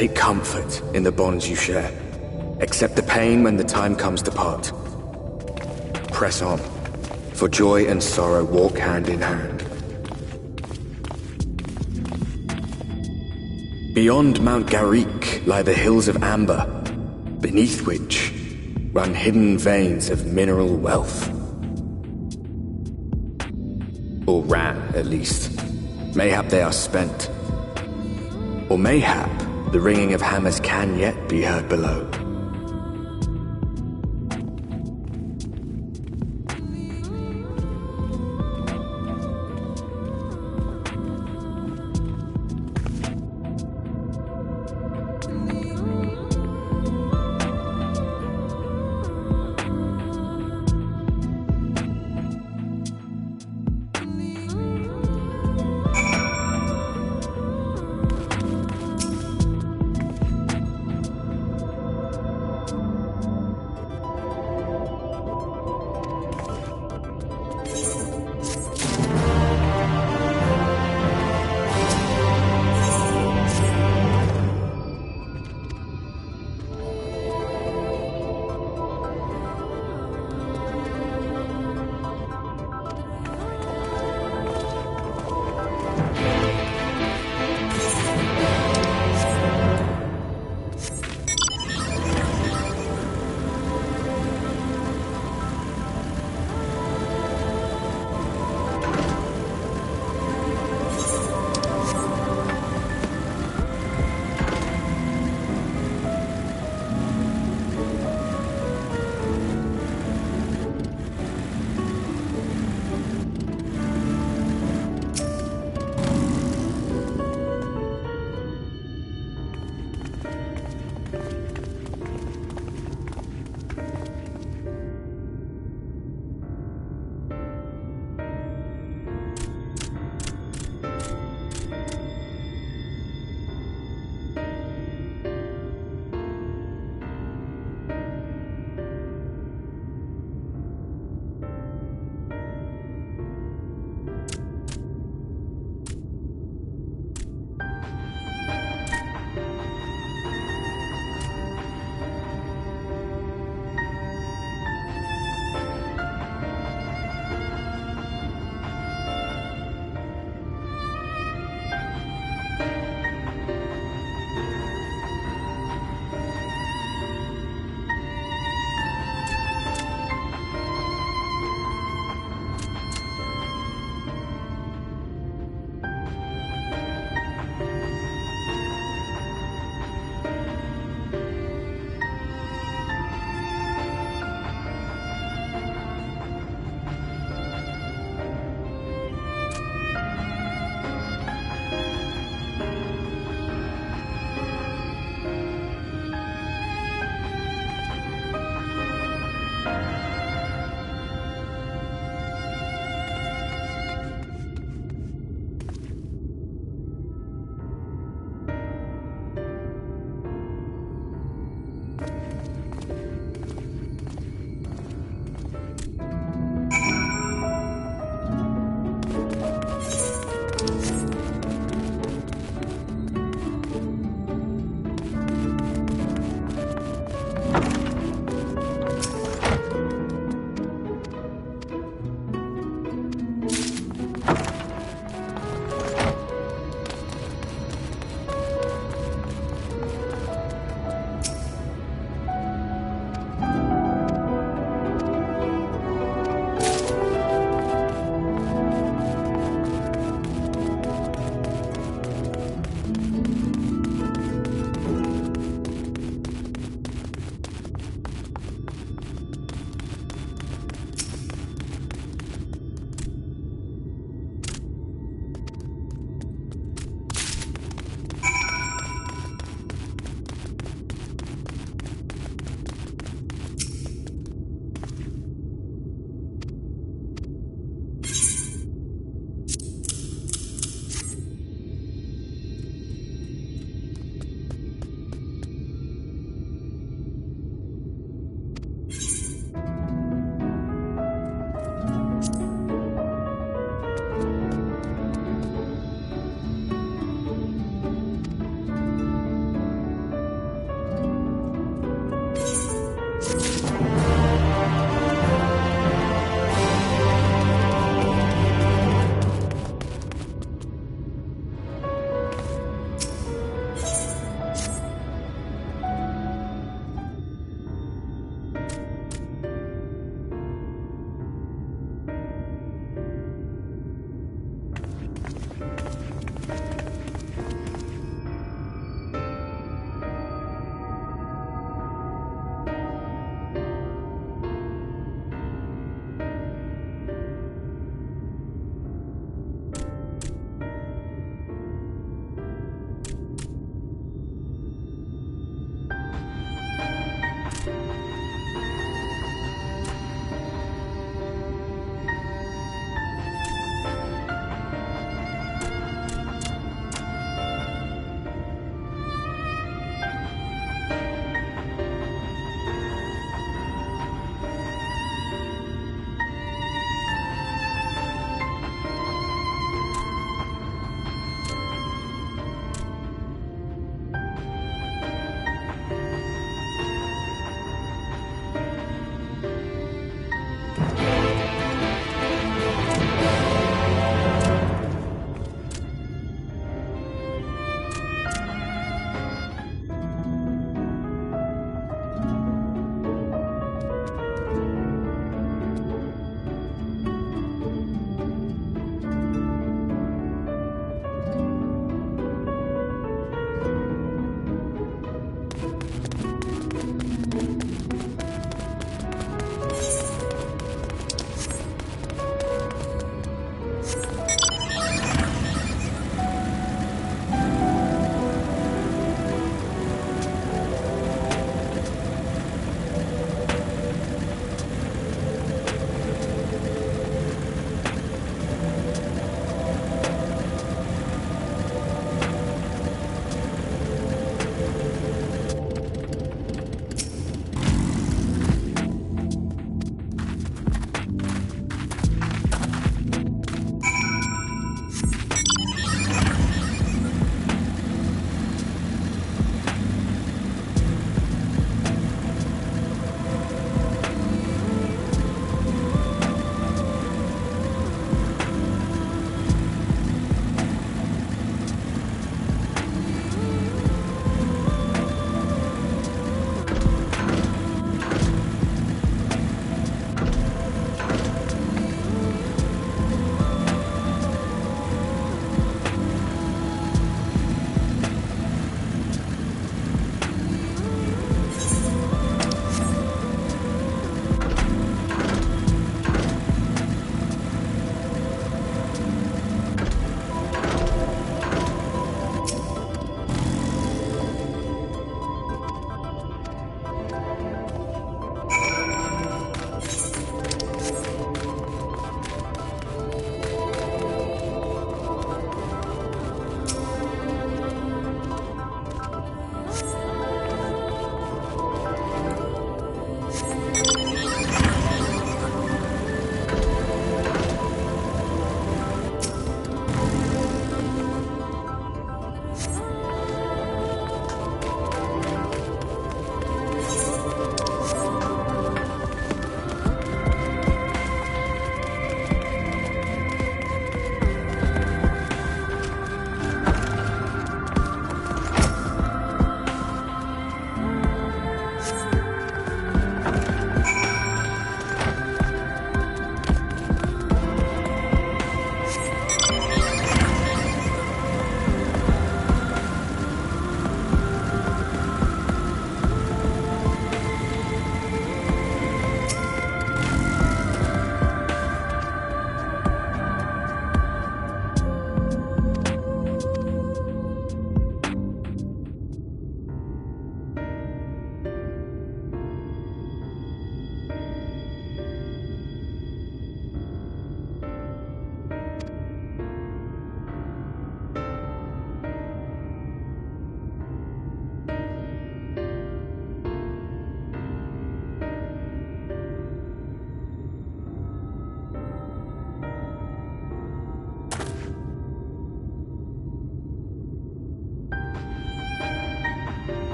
Take comfort in the bonds you share. Accept the pain when the time comes to part. Press on, for joy and sorrow walk hand in hand. Beyond Mount Garik lie the hills of amber, beneath which run hidden veins of mineral wealth. Or ran, at least. Mayhap they are spent. Or mayhap the ringing of hammers can yet be heard below.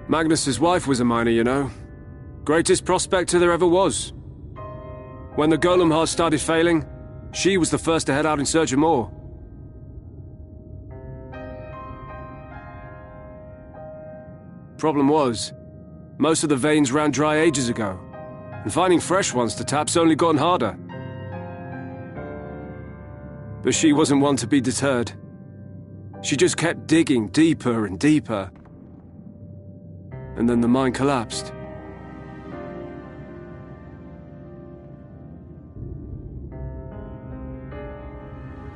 Magnus's wife was a miner, you know. Greatest prospector there ever was. When the golem heart started failing, she was the first to head out in search of more. Problem was, most of the veins ran dry ages ago, and finding fresh ones to tap's only gotten harder. But she wasn't one to be deterred. She just kept digging deeper and deeper. And then the mine collapsed.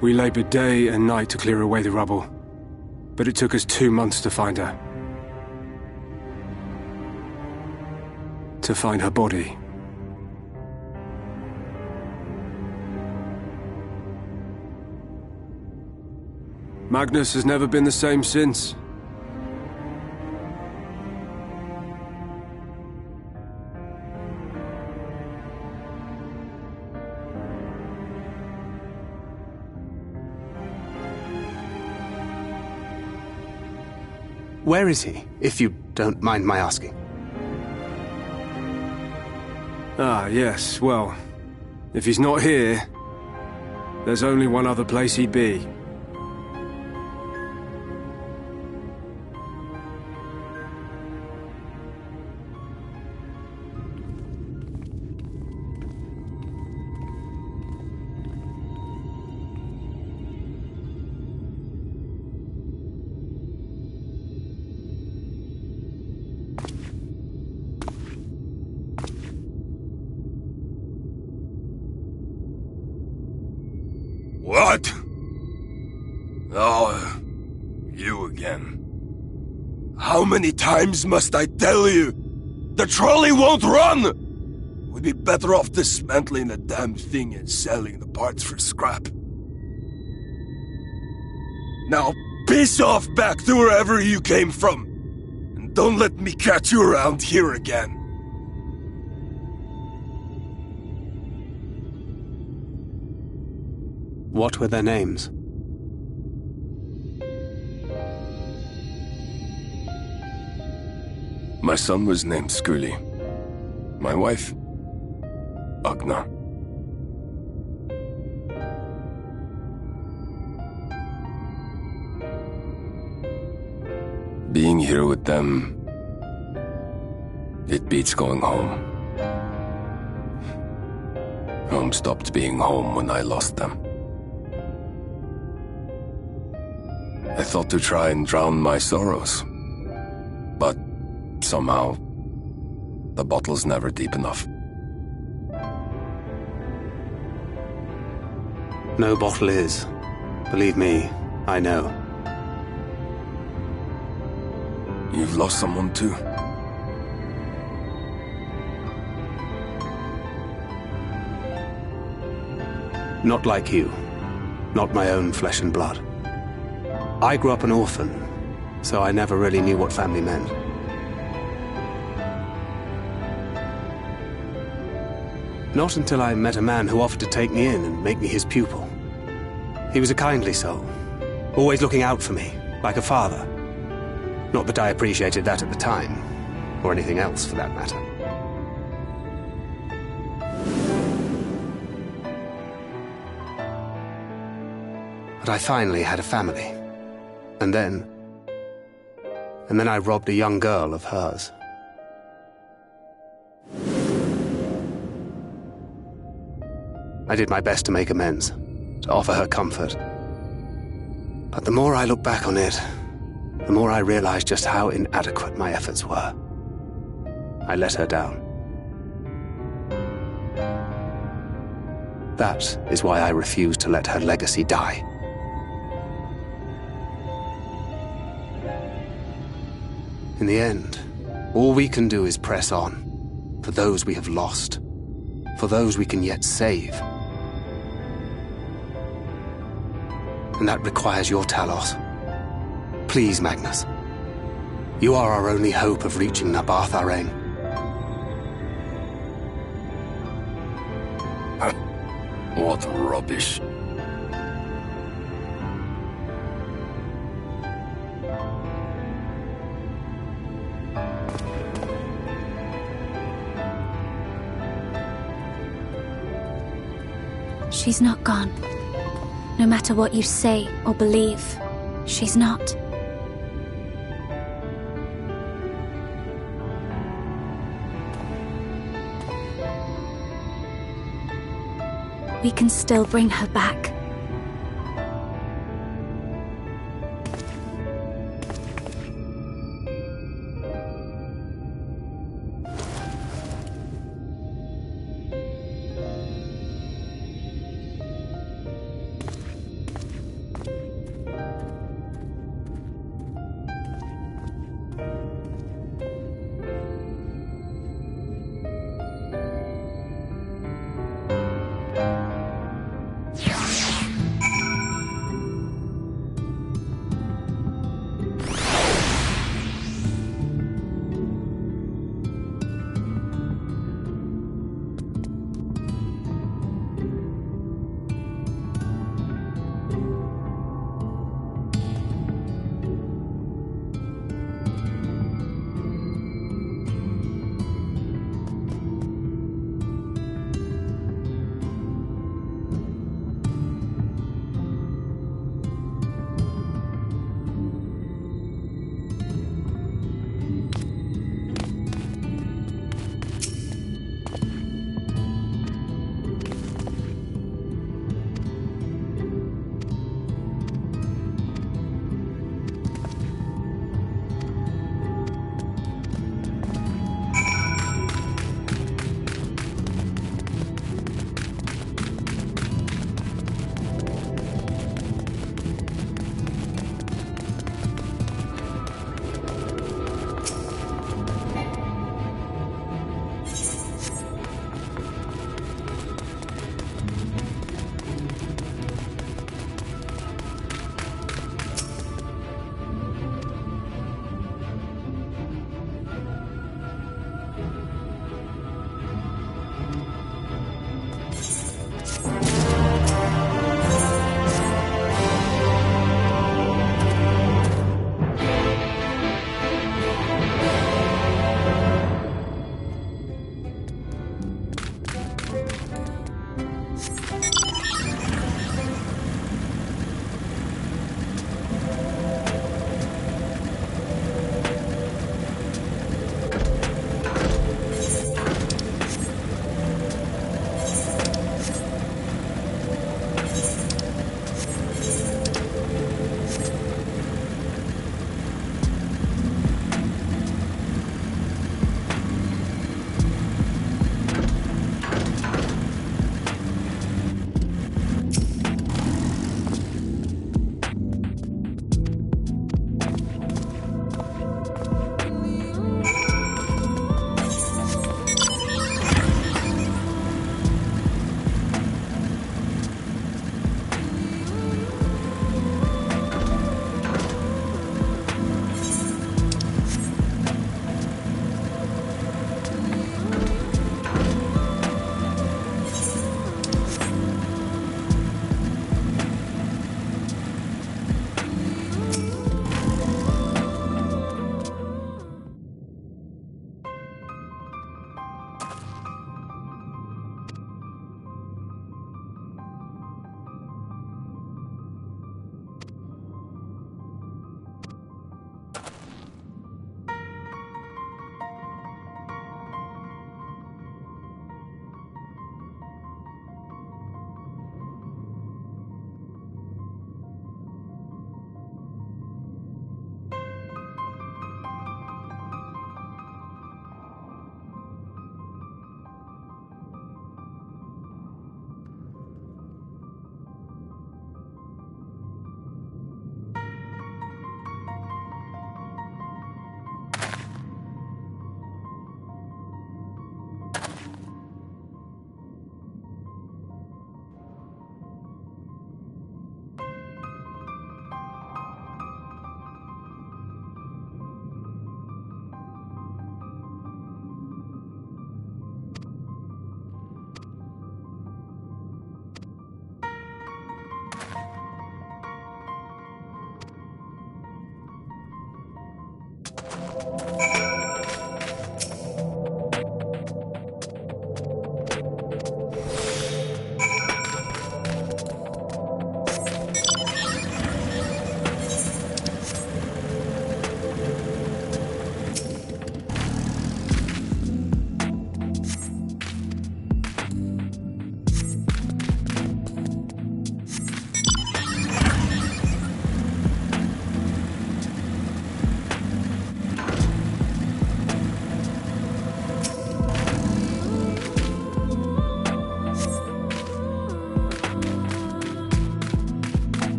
We labored day and night to clear away the rubble, but it took us 2 months to find her. To find her body. Magnus has never been the same since. Where is he, if you don't mind my asking? Ah, yes, well, if he's not here, there's only one other place he'd be. What? Oh, you again. How many times must I tell you? The trolley won't run! We'd be better off dismantling the damn thing and selling the parts for scrap. Now, piss off back to wherever you came from. And don't let me catch you around here again. What were their names? My son was named Skuli. My wife, Agna. Being here with them, it beats going home. Home stopped being home when I lost them. I thought to try and drown my sorrows, but somehow, the bottle's never deep enough. No bottle is. Believe me, I know. You've lost someone too? Not like you. Not my own flesh and blood. I grew up an orphan, so I never really knew what family meant. Not until I met a man who offered to take me in and make me his pupil. He was a kindly soul, always looking out for me, like a father. Not that I appreciated that at the time, or anything else for that matter. But I finally had a family. And then I robbed a young girl of hers. I did my best to make amends, to offer her comfort. But the more I look back on it, the more I realize just how inadequate my efforts were. I let her down. That is why I refuse to let her legacy die. In the end, all we can do is press on, for those we have lost, for those we can yet save. And that requires your Talos. Please, Magnus. You are our only hope of reaching Nabarth Arain. What rubbish. She's not gone. No matter what you say or believe, she's not. We can still bring her back.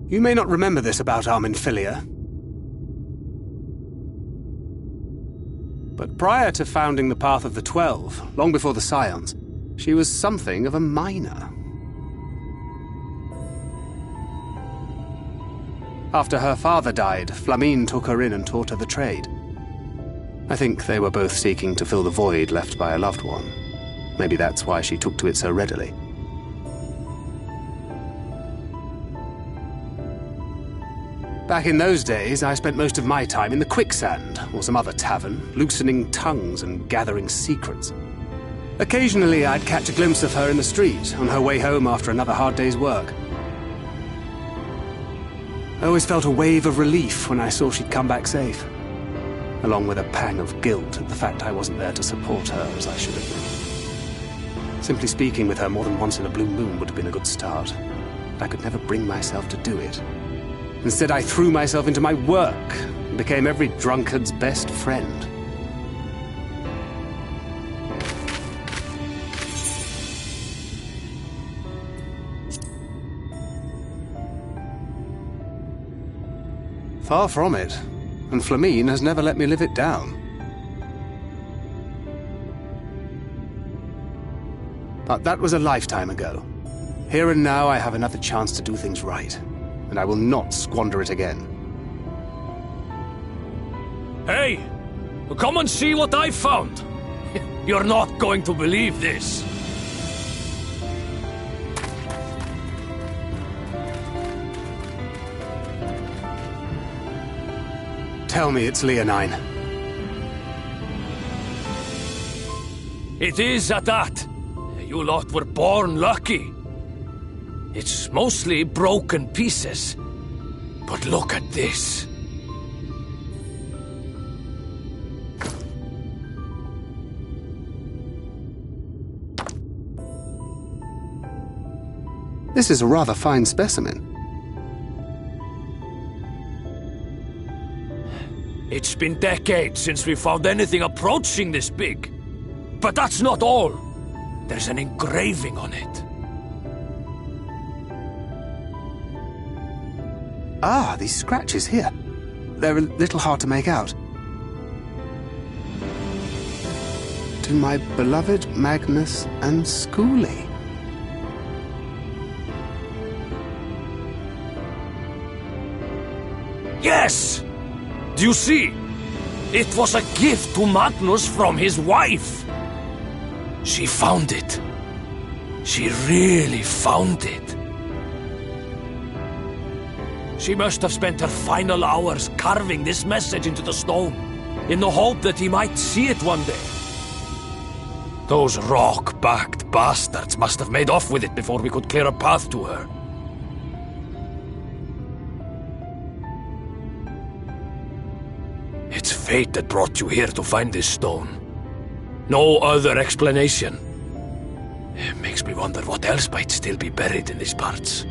You may not remember this about Arminfilia, but prior to founding the Path of the 12, long before the Scions, she was something of a miner. After her father died, Flamine took her in and taught her the trade. I think they were both seeking to fill the void left by a loved one. Maybe that's why she took to it so readily. Back in those days, I spent most of my time in the Quicksand, or some other tavern, loosening tongues and gathering secrets. Occasionally, I'd catch a glimpse of her in the street, on her way home after another hard day's work. I always felt a wave of relief when I saw she'd come back safe, along with a pang of guilt at the fact I wasn't there to support her as I should have been. Simply speaking with her more than once in a blue moon would have been a good start, but I could never bring myself to do it. Instead, I threw myself into my work and became every drunkard's best friend. Far from it, and Flamine has never let me live it down. But that was a lifetime ago. Here and now I have another chance to do things right, and I will not squander it again. Hey! Come and see what I found! You're not going to believe this! Tell me it's Leonine. It is at that. You lot were born lucky. It's mostly broken pieces. But look at this. This is a rather fine specimen. It's been decades since we found anything approaching this big. But that's not all. There's an engraving on it. Ah, these scratches here. They're a little hard to make out. To my beloved Magnus and Schoolie. Yes! Do you see? It was a gift to Magnus from his wife. She found it. She really found it. She must have spent her final hours carving this message into the stone, in the hope that he might see it one day. Those rock-backed bastards must have made off with it before we could clear a path to her. It's fate that brought you here to find this stone. No other explanation. It makes me wonder what else might still be buried in these parts.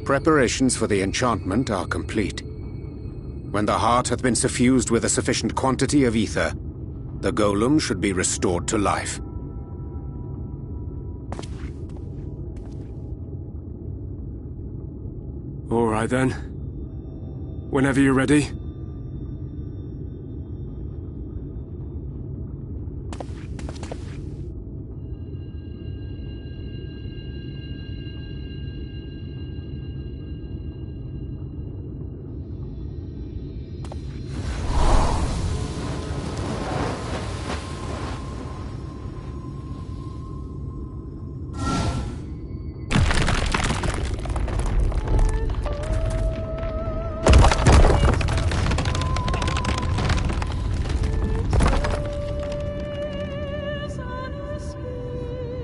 Preparations for the enchantment are complete. When the heart hath been suffused with a sufficient quantity of ether, the golem should be restored to life. All right then. Whenever you're ready.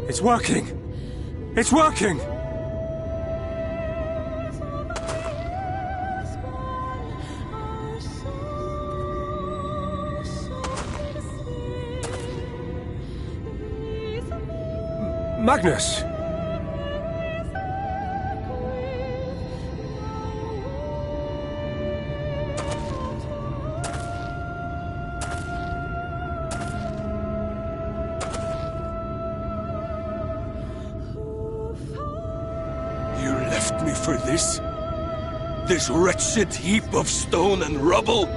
It's working! It's working! Magnus! For this? This wretched heap of stone and rubble?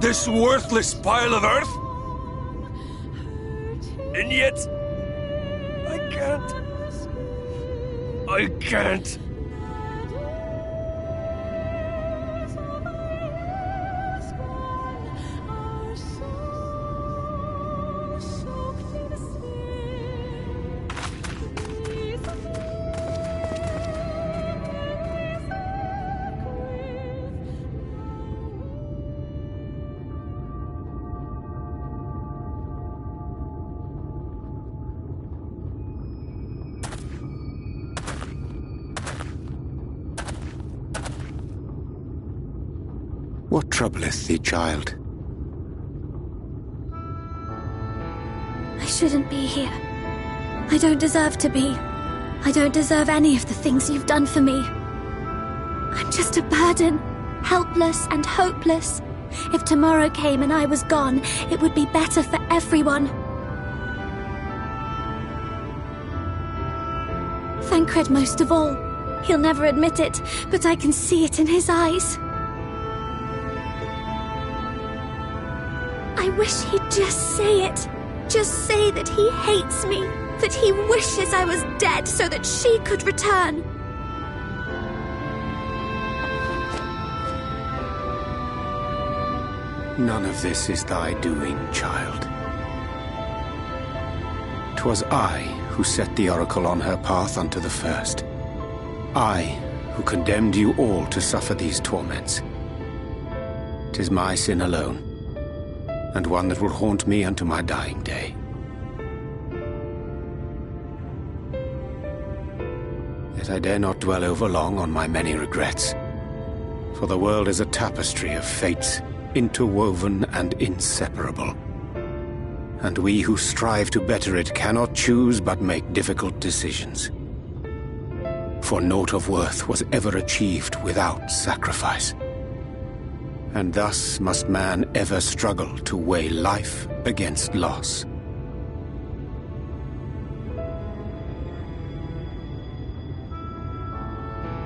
This worthless pile of earth? And yet, I can't. What troubleth thee, child? I shouldn't be here. I don't deserve to be. I don't deserve any of the things you've done for me. I'm just a burden, helpless and hopeless. If tomorrow came and I was gone, it would be better for everyone. Thancred most of all. He'll never admit it, but I can see it in his eyes. I wish he'd just say it. Just say that he hates me, that he wishes I was dead so that she could return. None of this is thy doing, child. 'Twas I who set the oracle on her path unto the first. I who condemned you all to suffer these torments. 'Tis my sin alone, and one that will haunt me unto my dying day. Yet I dare not dwell over long on my many regrets, for the world is a tapestry of fates, interwoven and inseparable. And we who strive to better it cannot choose but make difficult decisions. For naught of worth was ever achieved without sacrifice. And thus must man ever struggle to weigh life against loss.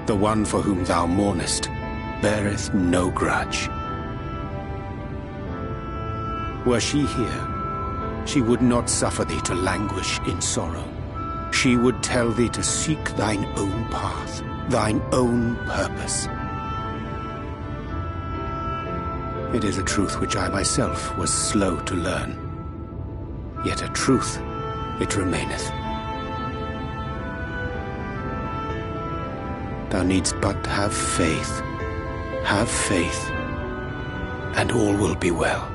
The one for whom thou mournest beareth no grudge. Were she here, she would not suffer thee to languish in sorrow. She would tell thee to seek thine own path, thine own purpose. It is a truth which I myself was slow to learn. Yet a truth it remaineth. Thou needst but have faith, and all will be well.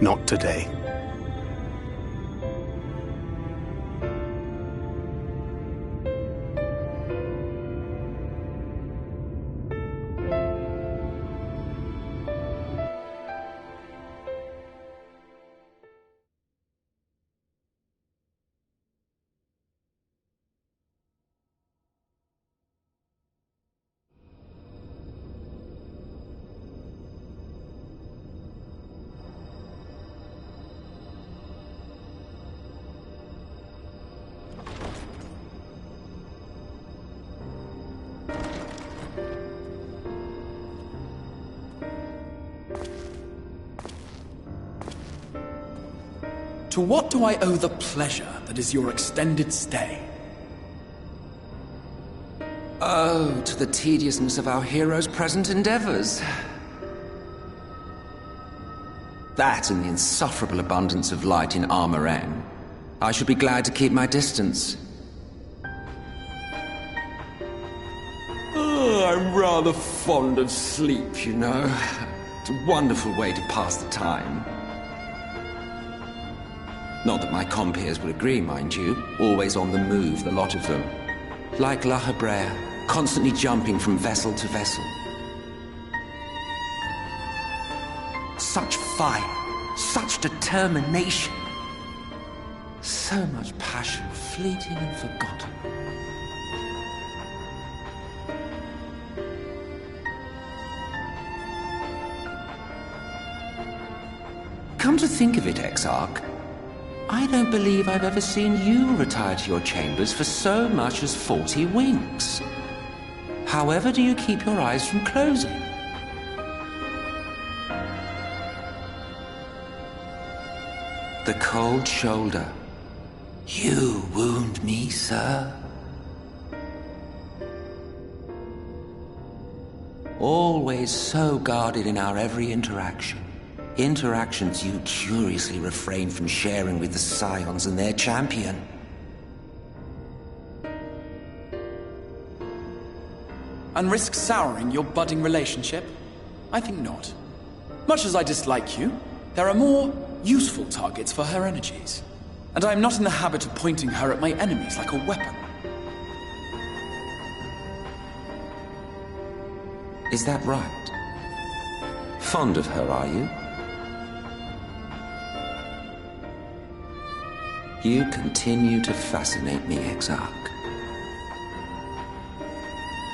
Not today. To what do I owe the pleasure that is your extended stay? Oh, to the tediousness of our hero's present endeavors. That and the insufferable abundance of light in Armoren. I should be glad to keep my distance. Oh, I'm rather fond of sleep, you know. It's a wonderful way to pass the time. Not that my compeers would agree, mind you. Always on the move, the lot of them. Like La Hebrea, constantly jumping from vessel to vessel. Such fire, such determination. So much passion, fleeting and forgotten. Come to think of it, Exarch, I don't believe I've ever seen you retire to your chambers for so much as 40 winks. However do you keep your eyes from closing? The cold shoulder. You wound me, sir. Always so guarded in our every interaction. Interactions you curiously refrain from sharing with the Scions and their champion. And risk souring your budding relationship? I think not. Much as I dislike you, there are more useful targets for her energies. And I am not in the habit of pointing her at my enemies like a weapon. Is that right? Fond of her, are you? You continue to fascinate me, Exarch.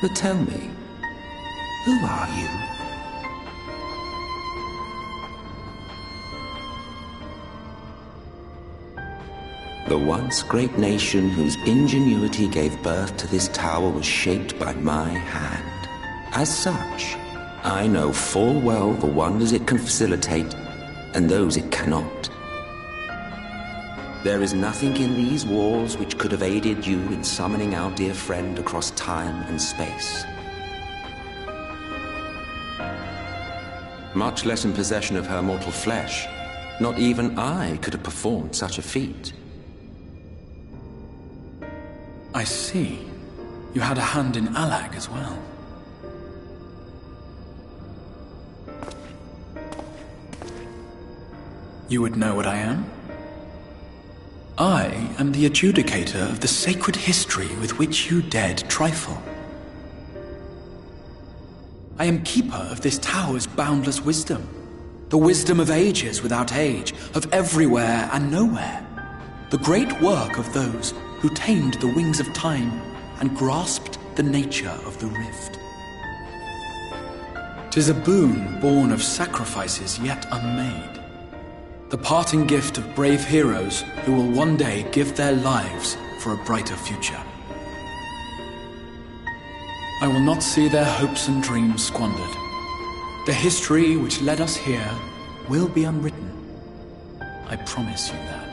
But tell me, who are you? The once great nation whose ingenuity gave birth to this tower was shaped by my hand. As such, I know full well the wonders it can facilitate and those it cannot. There is nothing in these walls which could have aided you in summoning our dear friend across time and space. Much less in possession of her mortal flesh. Not even I could have performed such a feat. I see. You had a hand in Allag as well. You would know what I am? I am the adjudicator of the sacred history with which you dared trifle. I am keeper of this tower's boundless wisdom. The wisdom of ages without age, of everywhere and nowhere. The great work of those who tamed the wings of time and grasped the nature of the rift. 'Tis a boon born of sacrifices yet unmade. The parting gift of brave heroes who will one day give their lives for a brighter future. I will not see their hopes and dreams squandered. The history which led us here will be unwritten. I promise you that.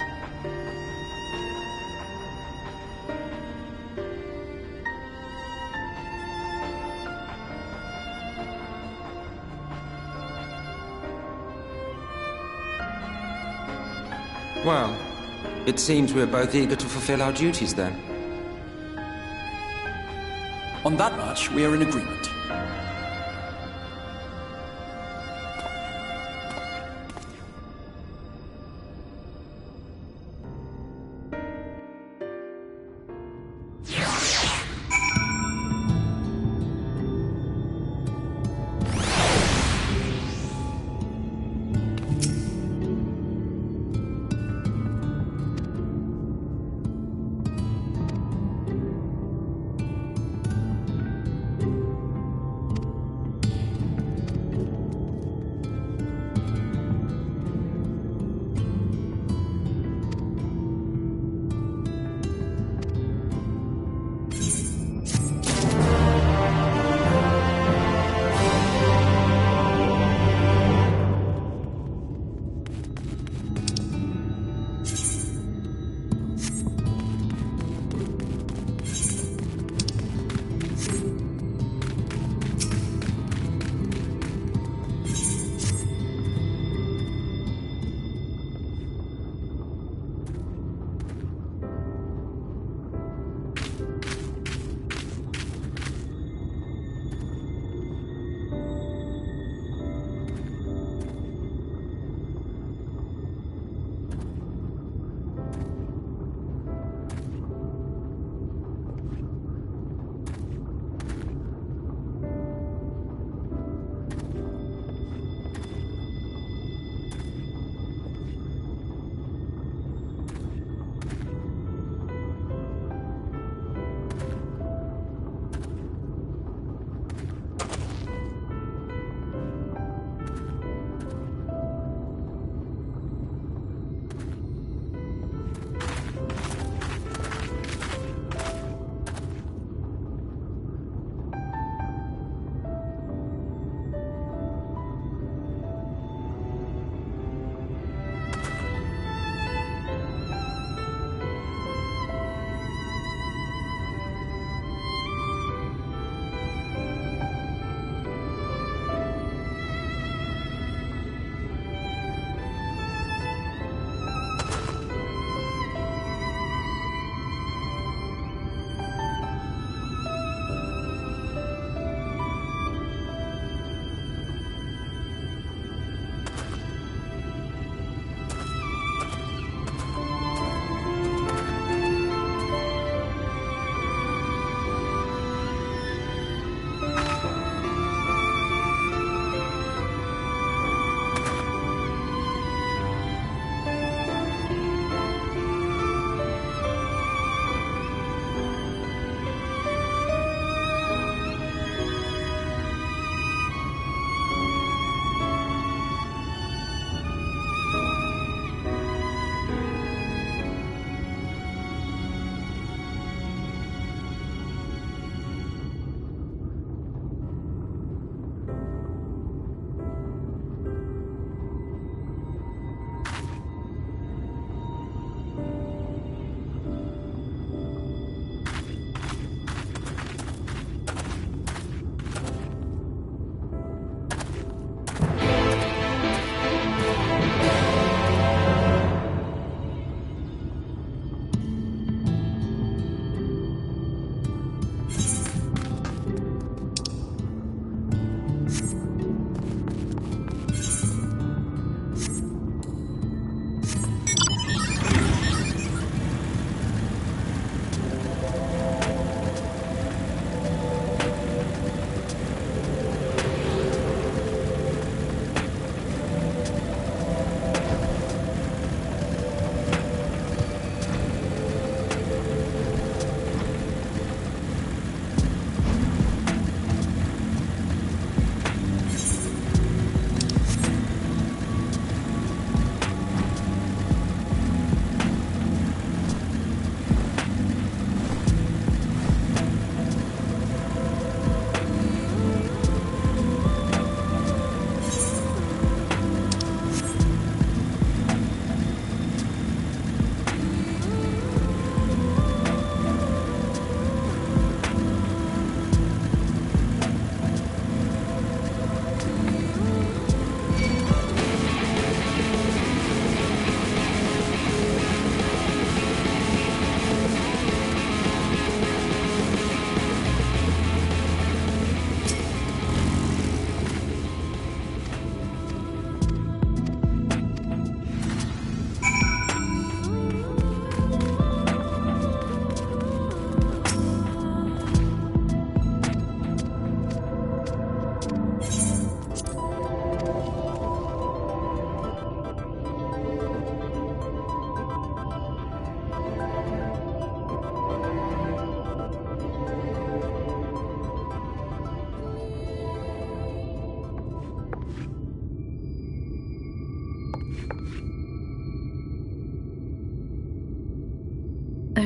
Well, it seems we're both eager to fulfill our duties then. On that much, we are in agreement.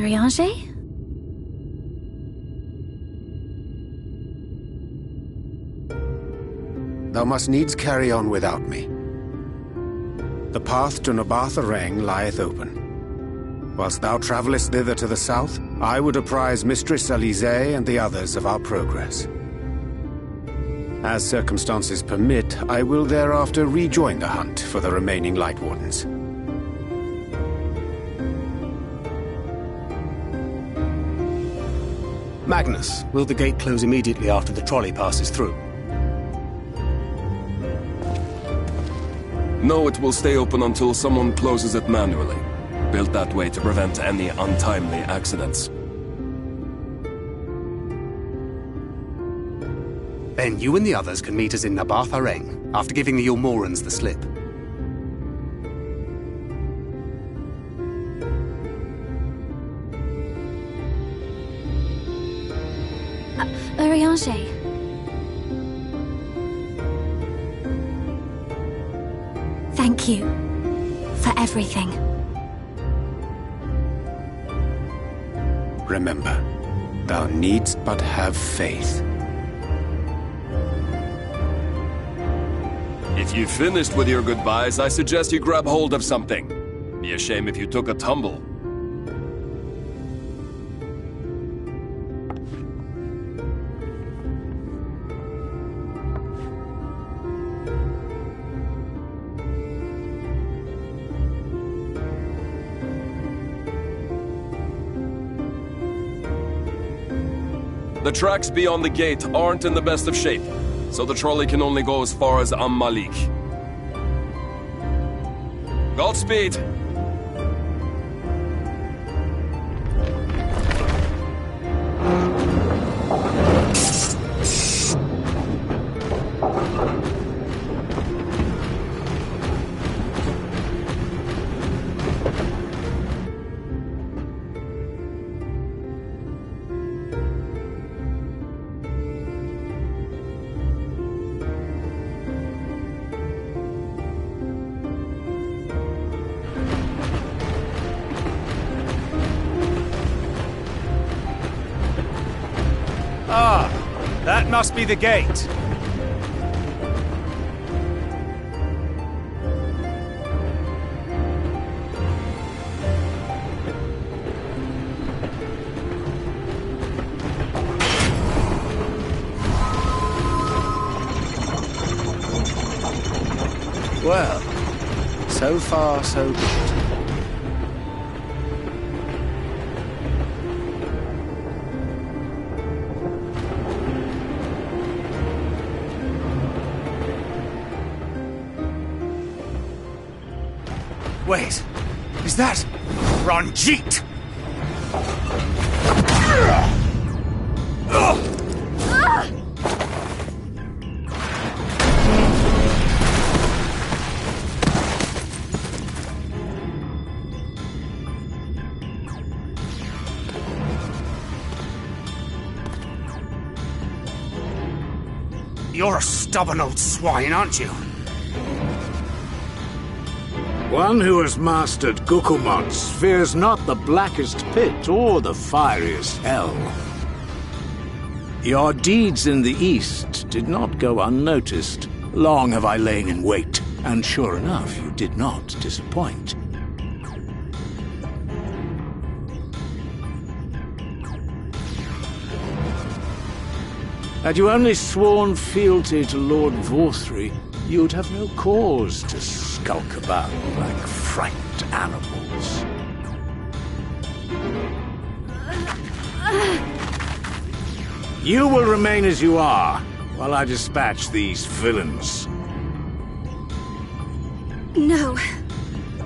Urianger? Thou must needs carry on without me. The path to Nabarth Areng lieth open. Whilst thou travellest thither to the south, I would apprise Mistress Alize and the others of our progress. As circumstances permit, I will thereafter rejoin the hunt for the remaining Light Wardens. Magnus, will the gate close immediately after the trolley passes through? No, it will stay open until someone closes it manually. Built that way to prevent any untimely accidents. Then you and the others can meet us in Nabarth Areng, after giving the Ilmorans the slip. Urianger. Thank you for everything. Remember, thou needst but have faith. If you've finished with your goodbyes, I suggest you grab hold of something. Be a shame if you took a tumble. The tracks beyond the gate aren't in the best of shape, so the trolley can only go as far as Malik. Godspeed! Ah, that must be the gate. Well, so far so good. Wait, is that Ranjit? You're a stubborn old swine, aren't you? One who has mastered Gukumots fears not the blackest pit or the fieriest hell. Your deeds in the east did not go unnoticed. Long have I lain in wait, and sure enough, you did not disappoint. Had you only sworn fealty to Lord Vorthry, you'd have no cause to skulk about like frightened animals. You will remain as you are, while I dispatch these villains. No,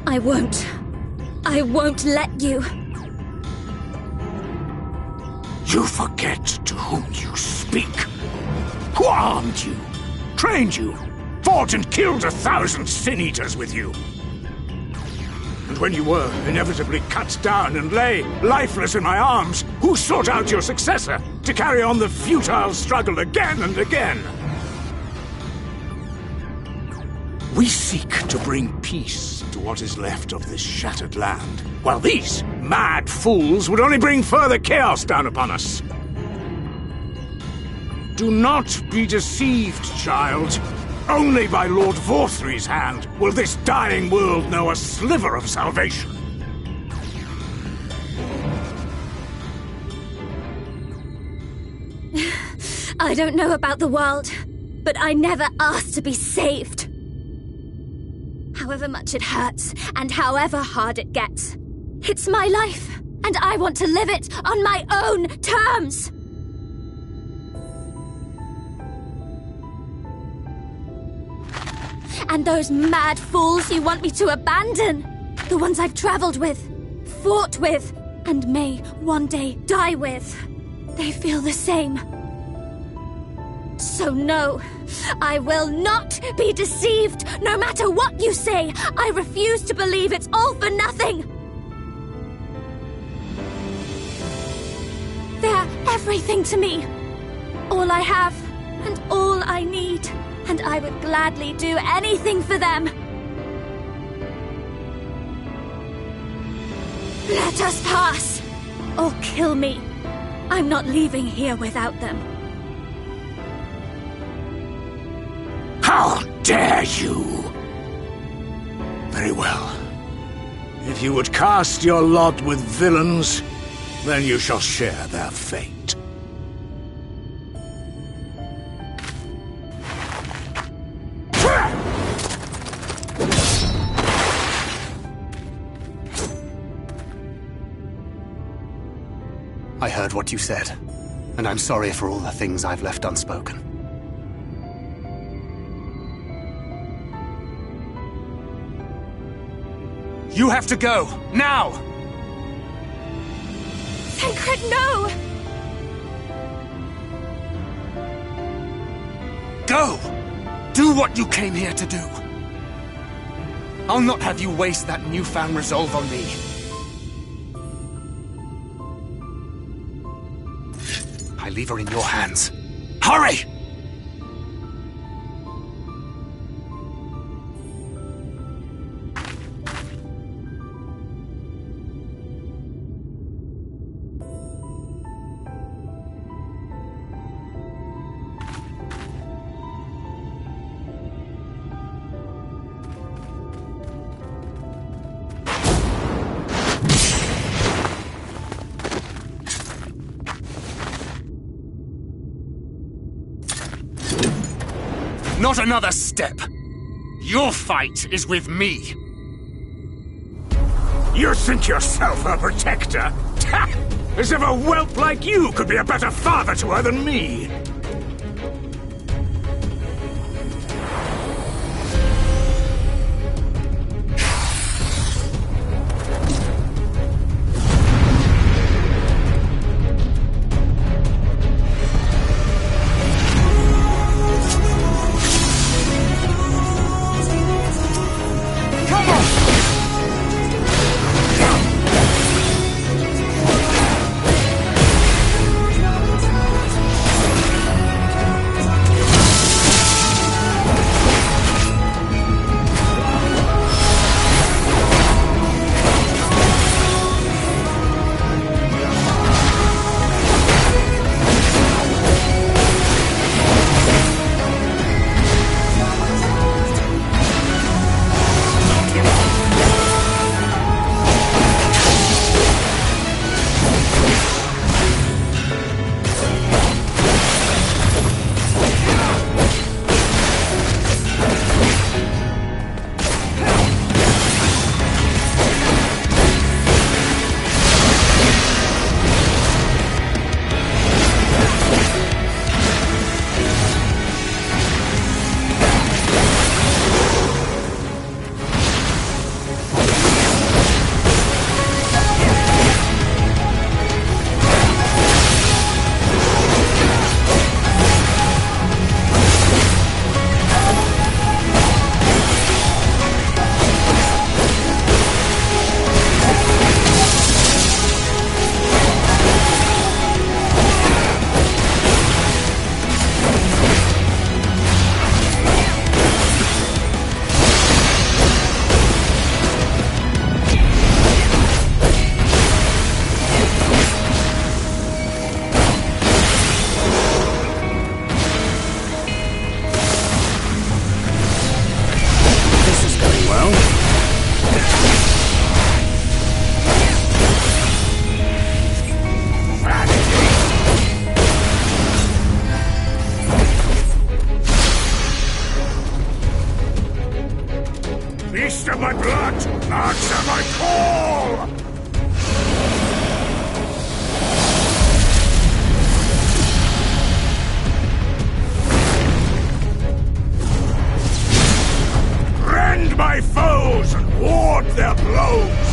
I won't. I won't let you. You forget to whom you speak. Who armed you, trained you, fought and killed 1,000 sin-eaters with you. And when you were inevitably cut down and lay lifeless in my arms, who sought out your successor to carry on the futile struggle again and again? We seek to bring peace to what is left of this shattered land, while these mad fools would only bring further chaos down upon us. Do not be deceived, child. Only by Lord Vorthry's hand will this dying world know a sliver of salvation. I don't know about the world, but I never asked to be saved. However much it hurts, and however hard it gets, it's my life, and I want to live it on my own terms! And those mad fools you want me to abandon, the ones I've traveled with, fought with, and may one day die with, they feel the same. So no, I will not be deceived, no matter what you say. I refuse to believe it's all for nothing. They're everything to me. All I have, and all I need. And I would gladly do anything for them. Let us pass, or kill me. I'm not leaving here without them. How dare you! Very well. If you would cast your lot with villains, then you shall share their fate. I heard what you said, and I'm sorry for all the things I've left unspoken. You have to go, now! Tancred, no! Go! Do what you came here to do. I'll not have you waste that newfound resolve on me. I leave her in your hands. Hurry! Not another step! Your fight is with me! You think yourself her protector? As if a whelp like you could be a better father to her than me! my blood! Answer my call! Rend my foes and ward their blows!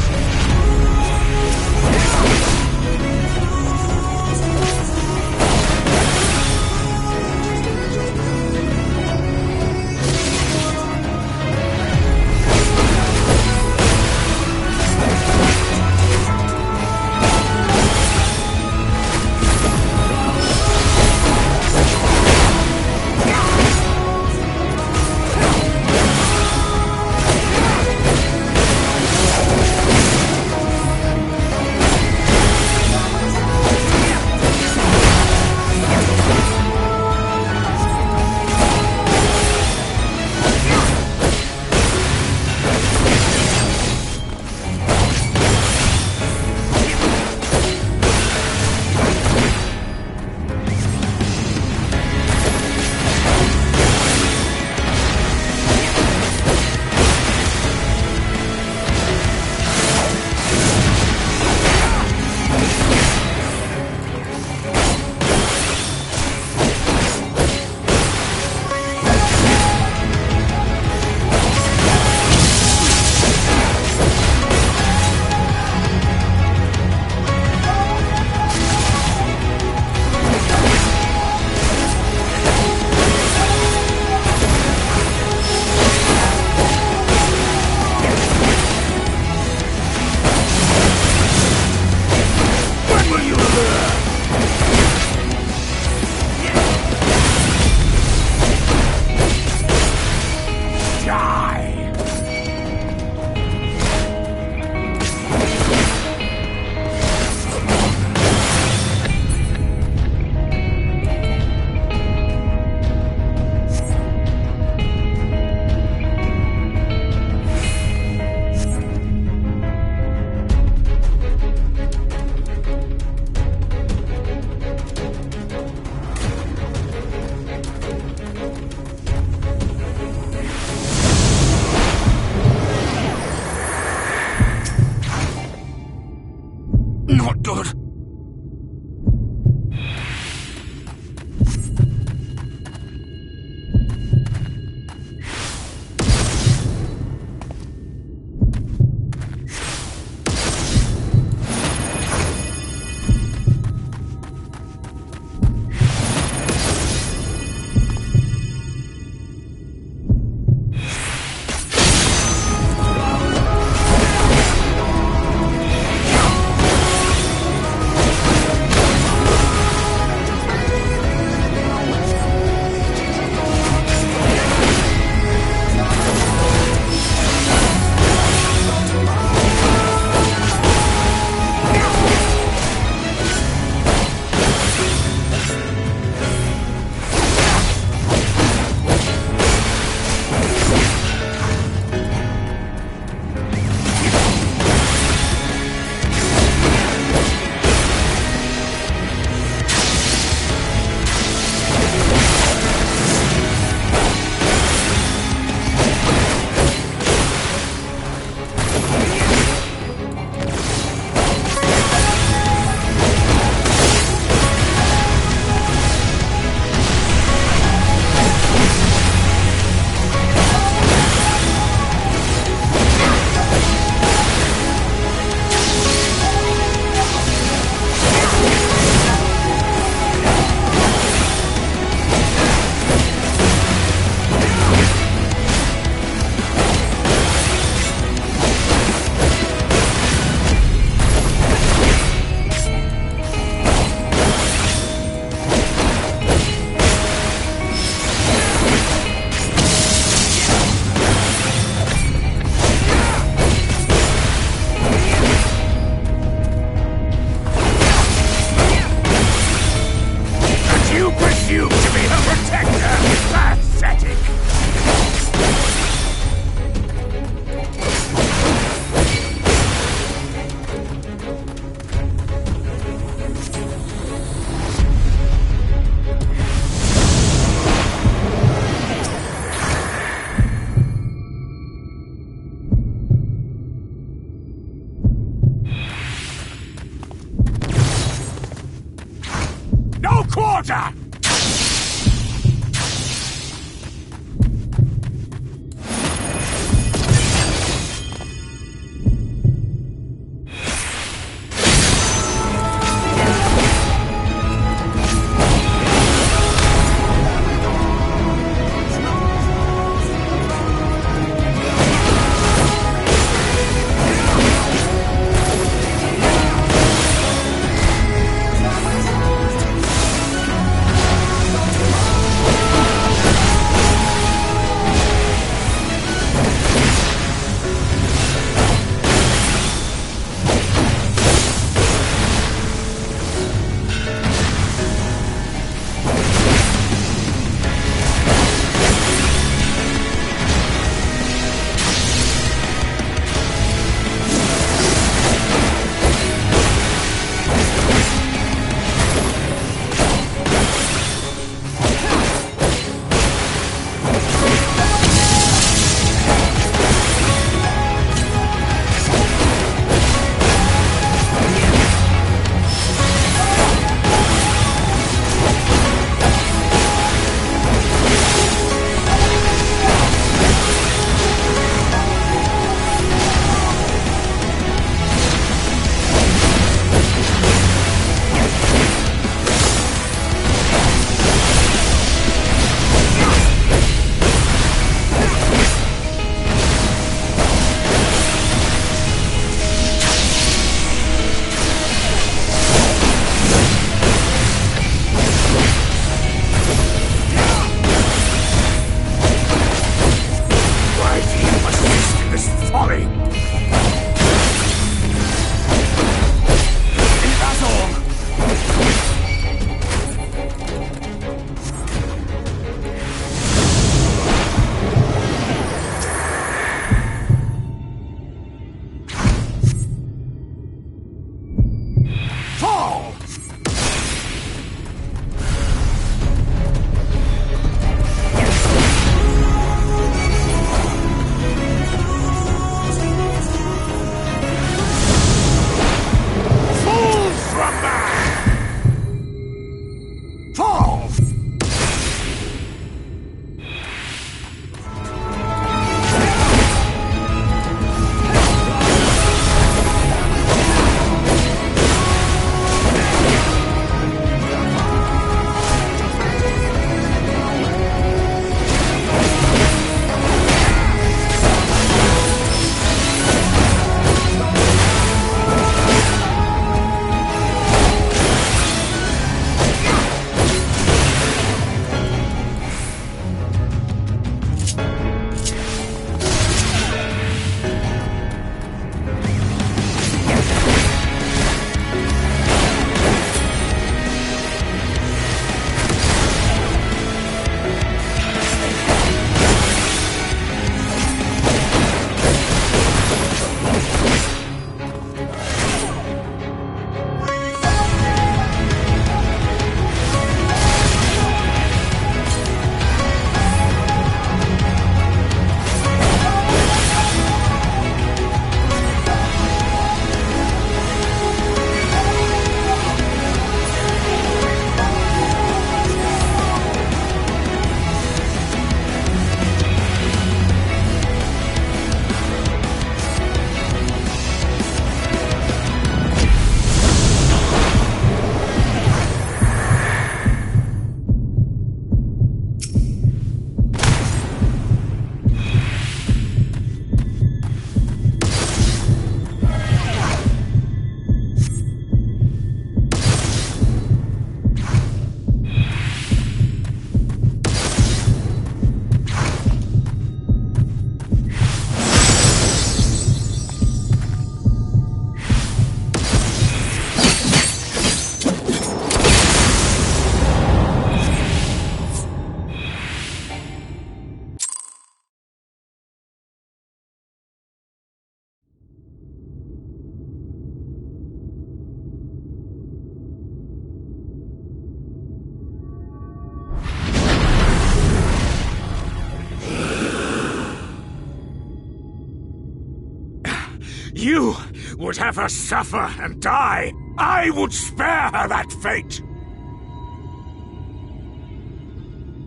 You would have her suffer and die. I would spare her that fate.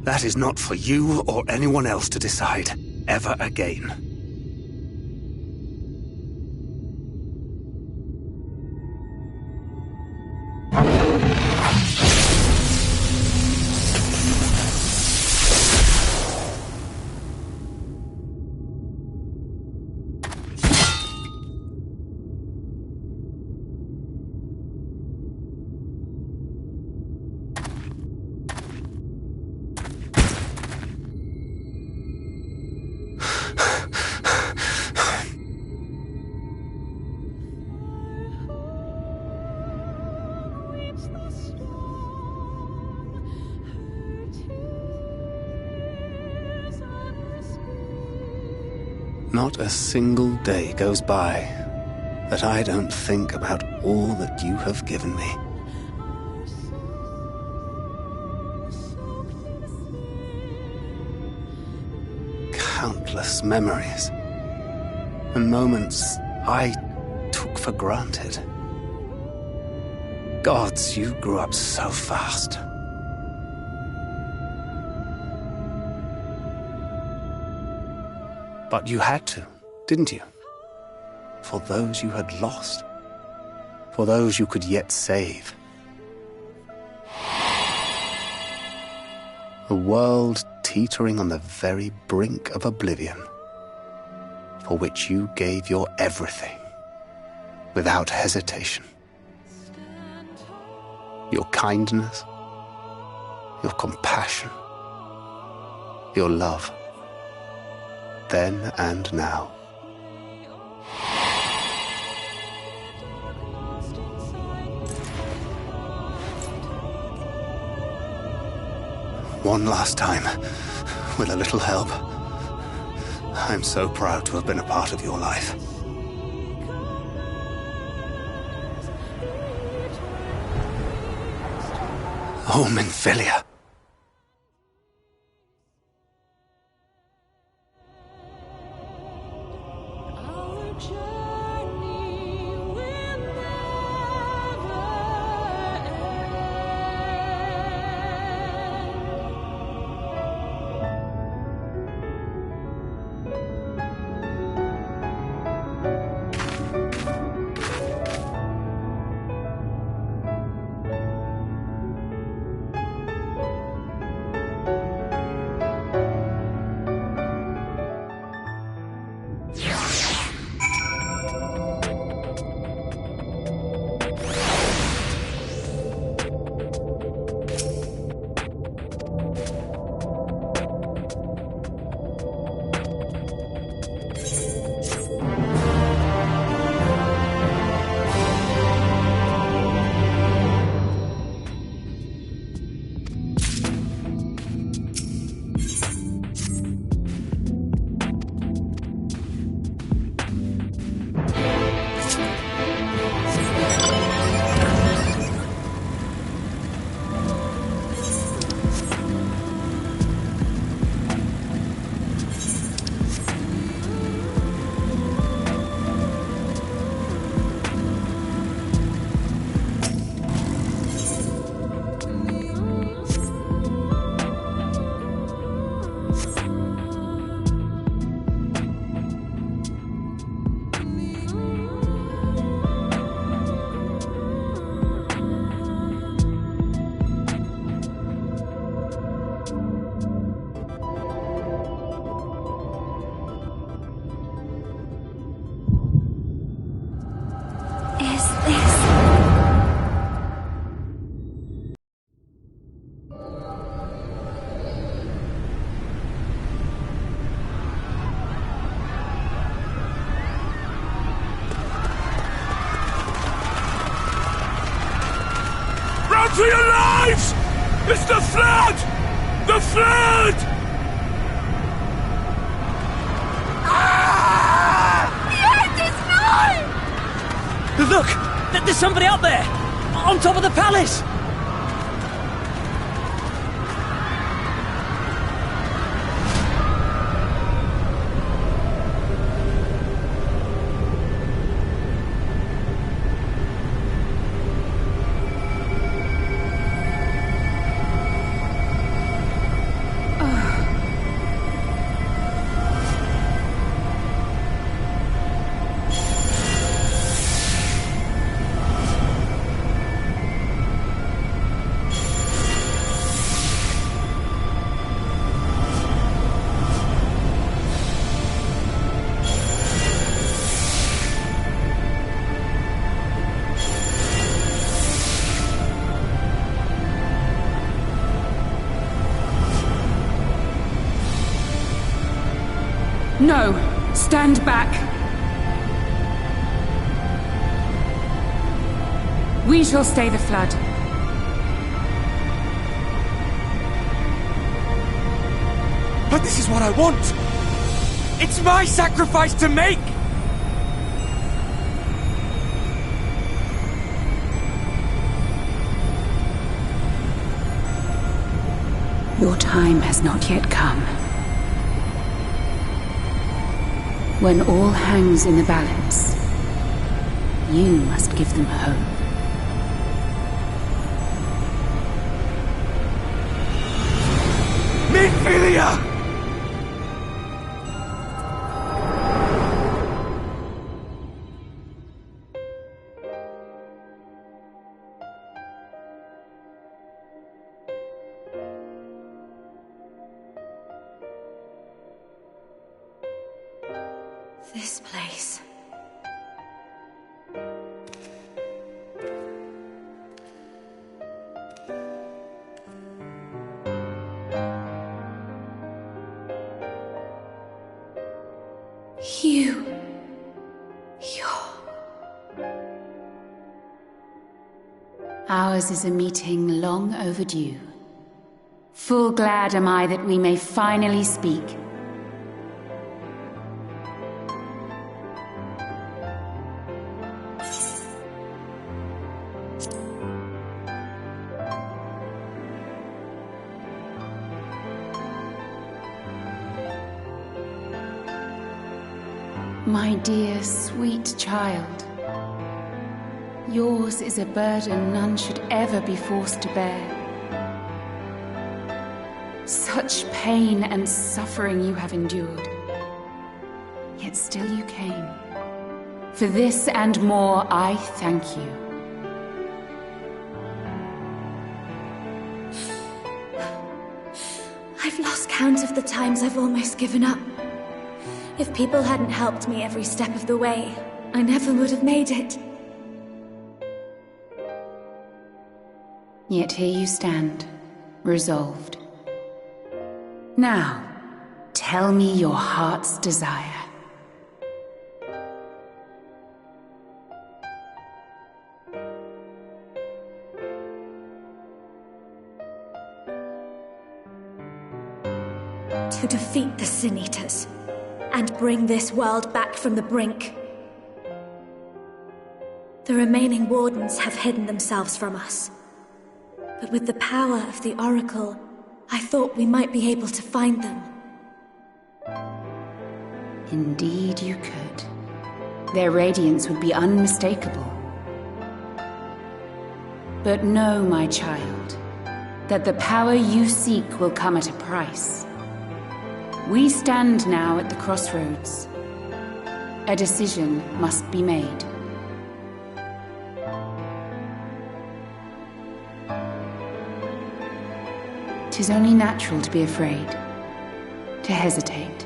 That is not for you or anyone else to decide, ever again. Not a single day goes by that I don't think about all that you have given me. Countless memories and moments I took for granted. Gods, you grew up so fast. But you had to, didn't you? For those you had lost. For those you could yet save. A world teetering on the very brink of oblivion, for which you gave your everything, without hesitation. Your kindness, your compassion, your love. Then and now. One last time, with a little help. I'm so proud to have been a part of your life. Oh, Minfilia. For your lives! It's the flood! The flood! Ah! The end is nigh! Look! There's somebody up there! On top of the palace! No! Stand back! We shall stay the flood. But this is what I want! It's my sacrifice to make! Your time has not yet come. When all hangs in the balance, you must give them hope. Minfilia! This place. Ours is a meeting long overdue. Full glad am I that we may finally speak. My dear, sweet child, yours is a burden none should ever be forced to bear. Such pain and suffering you have endured, yet still you came. For this and more, I thank you. I've lost count of the times I've almost given up. If people hadn't helped me every step of the way, I never would have made it. Yet here you stand, resolved. Now, tell me your heart's desire. To defeat the Sin Eaters, and bring this world back from the brink. The remaining Wardens have hidden themselves from us. But with the power of the Oracle, I thought we might be able to find them. Indeed you could. Their radiance would be unmistakable. But know, my child, that the power you seek will come at a price. We stand now at the crossroads. A decision must be made. Tis only natural to be afraid, to hesitate.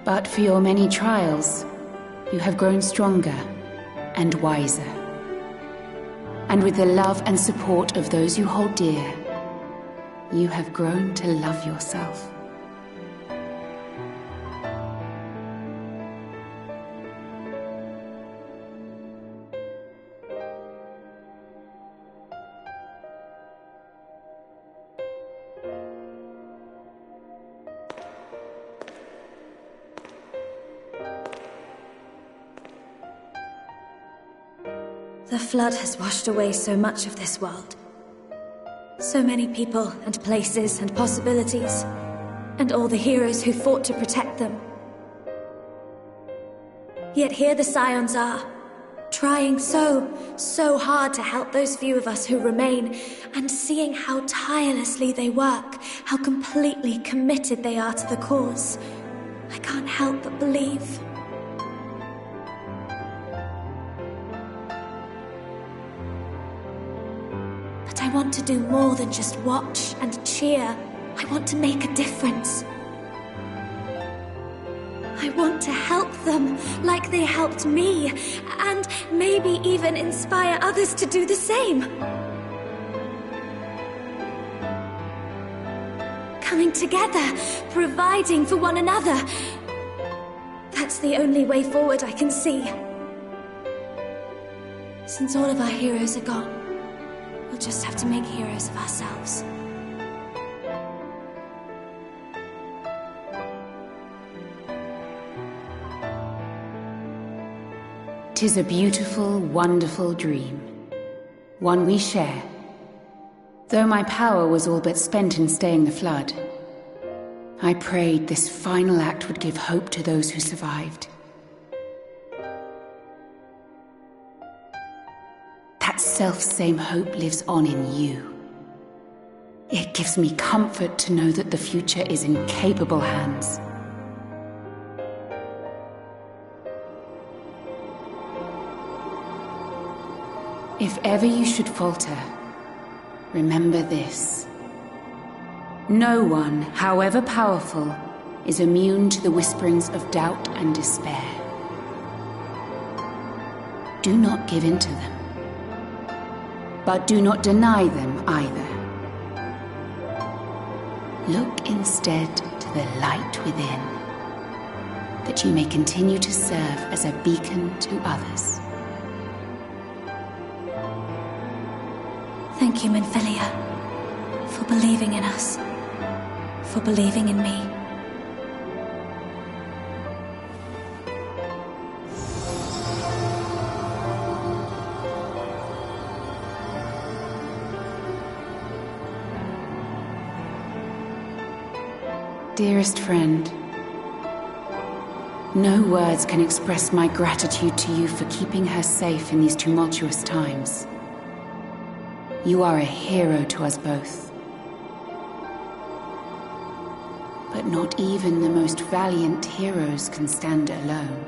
But for your many trials, you have grown stronger and wiser. And with the love and support of those you hold dear, you have grown to love yourself. The flood has washed away so much of this world. So many people and places and possibilities, and all the heroes who fought to protect them. Yet here the Scions are, trying so hard to help those few of us who remain, and seeing how tirelessly they work, how completely committed they are to the cause. I can't help but believe. I want to do more than just watch and cheer. I want to make a difference. I want to help them like they helped me, and maybe even inspire others to do the coming together, providing for one another. That's the only way forward I can see. Since all of our heroes are gone, we'll just have to make heroes of ourselves. "'Tis a beautiful, wonderful dream. One we share. Though my power was all but spent in staying the flood, I prayed this final act would give hope to those who survived. That self-same hope lives on in you. It gives me comfort to know that the future is in capable hands. If ever you should falter, remember this. No one, however powerful, is immune to the whisperings of doubt and despair. Do not give in to them, but do not deny them either. Look instead to the light within, that you may continue to serve as a beacon to others. Thank you, Minfilia, for believing in us, for believing in me. Dearest friend, no words can express my gratitude to you for keeping her safe in these tumultuous times. You are a hero to us both. But not even the most valiant heroes can stand alone.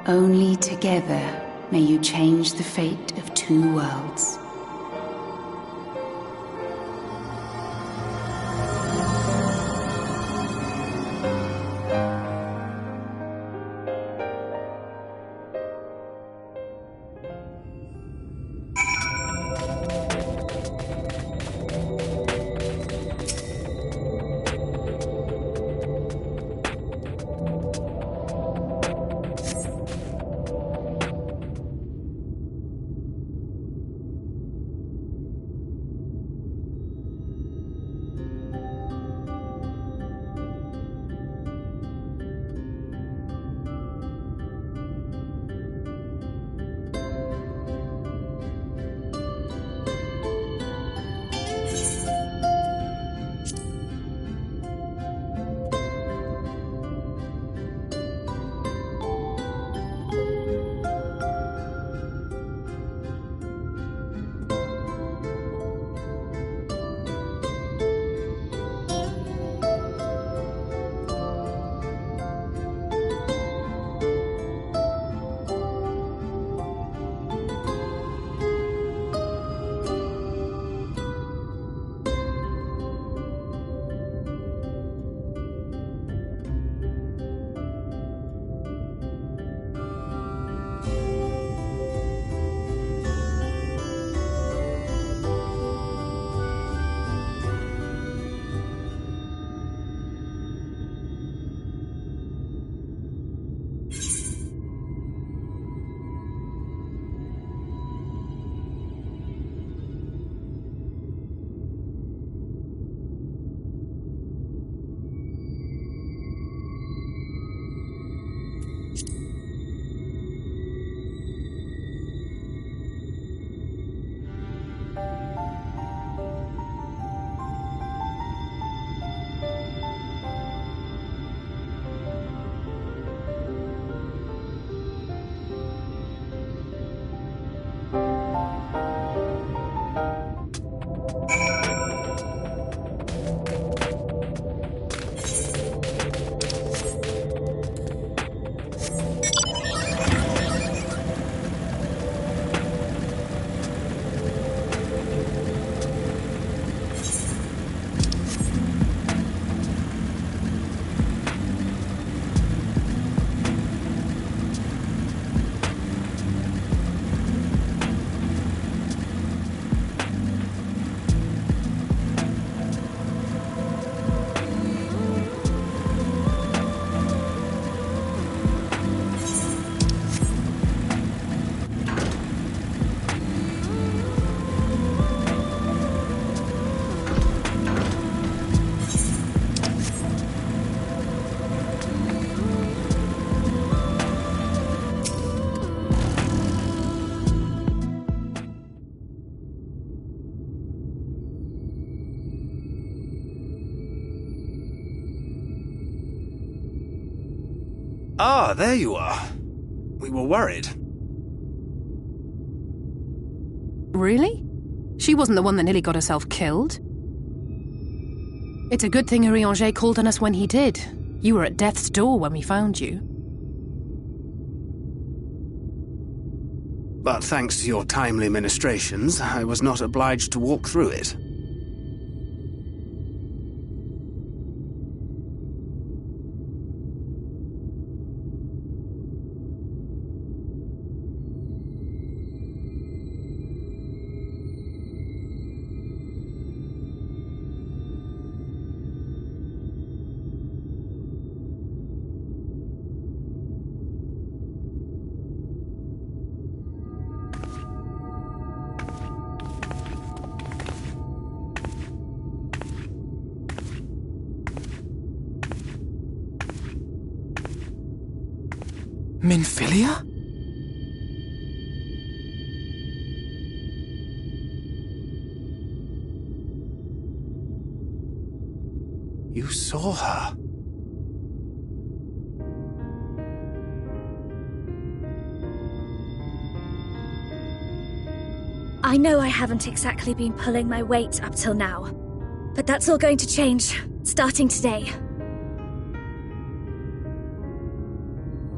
Only together may you change the fate of two worlds. Ah, there you are. We were worried. Really? She wasn't the one that nearly got herself killed. It's a good thing Urianger called on us when he did. You were at death's door when we found you. But thanks to your timely ministrations, I was not obliged to walk through it. Minfilia? You saw her. I know I haven't exactly been pulling my weight up till now, but that's all going to change, starting today.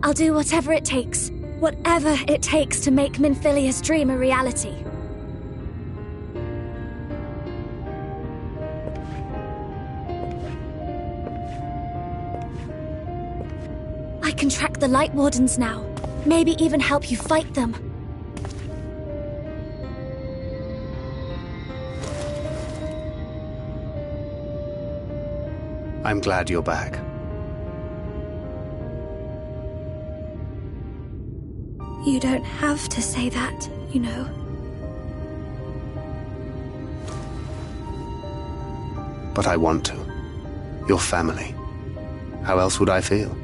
I'll do whatever it takes to make Minfilia's dream a reality. I can track the Light Wardens now, maybe even help you fight them. I'm glad you're back. You don't have to say that, you know. But I want to. Your family. How else would I feel?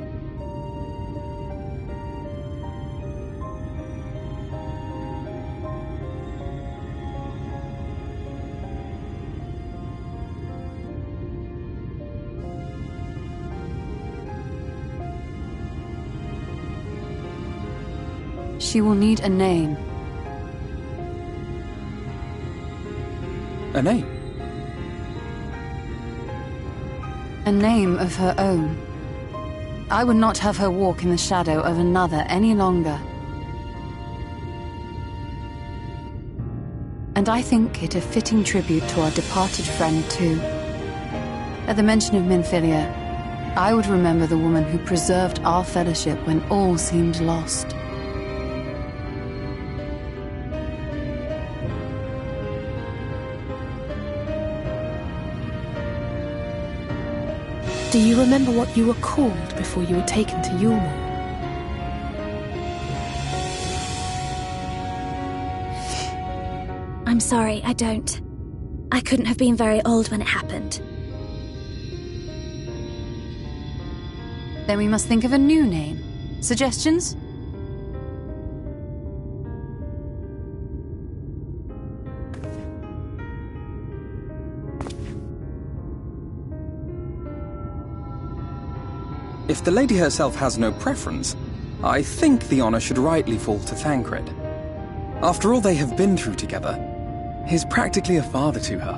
She will need a name. A name? A name of her own. I would not have her walk in the shadow of another any longer. And I think it a fitting tribute to our departed friend, too. At the mention of Minfilia, I would remember the woman who preserved our fellowship when all seemed lost. Do you remember what you were called before you were taken to Yulmore? I'm sorry, I don't. I couldn't have been very old when it happened. Then we must think of a new name. Suggestions? If the lady herself has no preference, I think the honor should rightly fall to Thancred. After all they have been through together, he's practically a father to her.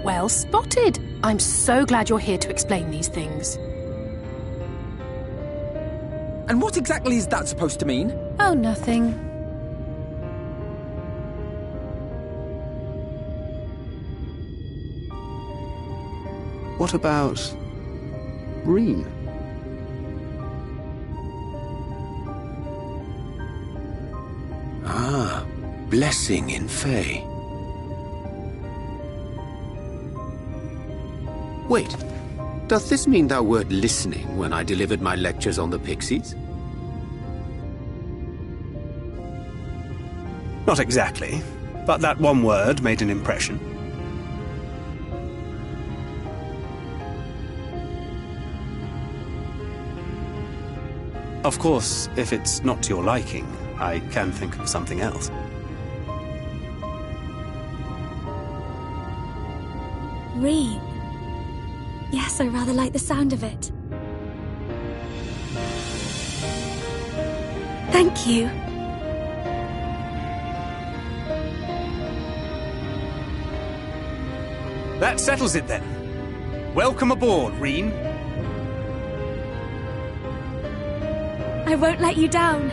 Well spotted! I'm so glad you're here to explain these things. And what exactly is that supposed to mean? Oh, nothing. What about Reen? Ah, blessing in Fae. Wait, doth this mean thou wert listening when I delivered my lectures on the Pixies? Not exactly, but that one word made an impression. Of course, if it's not to your liking, I can think of something else. Reen. Yes, I rather like the sound of it. Thank you. That settles it then. Welcome aboard, Reen. I won't let you down.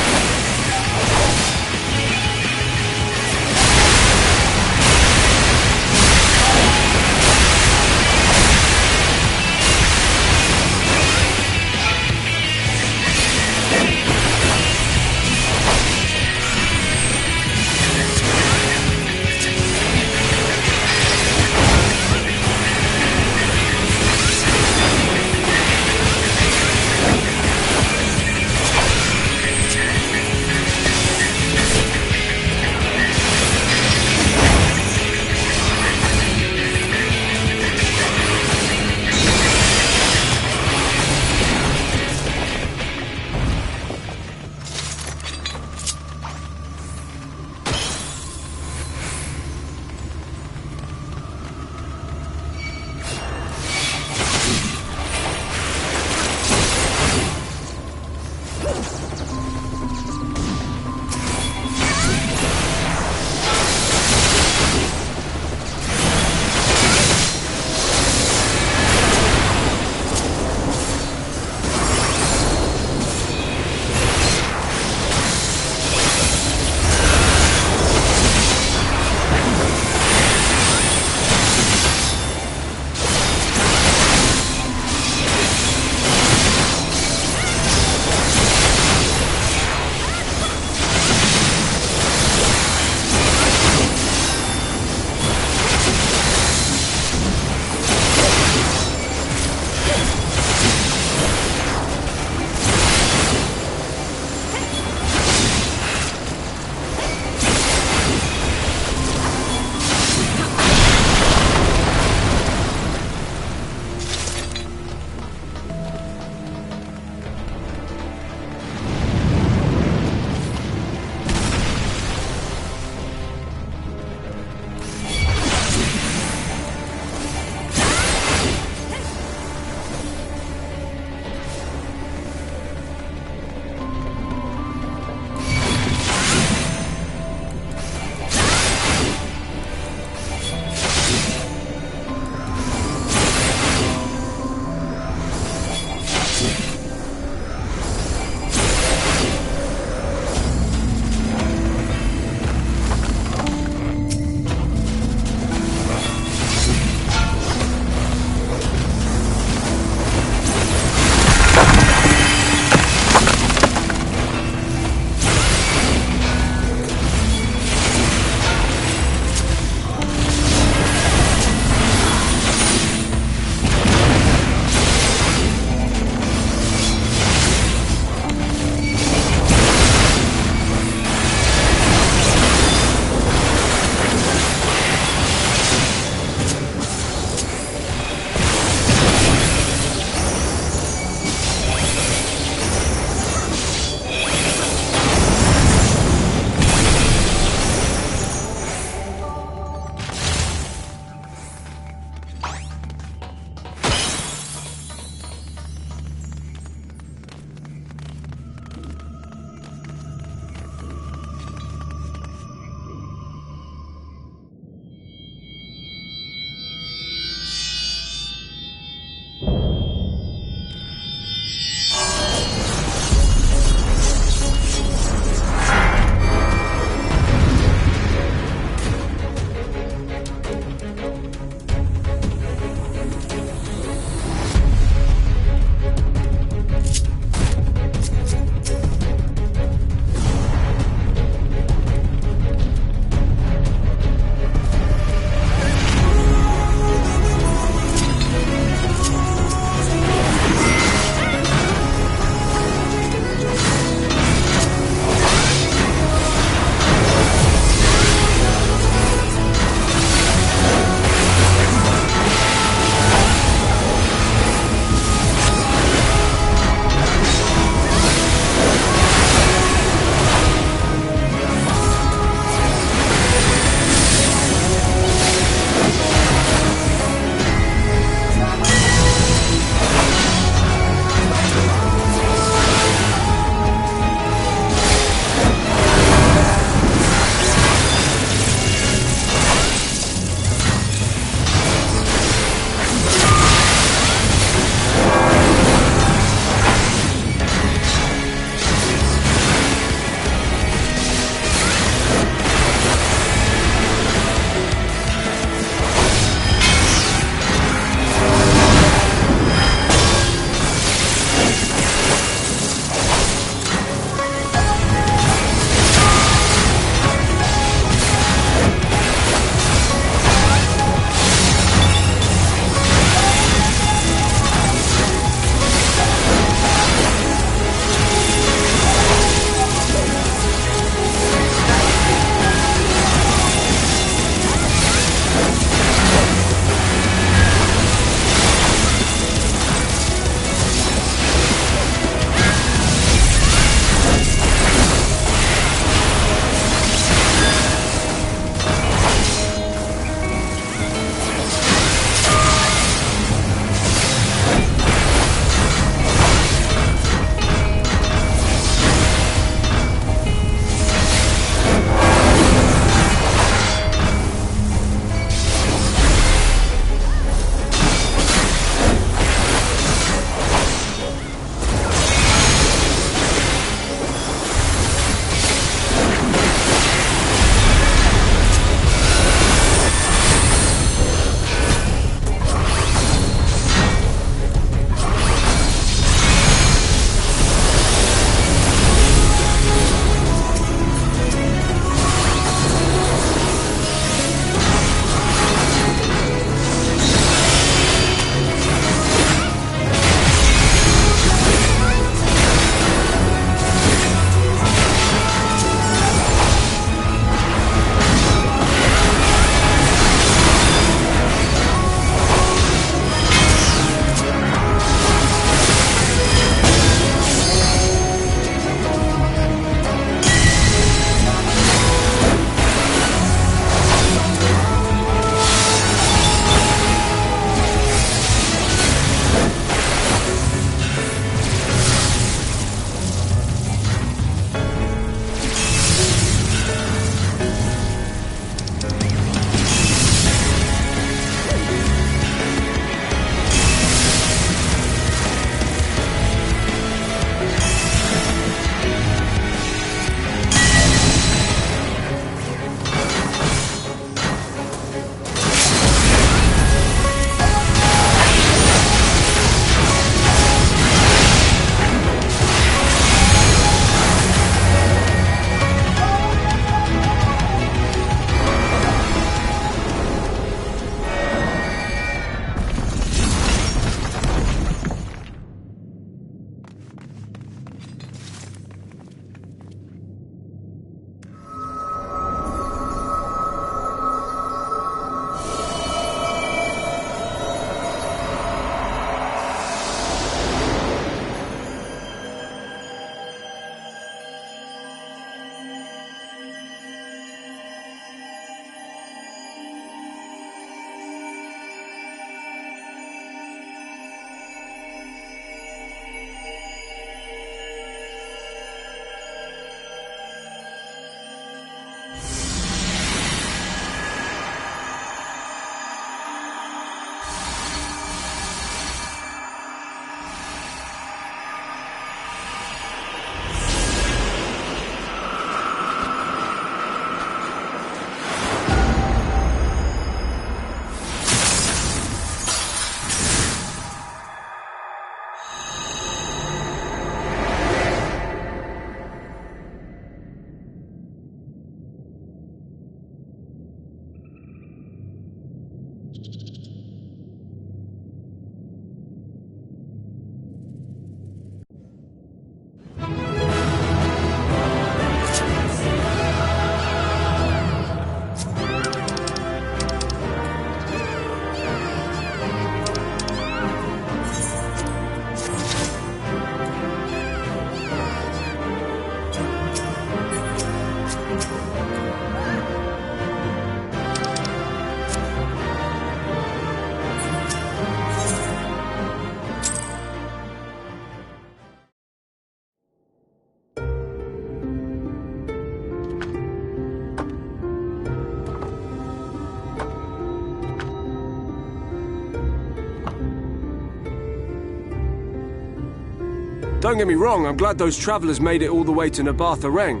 Don't get me wrong, I'm glad those travelers made it all the way to Nabatha Reng.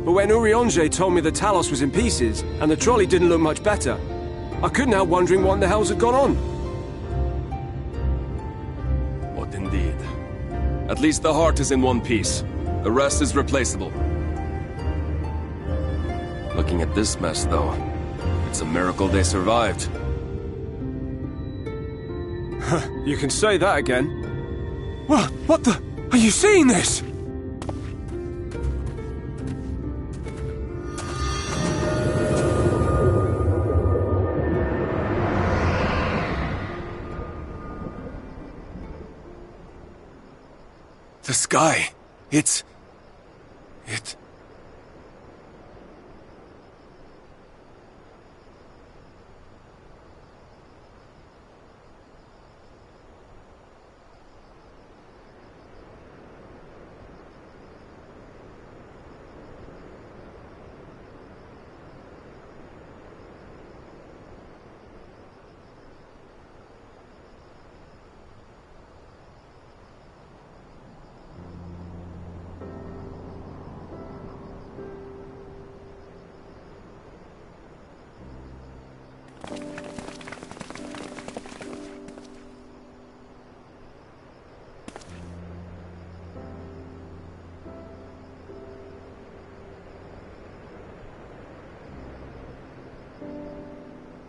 But when Urianger told me the Talos was in pieces, and the trolley didn't look much better, I couldn't help wondering what in the hell's had gone on. What indeed? At least the heart is in one piece. The rest is replaceable. Looking at this mess, though, it's a miracle they survived. You can say that again. What the? Are you seeing this? The sky. It...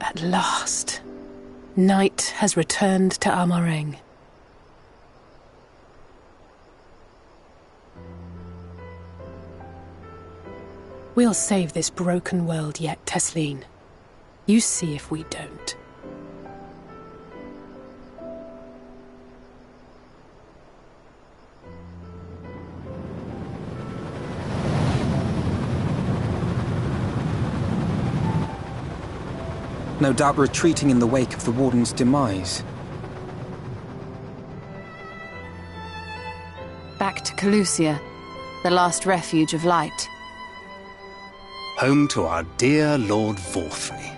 At last, night has returned to Amareng. We'll save this broken world yet, Tesleen. You see if we don't. No doubt retreating in the wake of the Warden's demise. Back to Calusia, the last refuge of light. Home to our dear Lord Vorfrey,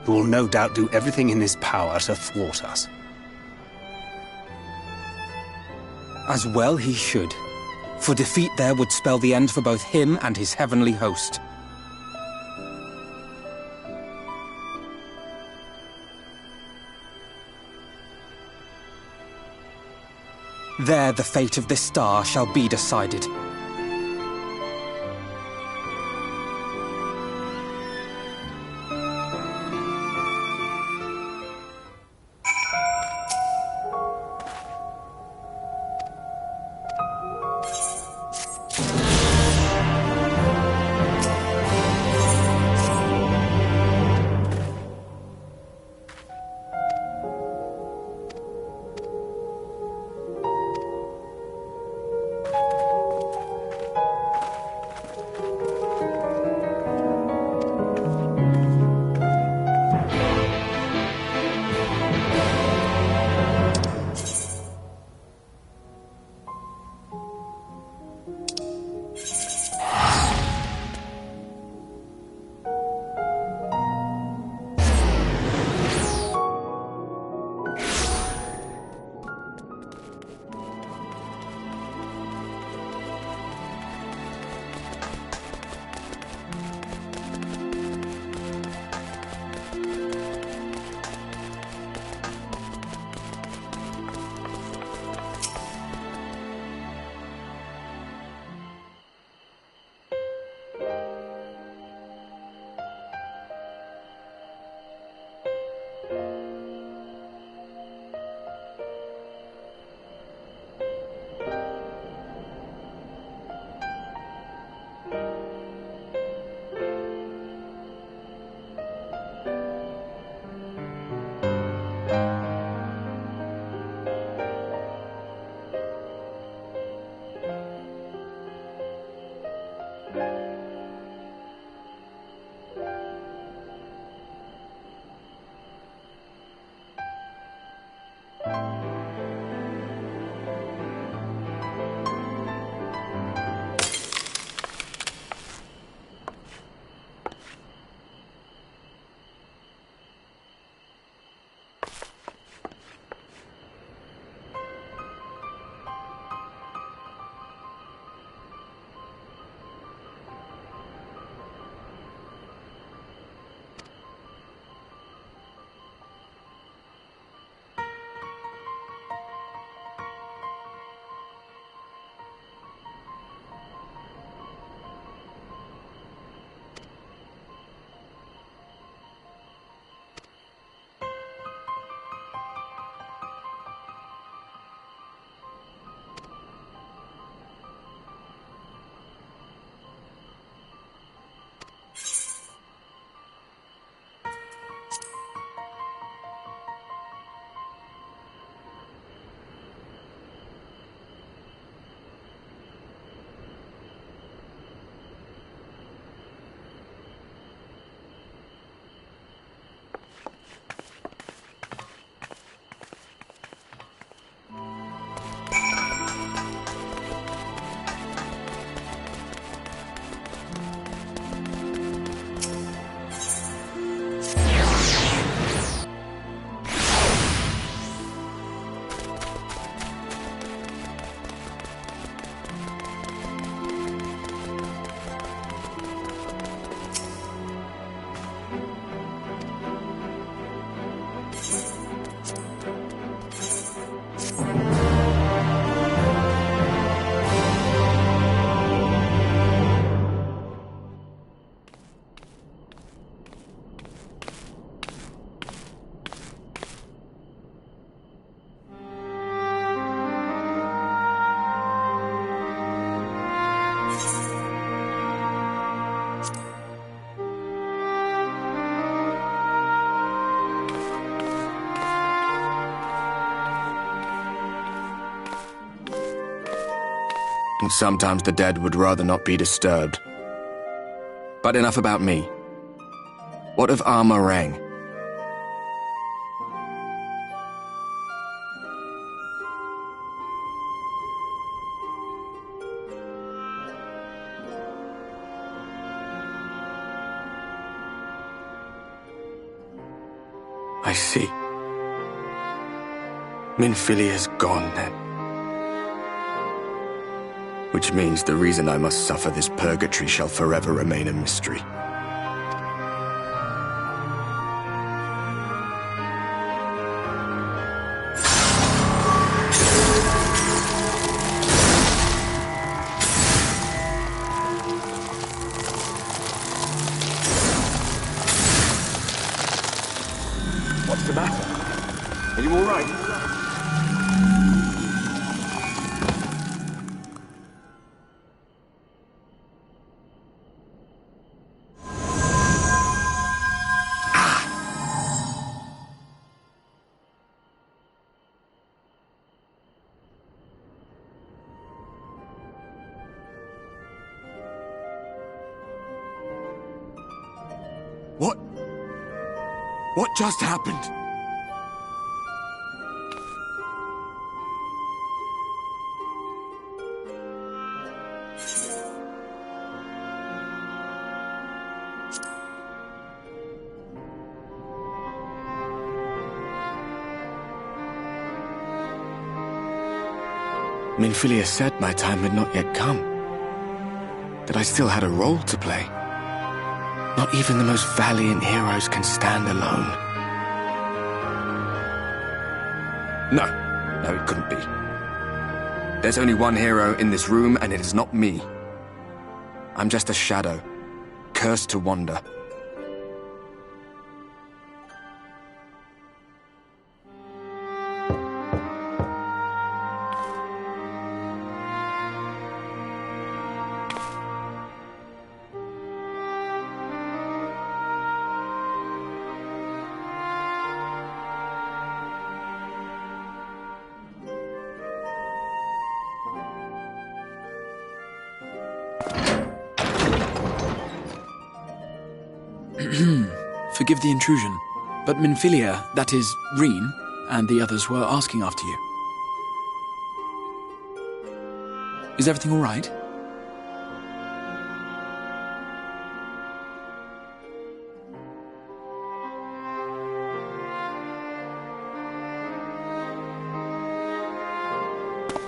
who will no doubt do everything in his power to thwart us. As well he should, for defeat there would spell the end for both him and his heavenly host. There the fate of this star shall be decided. And sometimes the dead would rather not be disturbed. But enough about me. What of Armorang? I see. Minfilia's gone, then. Which means the reason I must suffer this purgatory shall forever remain a mystery. What's the matter? Are you all right? What just happened? Minfilia said my time had not yet come. That I still had a role to play. Not even the most valiant heroes can stand alone. No, it couldn't be. There's only one hero in this room, and it is not me. I'm just a shadow, cursed to wander. Forgive the intrusion, but Minfilia, that is, Reen, and the others were asking after you. Is everything all right?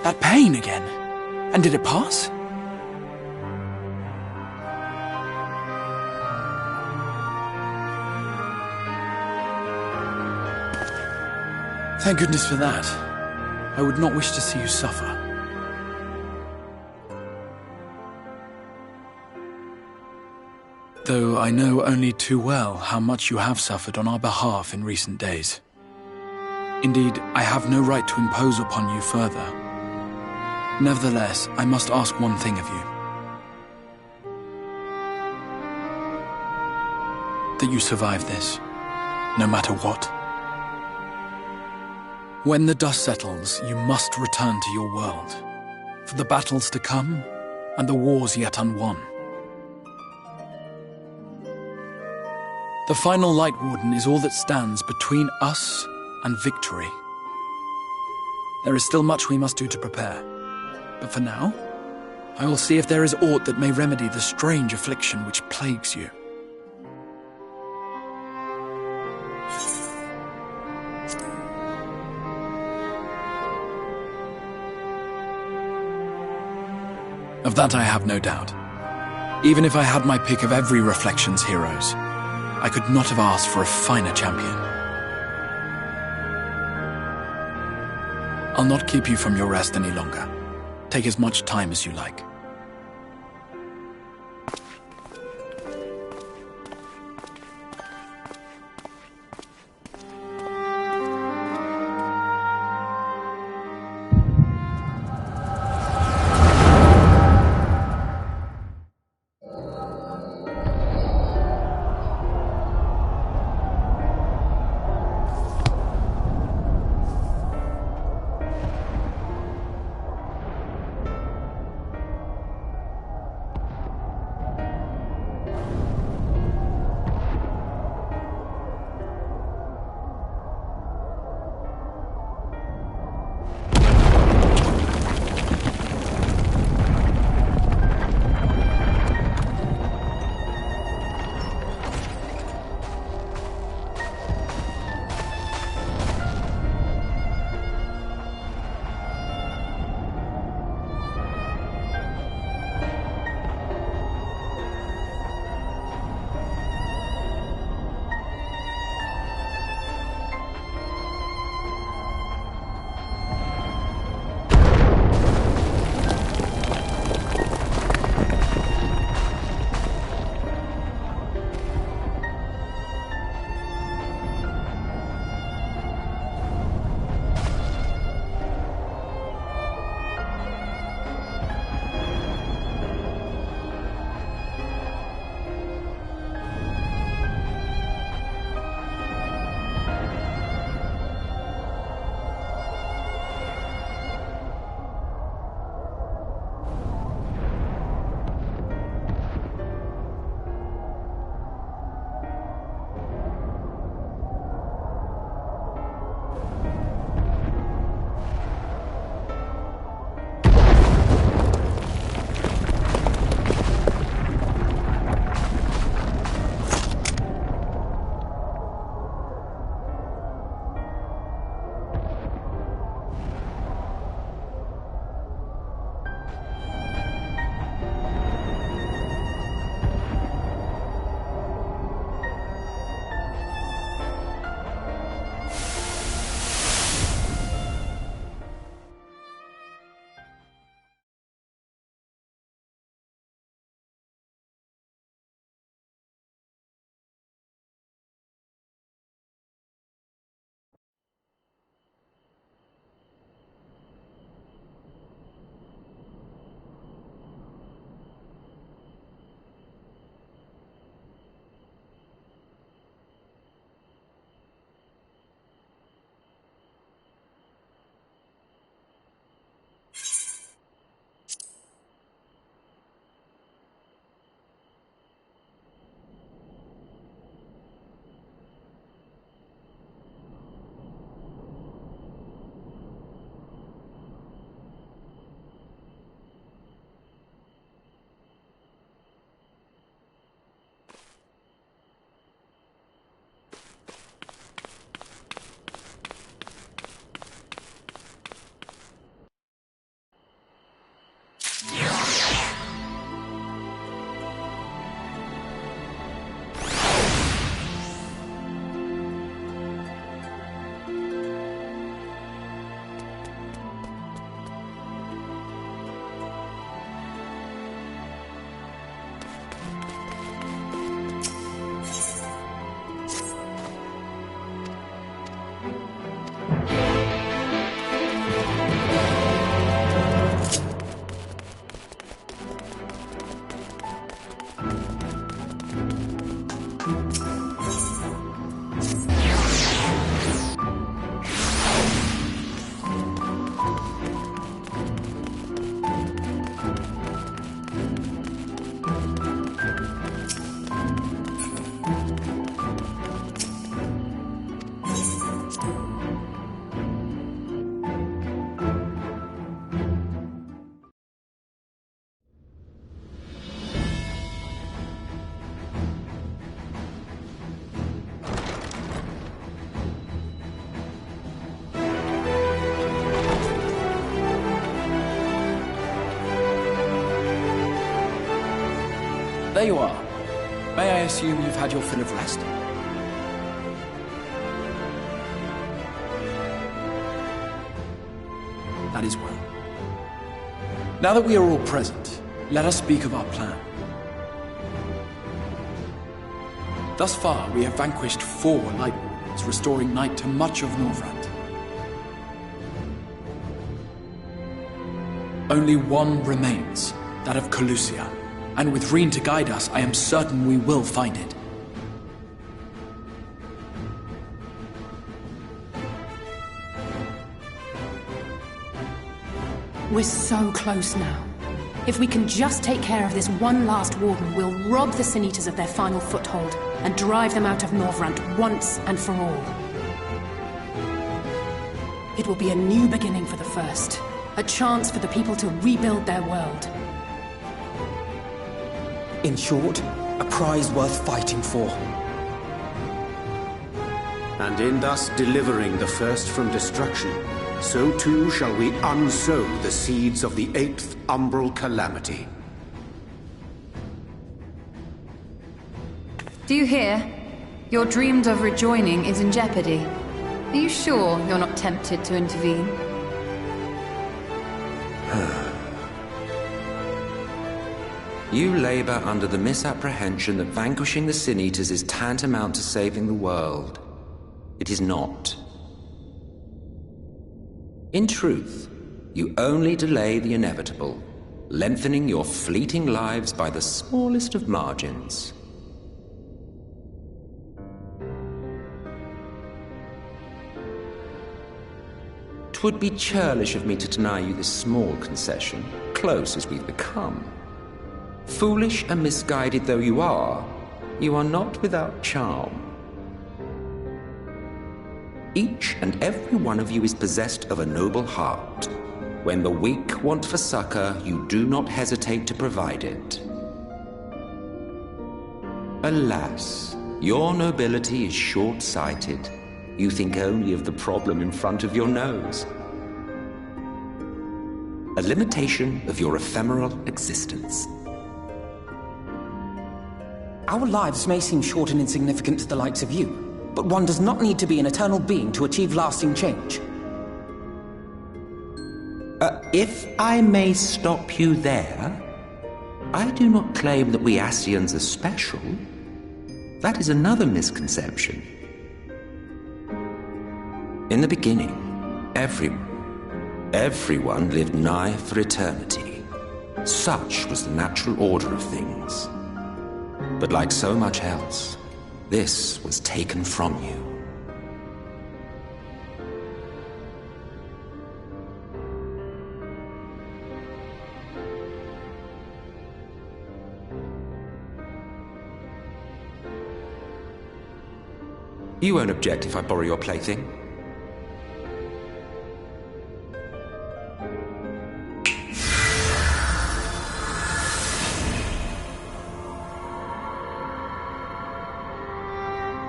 That pain again. And did it pass? Thank goodness for that. I would not wish to see you suffer. Though I know only too well how much you have suffered on our behalf in recent days. Indeed, I have no right to impose upon you further. Nevertheless, I must ask one thing of you. That you survive this, no matter what. When the dust settles, you must return to your world, for the battles to come and the wars yet unwon. The final Light Warden is all that stands between us and victory. There is still much we must do to prepare, but for now, I will see if there is aught that may remedy the strange affliction which plagues you. Of that I have no doubt. Even if I had my pick of every Reflections heroes, I could not have asked for a finer champion. I'll not keep you from your rest any longer. Take as much time as you like. There you are. May I assume you've had your fill of rest? That is well. Now that we are all present, let us speak of our plan. Thus far, we have vanquished 4 Light Wardens, restoring night to much of Norvrand. Only one remains, that of Calusia, and with Reen to guide us, I am certain we will find it. We're so close now. If we can just take care of this one last warden, we'll rob the Sin Eaters of their final foothold and drive them out of Norvrand once and for all. It will be a new beginning for the First, a chance for the people to rebuild their world. In short, a prize worth fighting for. And in thus delivering the First from destruction, so too shall we unsow the seeds of the 8th umbral calamity. Do you hear? Your dreamed of rejoining is in jeopardy. Are you sure you're not tempted to intervene? You labor under the misapprehension that vanquishing the Sin Eaters is tantamount to saving the world. It is not. In truth, you only delay the inevitable, lengthening your fleeting lives by the smallest of margins. Twould be churlish of me to deny you this small concession, close as we've become. Foolish and misguided though you are not without charm. Each and every one of you is possessed of a noble heart. When the weak want for succor, you do not hesitate to provide it. Alas, your nobility is short-sighted. You think only of the problem in front of your nose. A limitation of your ephemeral existence. Our lives may seem short and insignificant to the likes of you, but one does not need to be an eternal being to achieve lasting change. If I may stop you there, I do not claim that we Ascians are special. That is another misconception. In the beginning, everyone lived nigh for eternity. Such was the natural order of things. But like so much else, this was taken from you. You won't object if I borrow your plaything?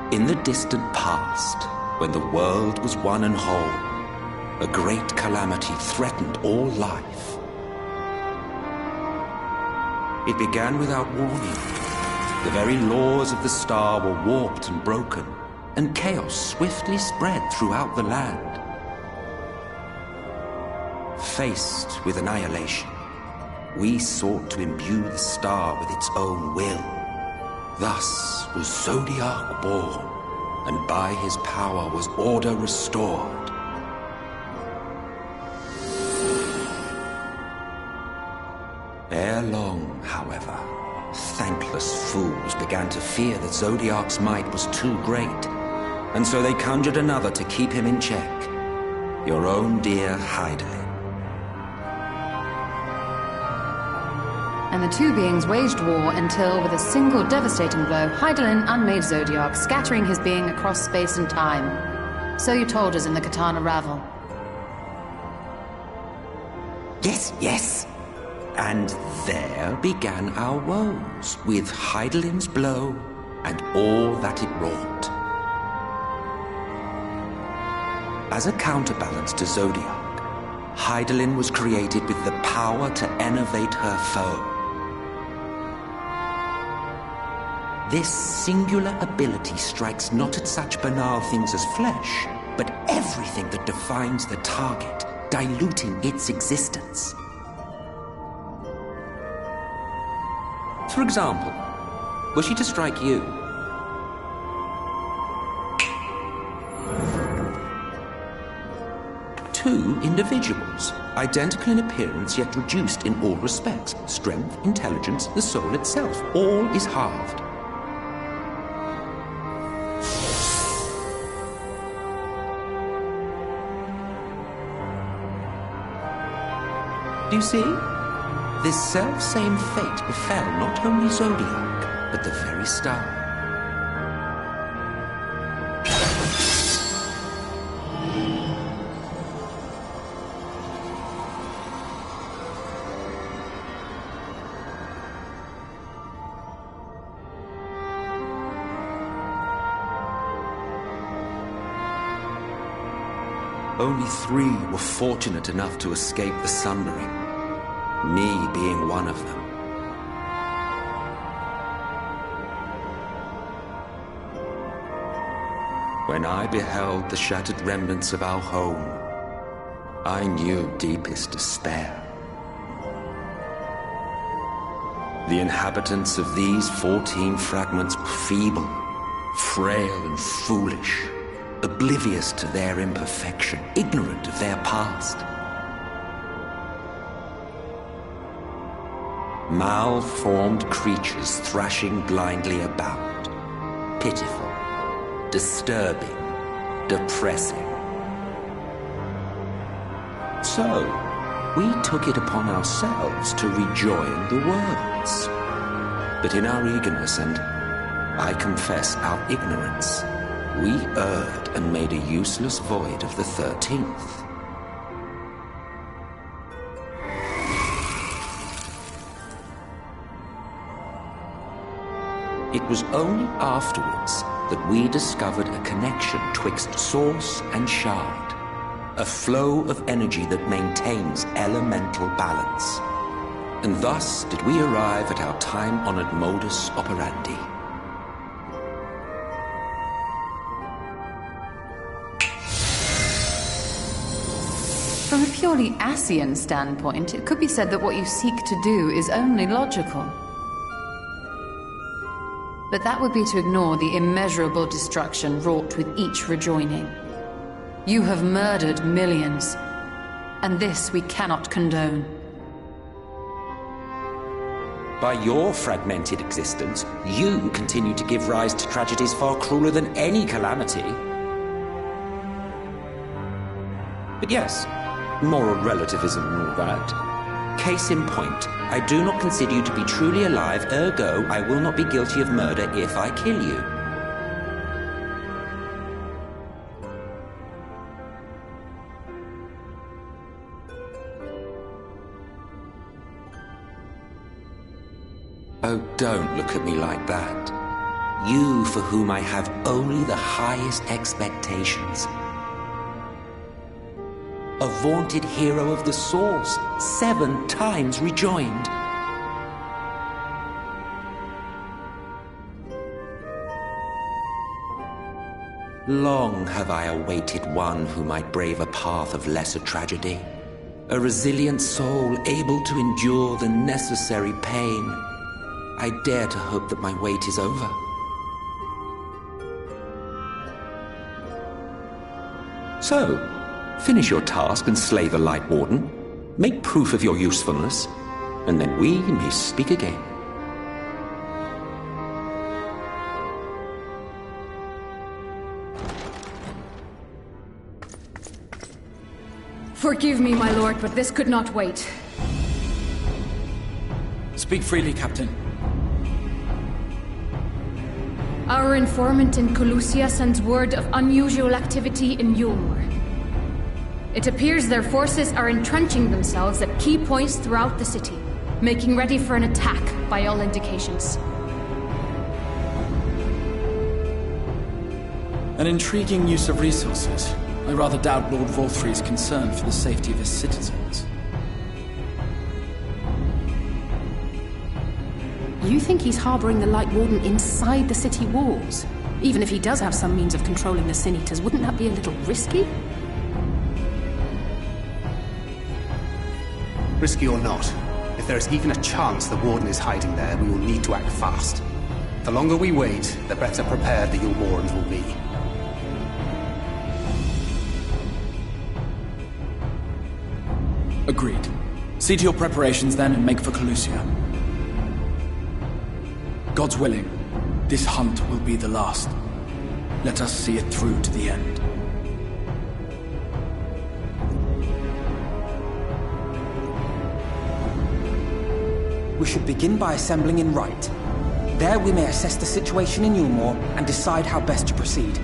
In the distant past, when the world was one and whole, a great calamity threatened all life. It began without warning. The very laws of the star were warped and broken, and chaos swiftly spread throughout the land. Faced with annihilation, we sought to imbue the star with its own will. Thus was Zodiac born, and by his power was order restored. Ere long, however, thankless fools began to fear that Zodiac's might was too great, and so they conjured another to keep him in check. Your own dear Hydaelyn. And the two beings waged war until, with a single devastating blow, Hydaelyn unmade Zodiac, scattering his being across space and time. So you told us in the Katana Ravel. Yes. And there began our woes, with Hydaelyn's blow and all that it wrought. As a counterbalance to Zodiac, Hydaelyn was created with the power to enervate her foe. This singular ability strikes not at such banal things as flesh, but everything that defines the target, diluting its existence. For example, were she to strike you, two individuals, identical in appearance yet reduced in all respects. Strength, intelligence, the soul itself, all is halved. Do you see? This self-same fate befell not only Zodiac, but the very star. Only 3 were fortunate enough to escape the Sundering, me being one of them. When I beheld the shattered remnants of our home, I knew deepest despair. The inhabitants of these 14 fragments were feeble, frail and foolish, oblivious to their imperfection, ignorant of their past. Malformed creatures thrashing blindly about. Pitiful, disturbing, depressing. So, we took it upon ourselves to rejoin the worlds. But in our eagerness and, I confess, our ignorance, we erred and made a useless void of the 13th. It was only afterwards that we discovered a connection twixt source and shard, a flow of energy that maintains elemental balance. And thus did we arrive at our time-honored modus operandi. From a purely Asian standpoint, it could be said that what you seek to do is only logical. But that would be to ignore the immeasurable destruction wrought with each rejoining. You have murdered millions, and this we cannot condone. By your fragmented existence, you continue to give rise to tragedies far crueler than any calamity. But yes, moral relativism and all that. Case in point, I do not consider you to be truly alive, ergo, I will not be guilty of murder if I kill you. Oh, don't look at me like that. You, for whom I have only the highest expectations. A vaunted hero of the Source, 7 times rejoined. Long have I awaited one who might brave a path of lesser tragedy. A resilient soul able to endure the necessary pain. I dare to hope that my wait is over. So, finish your task and slay the Light Warden. Make proof of your usefulness, and then we may speak again. Forgive me, my lord, but this could not wait. Speak freely, Captain. Our informant in Colusia sends word of unusual activity in Yulmur. It appears their forces are entrenching themselves at key points throughout the city, making ready for an attack by all indications. An intriguing use of resources. I rather doubt Lord Volfrey's concern for the safety of his citizens. You think he's harboring the Light Warden inside the city walls? Even if he does have some means of controlling the Sin Eaters, wouldn't that be a little risky? Risky or not, if there is even a chance the Warden is hiding there, we will need to act fast. The longer we wait, the better prepared the Yulmorans will be. Agreed. See to your preparations then and make for Calusia. God's willing, this hunt will be the last. Let us see it through to the end. We should begin by assembling in Rite. There we may assess the situation in Yulmore and decide how best to proceed.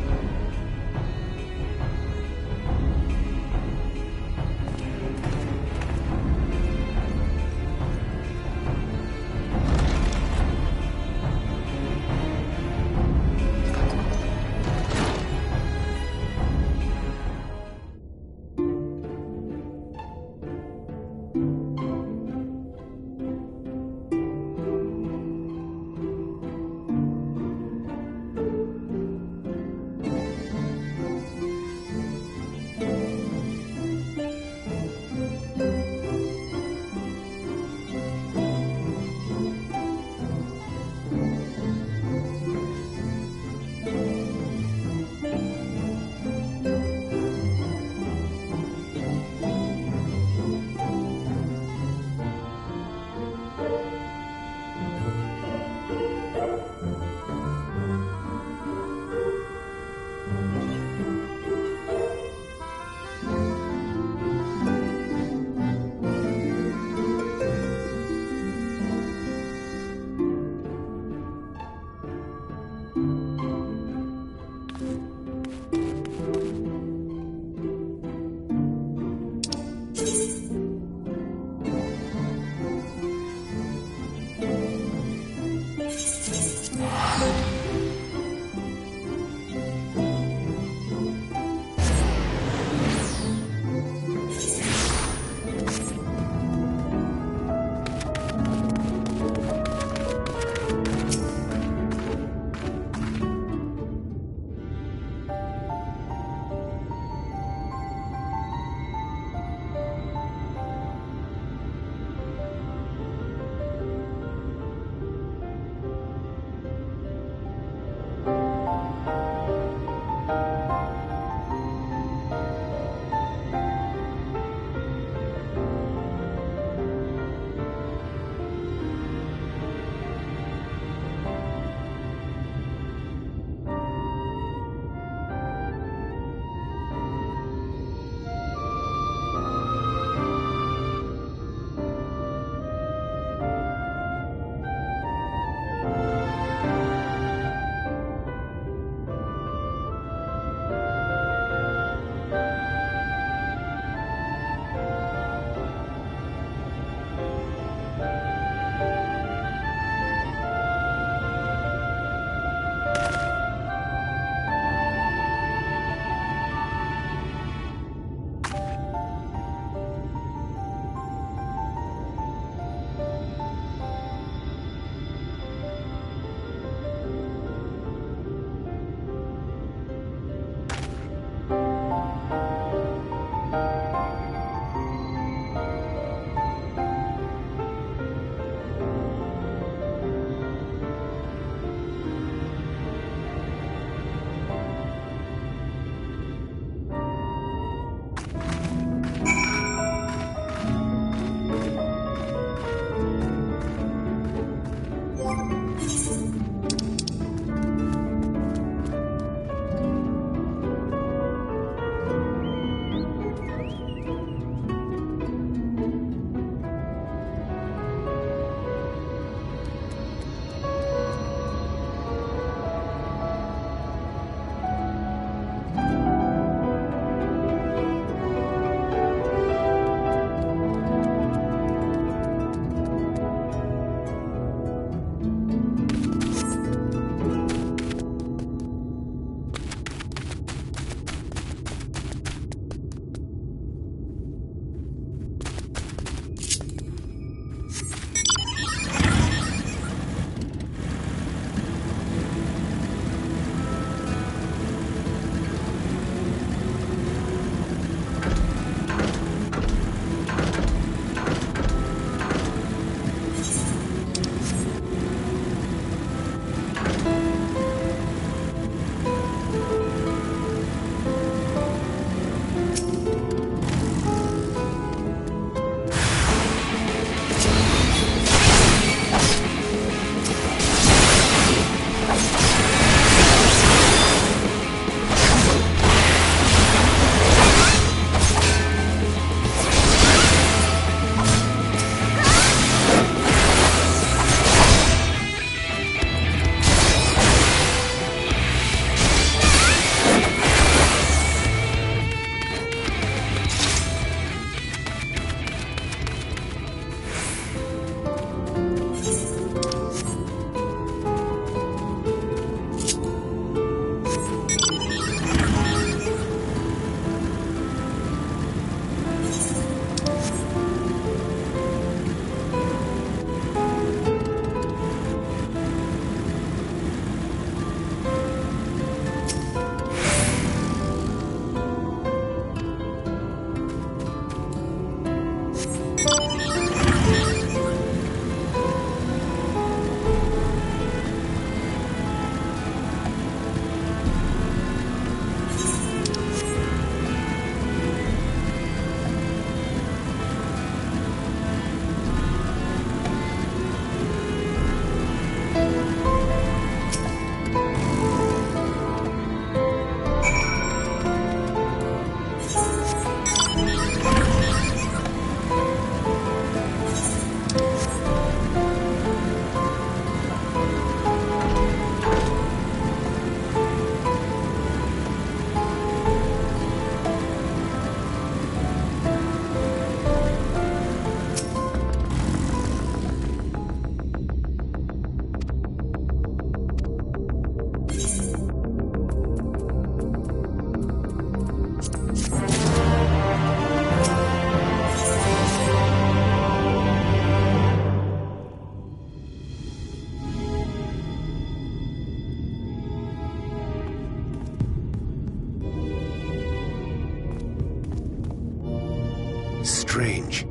strange.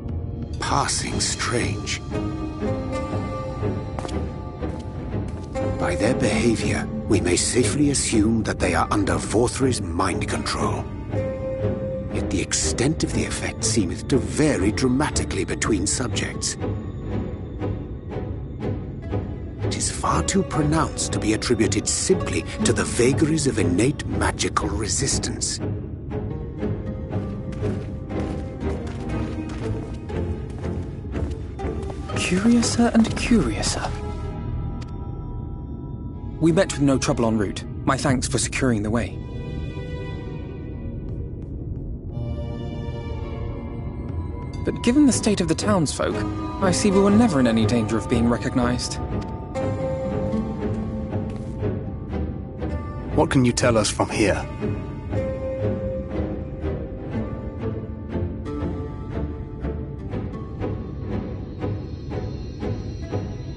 Passing strange. By their behavior, we may safely assume that they are under Vorthri's mind control. Yet the extent of the effect seemeth to vary dramatically between subjects. It is far too pronounced to be attributed simply to the vagaries of innate magical resistance. Curiouser and curiouser. We met with no trouble en route. My thanks for securing the way. But given the state of the townsfolk, I see we were never in any danger of being recognized. What can you tell us from here?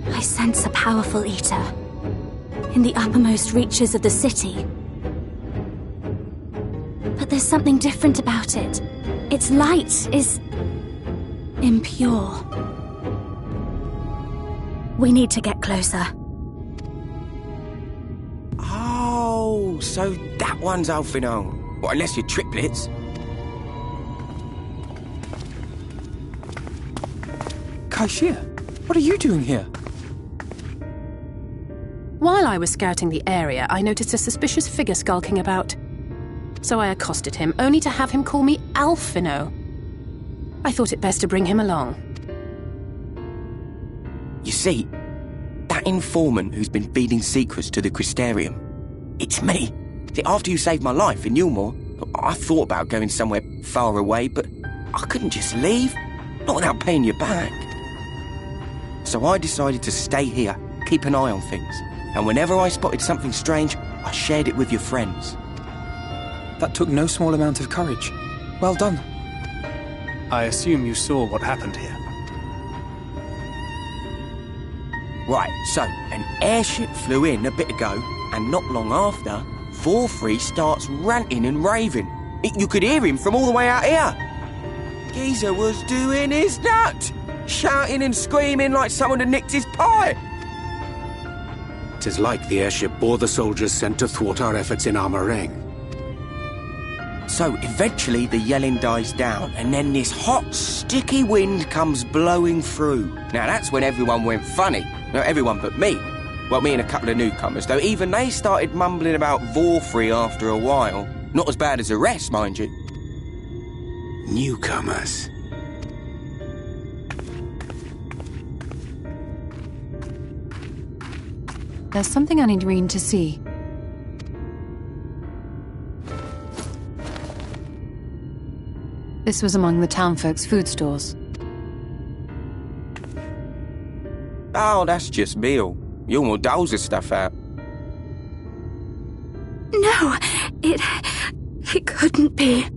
I sense a powerful eater in the uppermost reaches of the city. But there's something different about it. Its light is impure. We need to get closer. Oh, so that one's Alphino. Well, unless you're triplets. Kaishia, what are you doing here? While I was scouting the area, I noticed a suspicious figure skulking about. So I accosted him, only to have him call me Alphino. I thought it best to bring him along. You see, that informant who's been feeding secrets to the Crystarium, it's me. See, after you saved my life in Yulmore, I thought about going somewhere far away, but I couldn't just leave, not without paying you back. So I decided to stay here, keep an eye on things, and whenever I spotted something strange, I shared it with your friends. That took no small amount of courage. Well done. I assume you saw what happened here. Right, so an airship flew in a bit ago, and not long after, Vorthri starts ranting and raving. You could hear him from all the way out here. Geezer was doing his nut, shouting and screaming like someone had nicked his pie. 'Tis like the airship bore the soldiers sent to thwart our efforts in Armorang. So eventually the yelling dies down, and then this hot, sticky wind comes blowing through. Now that's when everyone went funny. No, everyone but me. Well, me and a couple of newcomers, though even they started mumbling about Vorthri after a while. Not as bad as the rest, mind you. Newcomers. There's something I need Reen to see. This was among the townfolk's food stores. Oh, that's just meal. Yulmore doles this stuff out. No, it couldn't be.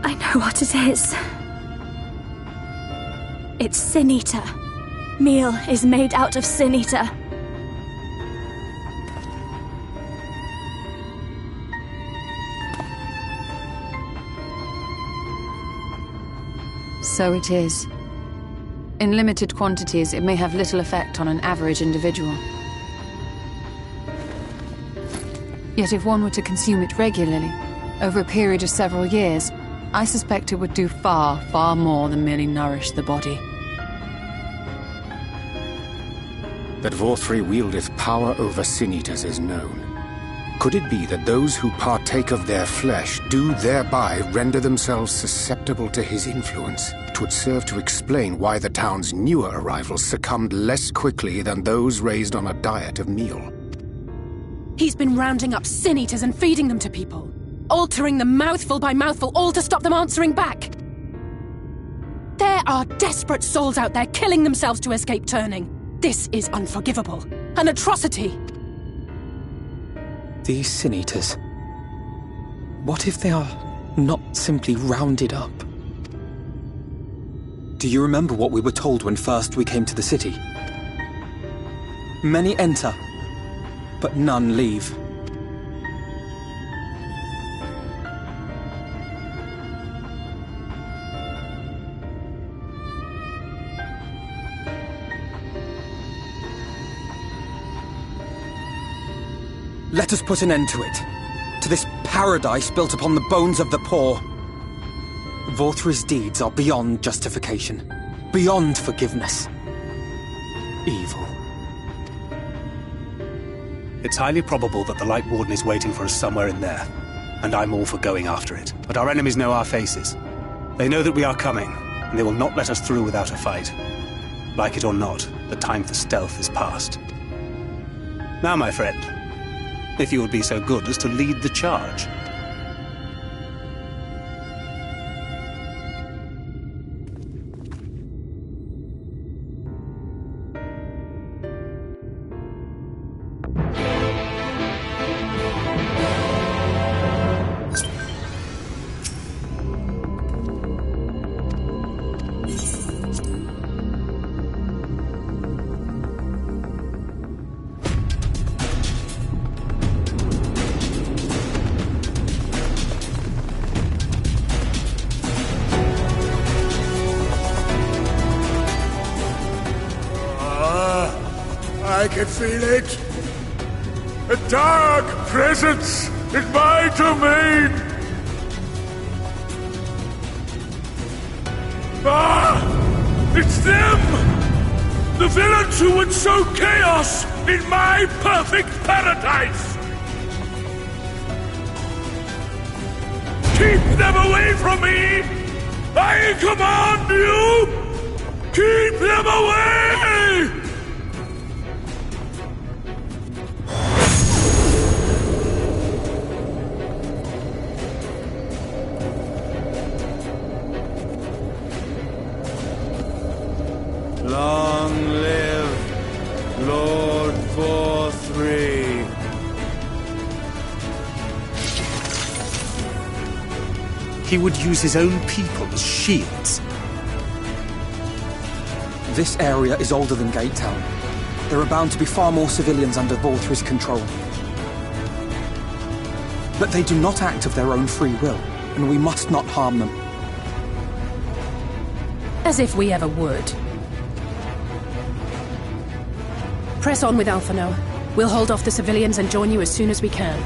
I know what it is. It's Sin Eater. Meal is made out of Sin Eater. So it is. In limited quantities, it may have little effect on an average individual. Yet if one were to consume it regularly, over a period of several years, I suspect it would do far, far more than merely nourish the body. That Vorthri wieldeth power over Sin-Eaters is known. Could it be that those who partake of their flesh do thereby render themselves susceptible to his influence? It would serve to explain why the town's newer arrivals succumbed less quickly than those raised on a diet of meal. He's been rounding up Sin Eaters and feeding them to people, altering them mouthful by mouthful, all to stop them answering back. There are desperate souls out there killing themselves to escape turning. This is unforgivable. An atrocity. These Sin-Eaters. What if they are not simply rounded up? Do you remember what we were told when first we came to the city? Many enter, but none leave. Let us put an end to it. To this paradise built upon the bones of the poor. Volthra's deeds are beyond justification. Beyond forgiveness. Evil. It's highly probable that the Light Warden is waiting for us somewhere in there. And I'm all for going after it. But our enemies know our faces. They know that we are coming, and they will not let us through without a fight. Like it or not, the time for stealth is past. Now, my friend, if you would be so good as to lead the charge. I can feel it. A dark presence in my domain. Ah! It's them! The villains who would sow chaos in my perfect paradise! Keep them away from me! I command you! Keep them away! Long live Lord 4-3. He would use his own people as shields. This area is older than Gate Town. There are bound to be far more civilians under Volthra's control. But they do not act of their own free will, and we must not harm them. As if we ever would. Press on with Alphano. We'll hold off the civilians and join you as soon as we can.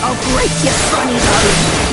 I'll break your funny bones!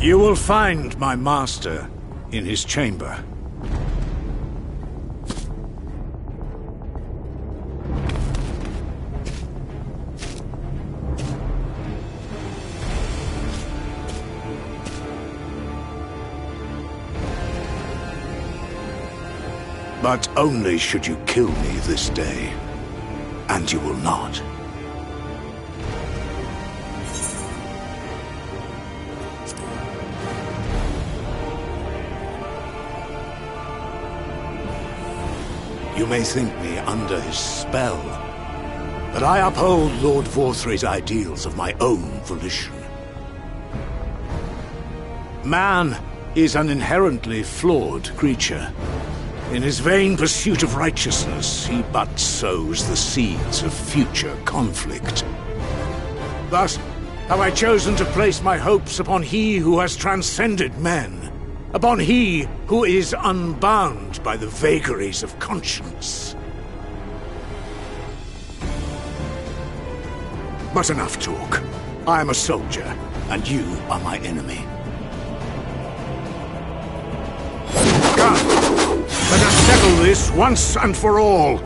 You will find my master in his chamber. But only should you kill me this day. And you will not. You may think me under his spell, but I uphold Lord Vorthry's ideals of my own volition. Man is an inherently flawed creature. In his vain pursuit of righteousness, he but sows the seeds of future conflict. Thus, have I chosen to place my hopes upon he who has transcended men, upon he who is unbound by the vagaries of conscience. But enough talk. I am a soldier, and you are my enemy. Come, let us settle this once and for all.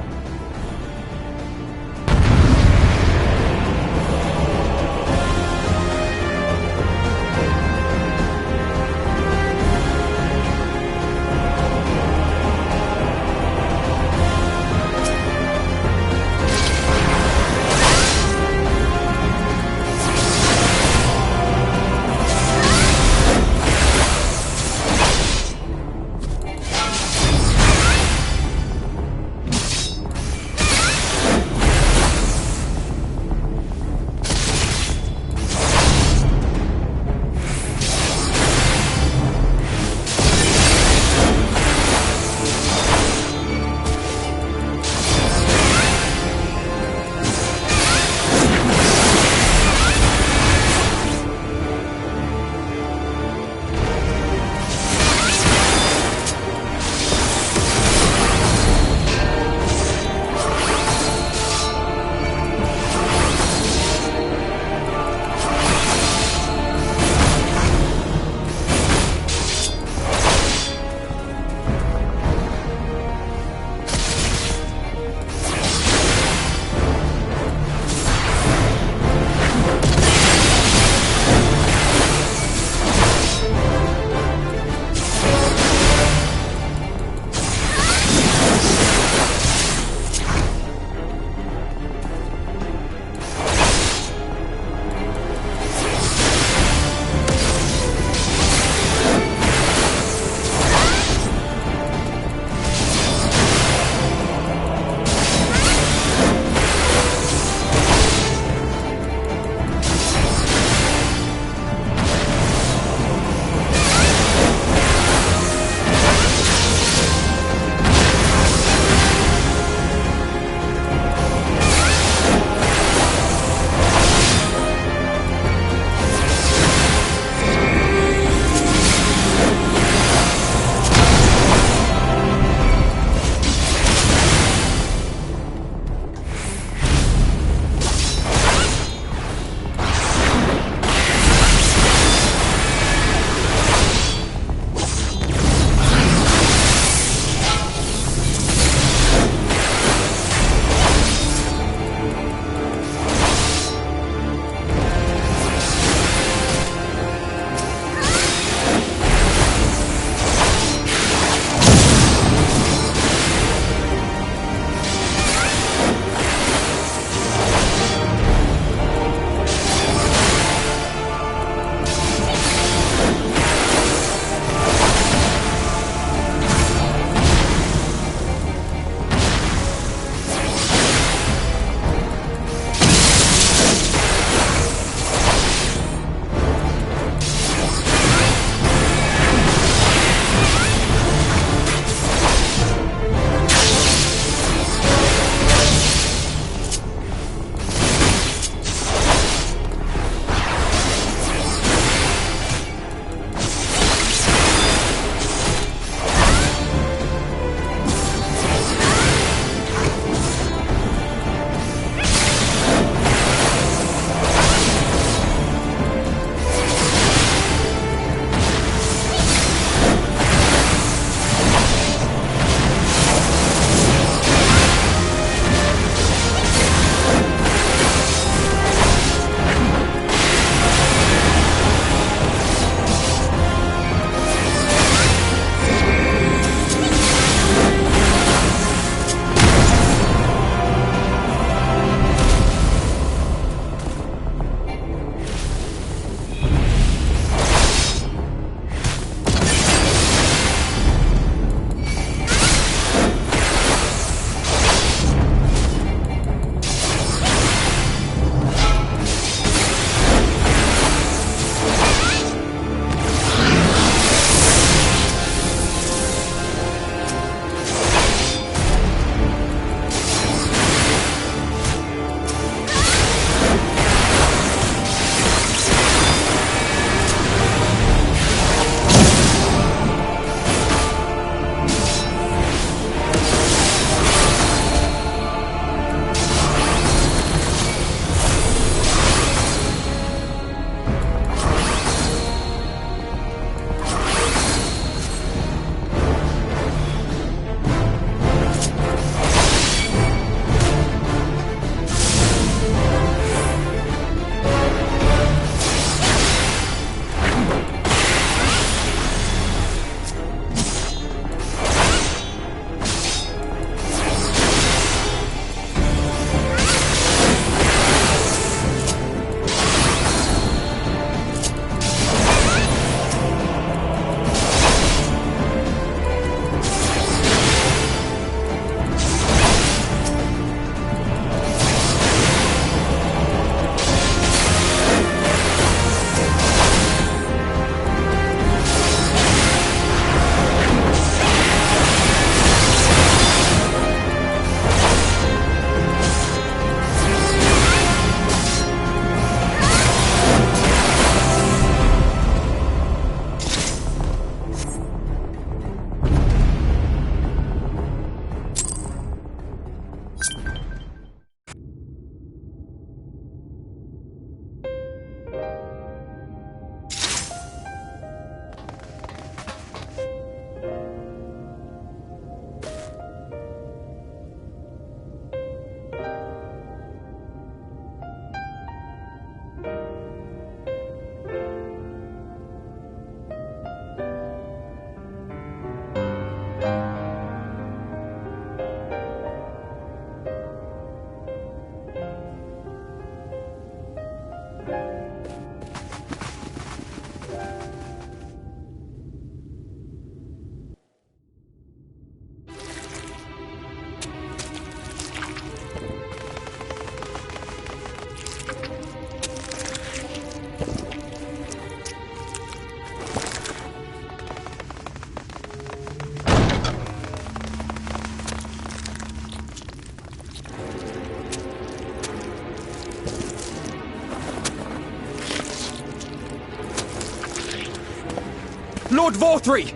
Lord Vorthri!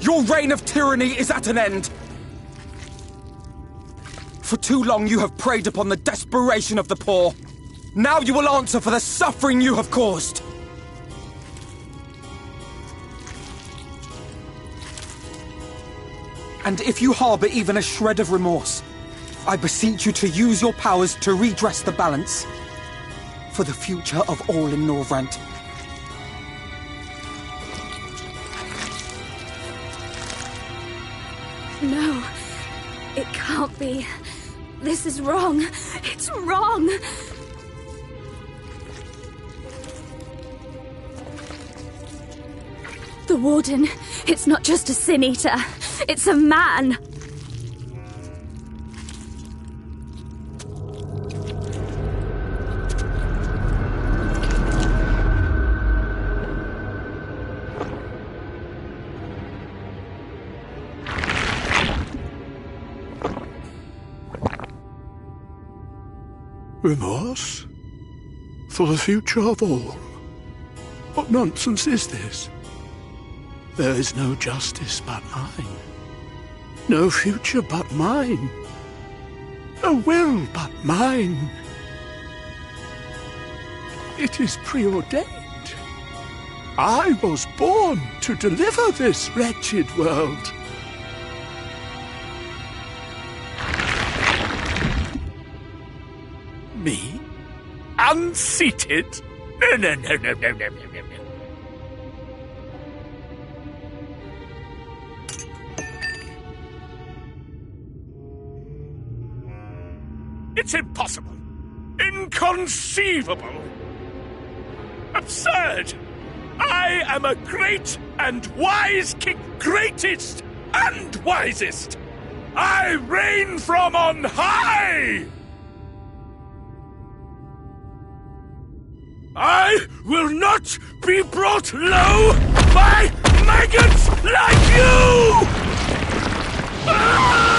Your reign of tyranny is at an end! For too long you have preyed upon the desperation of the poor. Now you will answer for the suffering you have caused! And if you harbour even a shred of remorse, I beseech you to use your powers to redress the balance for the future of all in Norvrant. No, it can't be. This is wrong. It's wrong. The Warden, it's not just a Sin Eater. It's a man. Remorse? For the future of all? What nonsense is this? There is no justice but mine. No future but mine. No will but mine. It is preordained. I was born to deliver this wretched world. Me? Unseated? No. It's impossible. Inconceivable. Absurd. I am a great and wise king. Greatest and wisest. I reign from on high. I will not be brought low by maggots like you! Ah!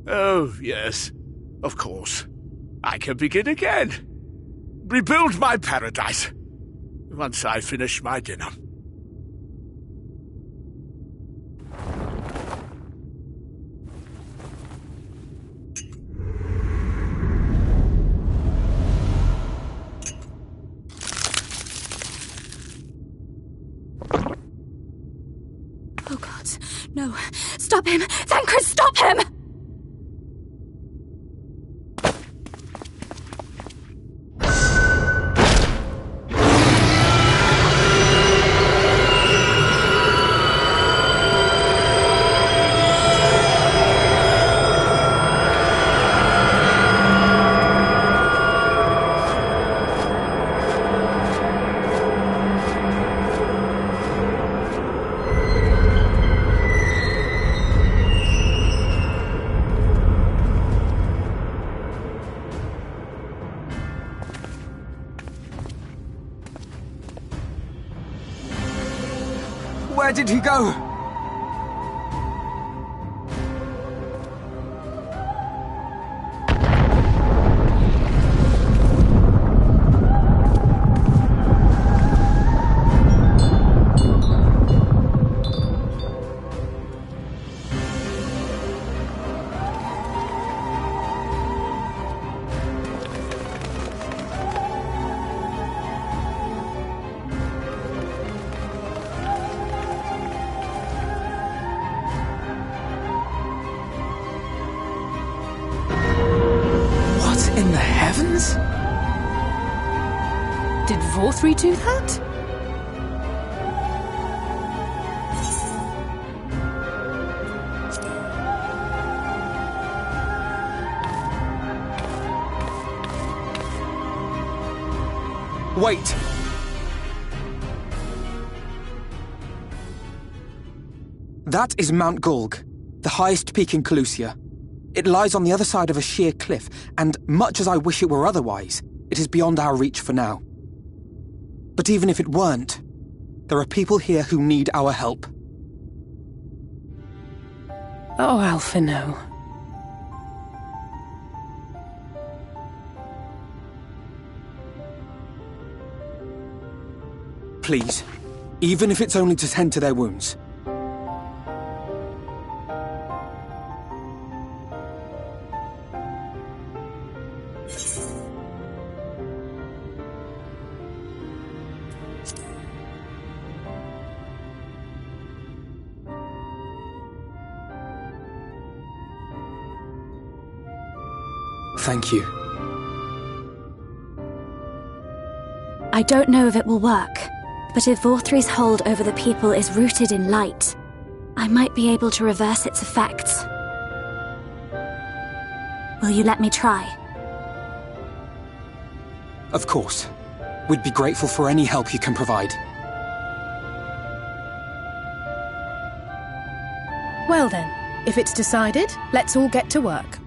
Oh, yes, of course. I can begin again. Rebuild my paradise. Once I finish my dinner. Oh God, no. Stop him! Thancred, stop him! Where did he go? In the heavens? Did Vorthri do that? Wait! That is Mount Gulg, the highest peak in Calusia. It lies on the other side of a sheer cliff, and much as I wish it were otherwise, it is beyond our reach for now. But even if it weren't, there are people here who need our help. Oh, Alphino. Please. Even if it's only to tend to their wounds. Thank you. I don't know if it will work, but if Vorthri's hold over the people is rooted in light, I might be able to reverse its effects. Will you let me try? Of course. We'd be grateful for any help you can provide. Well then, if it's decided, let's all get to work.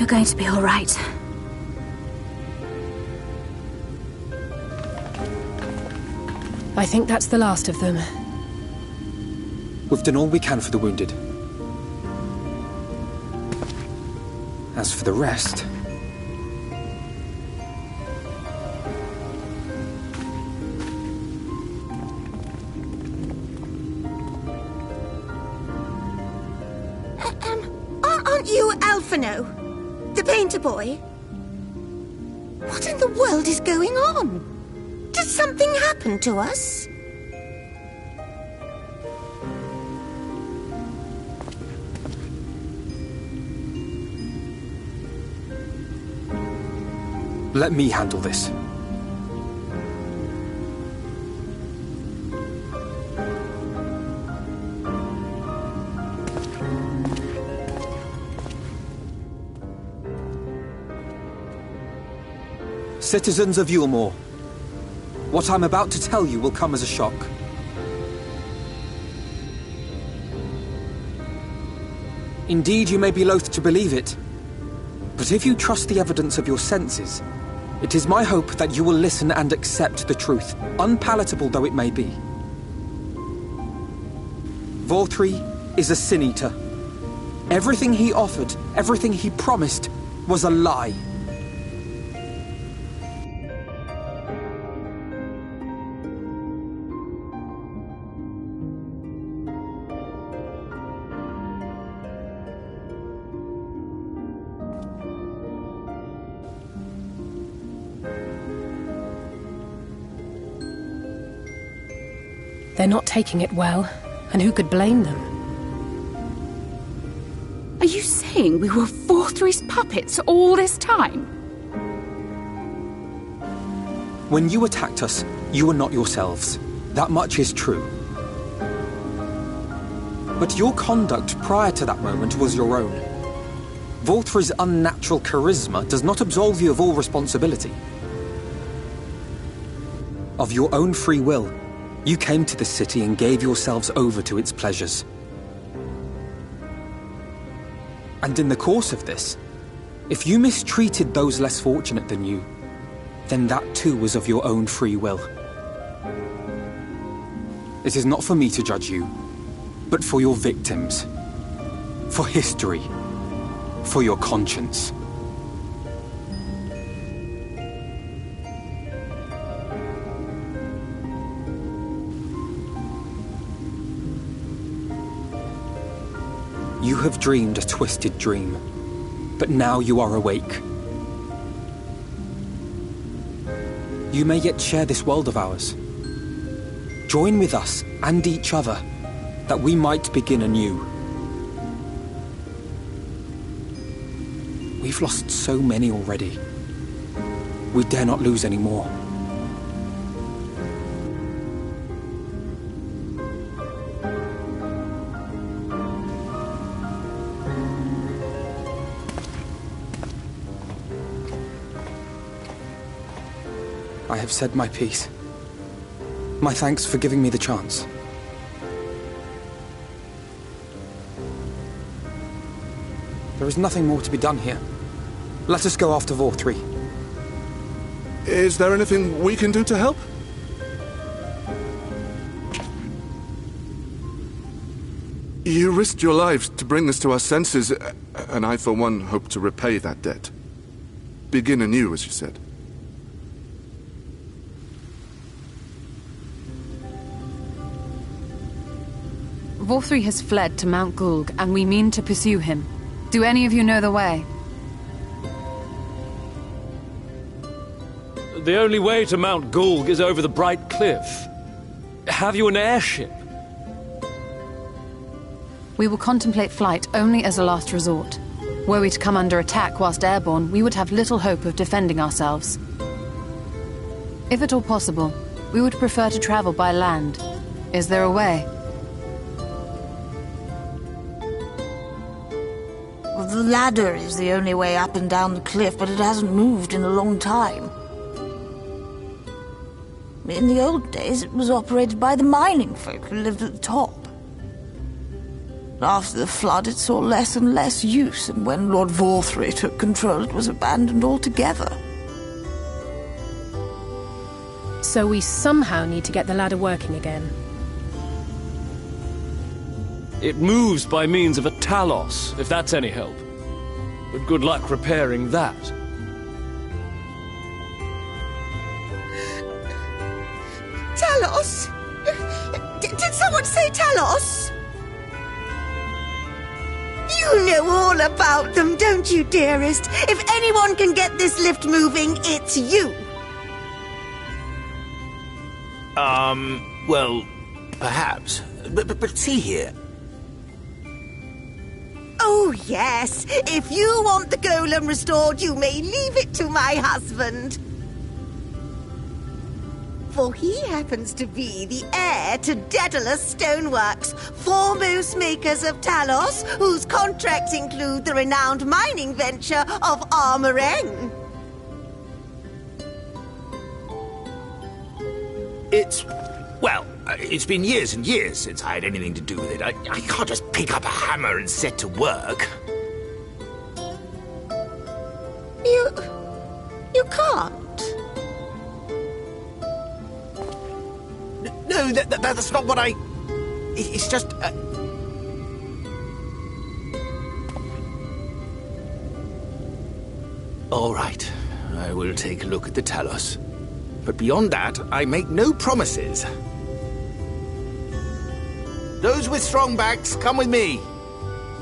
You're going to be all right. I think that's the last of them. We've done all we can for the wounded. As for the rest... Aren't you Alphino? The painter boy? What in the world is going on? Did something happen to us? Let me handle this. Citizens of Yulmore, what I'm about to tell you will come as a shock. Indeed, you may be loath to believe it, but if you trust the evidence of your senses, it is my hope that you will listen and accept the truth, unpalatable though it may be. Vorthri is a sin-eater. Everything he offered, everything he promised, was a lie. They're not taking it well, and who could blame them? Are you saying we were Vorthri's puppets all this time? When you attacked us, you were not yourselves. That much is true. But your conduct prior to that moment was your own. Vorthri's unnatural charisma does not absolve you of all responsibility. Of your own free will, you came to the city and gave yourselves over to its pleasures. And in the course of this, if you mistreated those less fortunate than you, then that too was of your own free will. It is not for me to judge you, but for your victims, for history, for your conscience. You have dreamed a twisted dream, but now you are awake. You may yet share this world of ours. Join with us and each other, that we might begin anew. We've lost so many already. We dare not lose any more. I have said my piece. My thanks for giving me the chance. There is nothing more to be done here. Let us go after Vorthri. Is there anything we can do to help? You risked your lives to bring us to our senses, and I, for one, hope to repay that debt. Begin anew, as you said. Vorthri has fled to Mount Gulg, and we mean to pursue him. Do any of you know the way? The only way to Mount Gulg is over the Bright Cliff. Have you an airship? We will contemplate flight only as a last resort. Were we to come under attack whilst airborne, we would have little hope of defending ourselves. If at all possible, we would prefer to travel by land. Is there a way? Well, the ladder is the only way up and down the cliff, but it hasn't moved in a long time. In the old days, it was operated by the mining folk who lived at the top. After the flood, it saw less and less use, and when Lord Vorthry took control, it was abandoned altogether. So we somehow need to get the ladder working again. It moves by means of a talos, if that's any help. But good luck repairing that. Talos? Did someone say Talos? You know all about them, don't you, dearest? If anyone can get this lift moving, it's you. Well, perhaps. But see here. Oh, yes. If you want the golem restored, you may leave it to my husband. For he happens to be the heir to Daedalus Stoneworks, foremost makers of Talos, whose contracts include the renowned mining venture of Armoreng. It's been years and years since I had anything to do with it. I can't just pick up a hammer and set to work. You can't? No, that's not what I... It's just... All right, I will take a look at the Talos. But beyond that, I make no promises. Those with strong backs, come with me.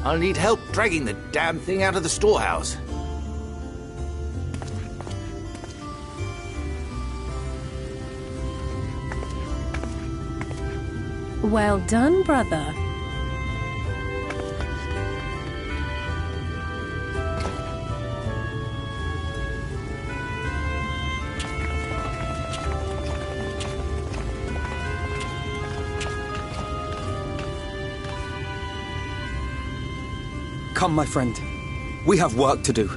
I'll need help dragging the damn thing out of the storehouse. Well done, brother. Come, my friend. We have work to do.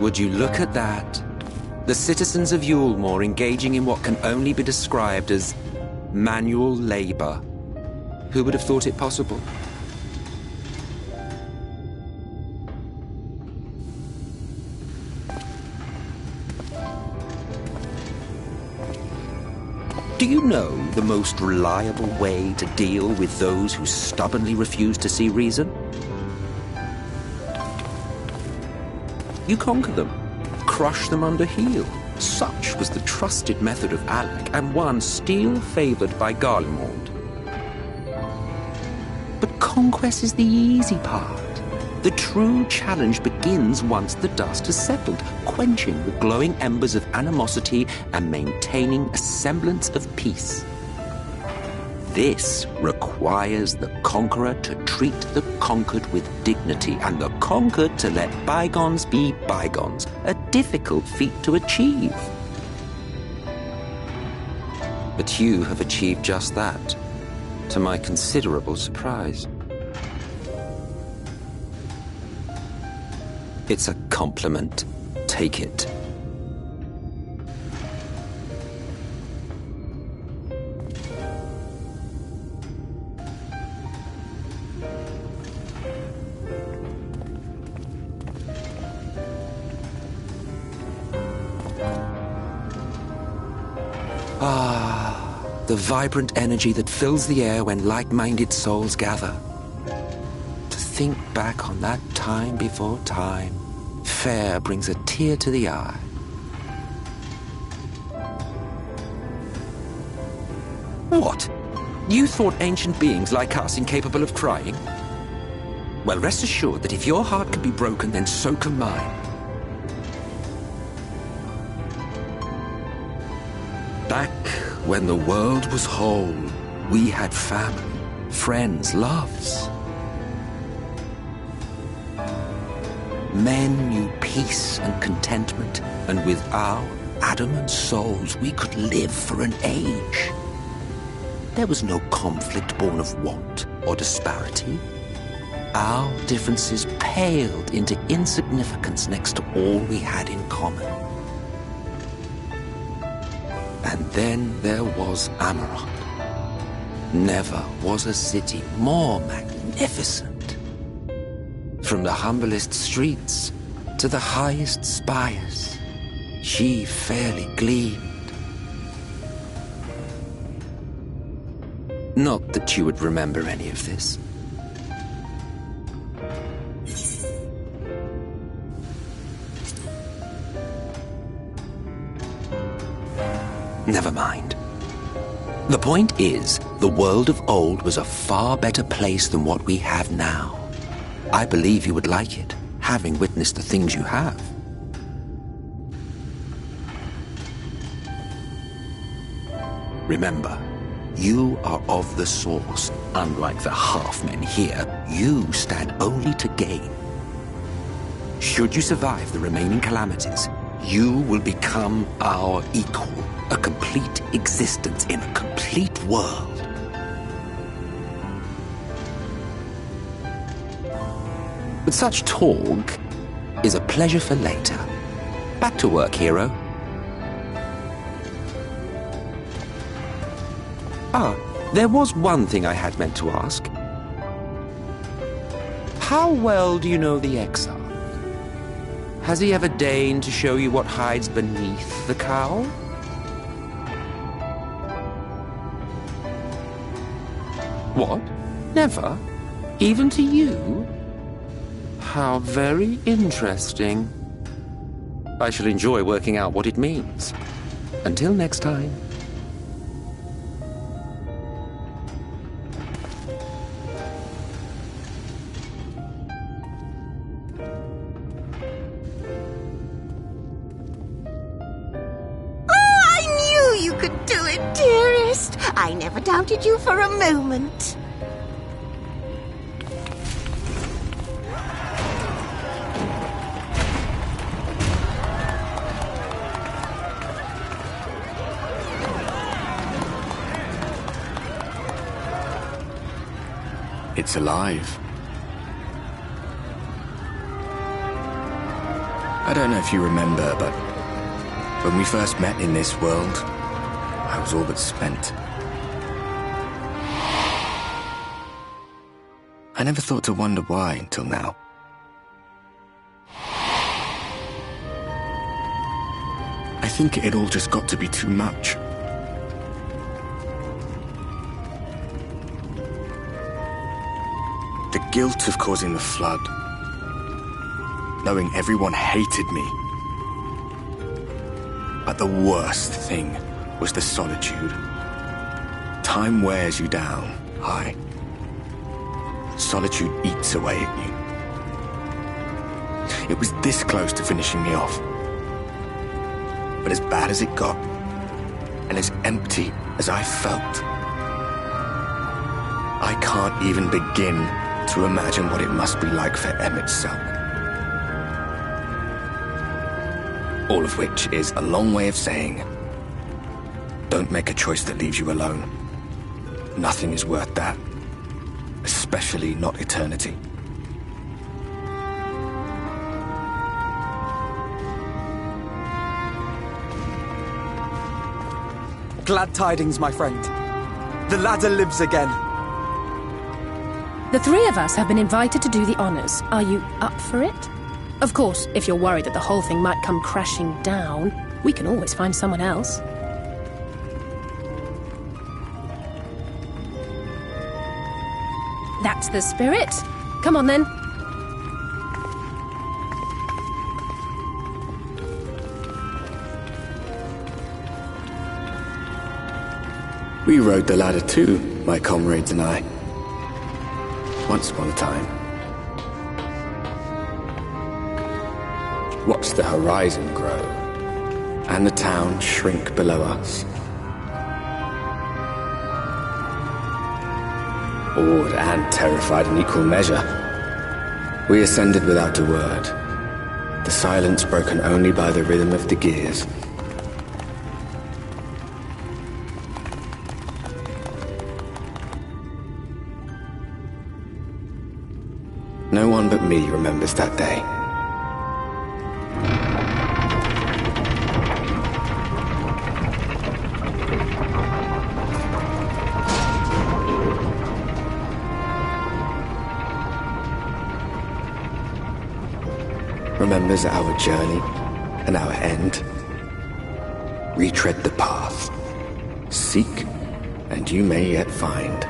Would you look at that? The citizens of Yulmore engaging in what can only be described as manual labor. Who would have thought it possible? Do you know the most reliable way to deal with those who stubbornly refuse to see reason? You conquer them, crush them under heel. Such was the trusted method of Alec, and one still favored by Garlemald. But conquest is the easy part. The true challenge begins once the dust has settled, quenching the glowing embers of animosity and maintaining a semblance of peace. This requires the conqueror to treat the conquered with dignity, and the conquered to let bygones be bygones, a difficult feat to achieve. But you have achieved just that, to my considerable surprise. It's a compliment. Take it. The vibrant energy that fills the air when like-minded souls gather. To think back on that time before time, fair brings a tear to the eye. What? You thought ancient beings like us incapable of crying? Well, rest assured that if your heart can be broken, then so can mine. Back when the world was whole, we had family, friends, loves. Men knew peace and contentment, and with our adamant souls, we could live for an age. There was no conflict born of want or disparity. Our differences paled into insignificance next to all we had in common. And then there was Amarant. Never was a city more magnificent. From the humblest streets to the highest spires, she fairly gleamed. Not that you would remember any of this. Never mind. The point is, the world of old was a far better place than what we have now. I believe you would like it, having witnessed the things you have. Remember, you are of the source. Unlike the half-men here, you stand only to gain. Should you survive the remaining calamities, you will become our equal. A complete existence in a complete world. But such talk is a pleasure for later. Back to work, hero. There was one thing I had meant to ask. How well do you know the exile? Has he ever deigned to show you what hides beneath the cowl? What? Never? Even to you? How very interesting. I shall enjoy working out what it means. Until next time. I never doubted you for a moment. It's alive. I don't know if you remember, but when we first met in this world, I was all but spent. I never thought to wonder why until now. I think it all just got to be too much. The guilt of causing the flood, knowing everyone hated me. But the worst thing was the solitude. Time wears you down, aye. Solitude eats away at you. It was this close to finishing me off. But as bad as it got, and as empty as I felt, I can't even begin to imagine what it must be like for Emmett's self. All of which is a long way of saying, don't make a choice that leaves you alone. Nothing is worth that. Especially not eternity. Glad tidings, my friend. The ladder lives again. The three of us have been invited to do the honors. Are you up for it? Of course, if you're worried that the whole thing might come crashing down, we can always find someone else. That's the spirit. Come on, then. We rode the ladder too, my comrades and I. Once upon a time. Watched the horizon grow, and the town shrink below us. Awed and terrified in equal measure, we ascended without a word, the silence broken only by the rhythm of the gears. No one but me remembers that day. Remembers our journey and our end. Retread the path. Seek, and you may yet find.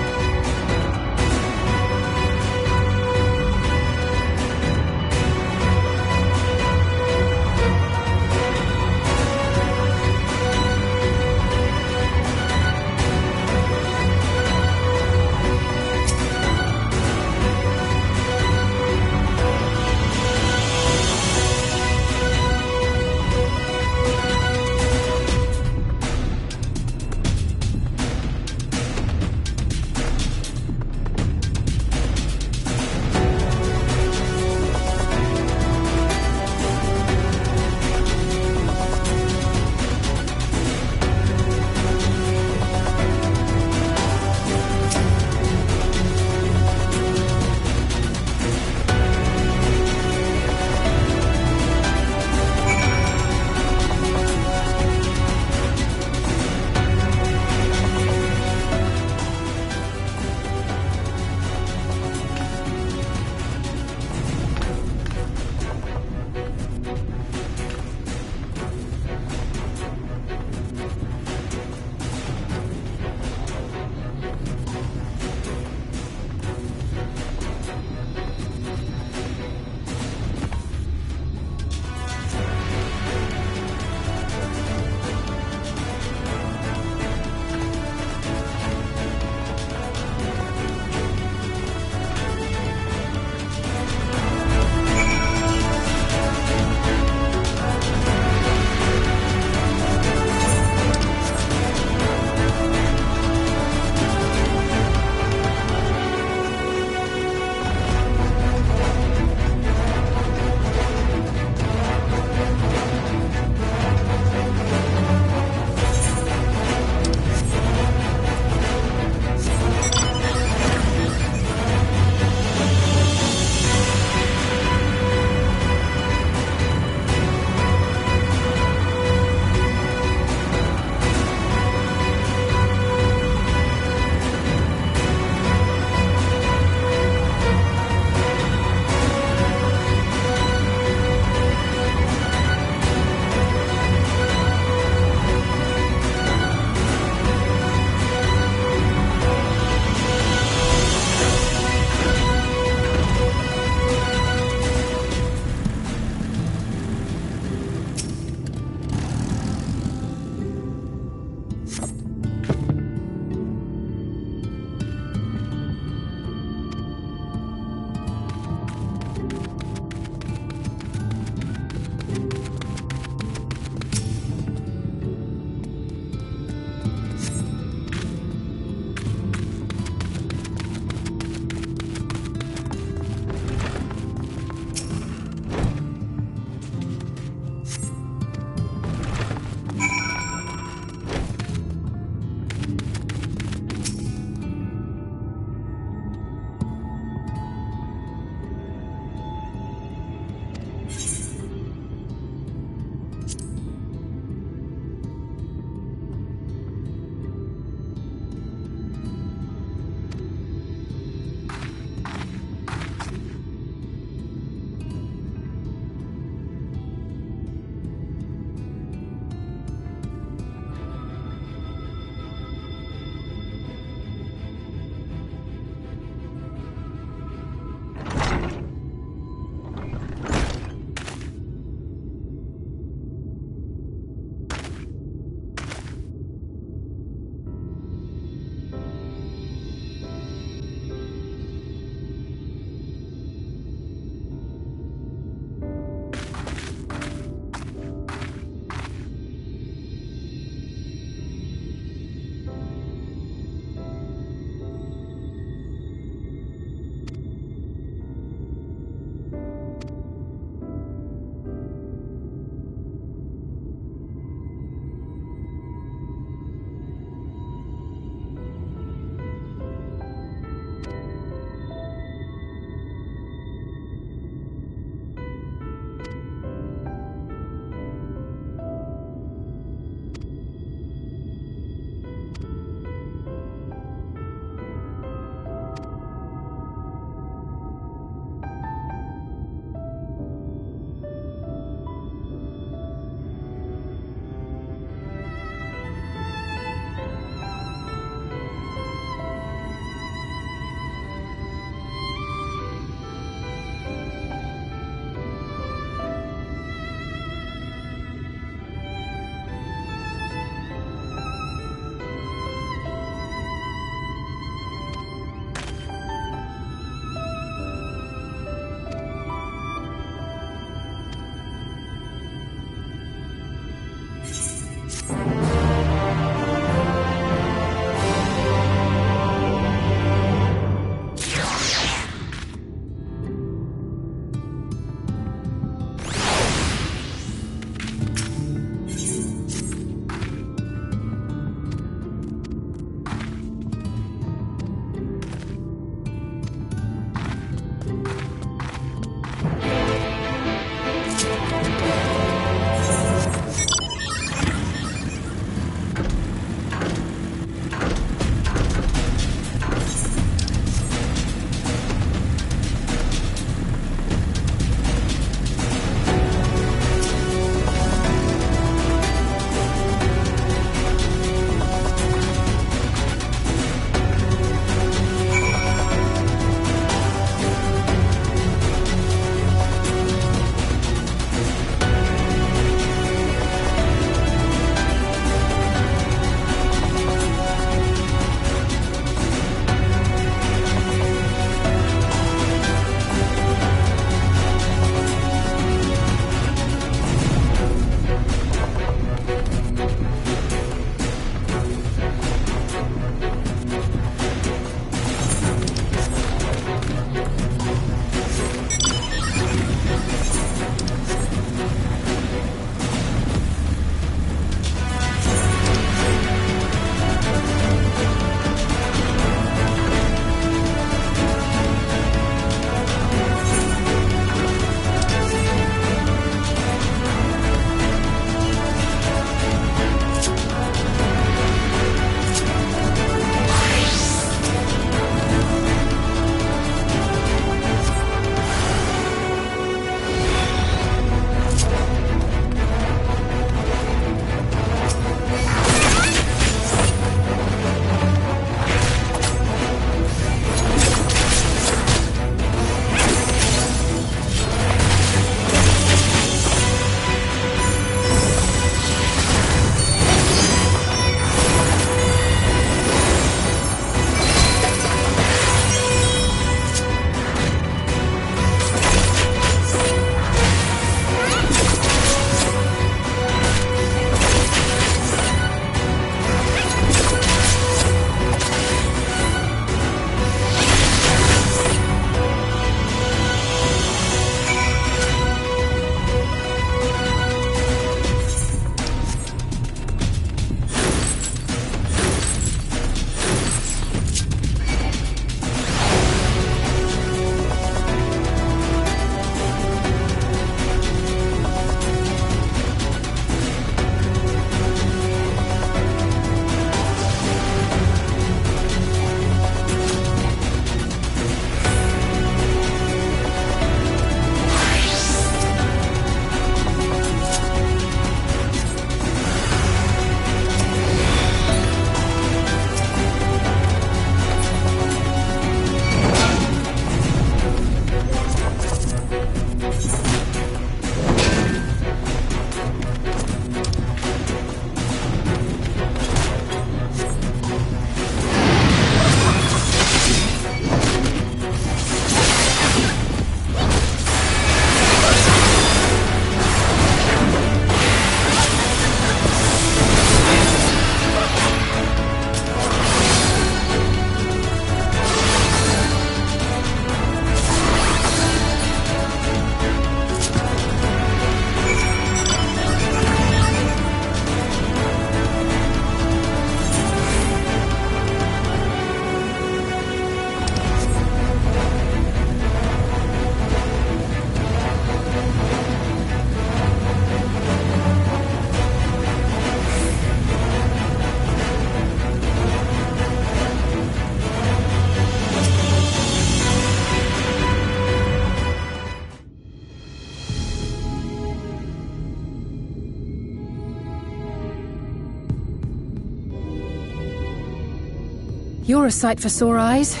You're a sight for sore eyes.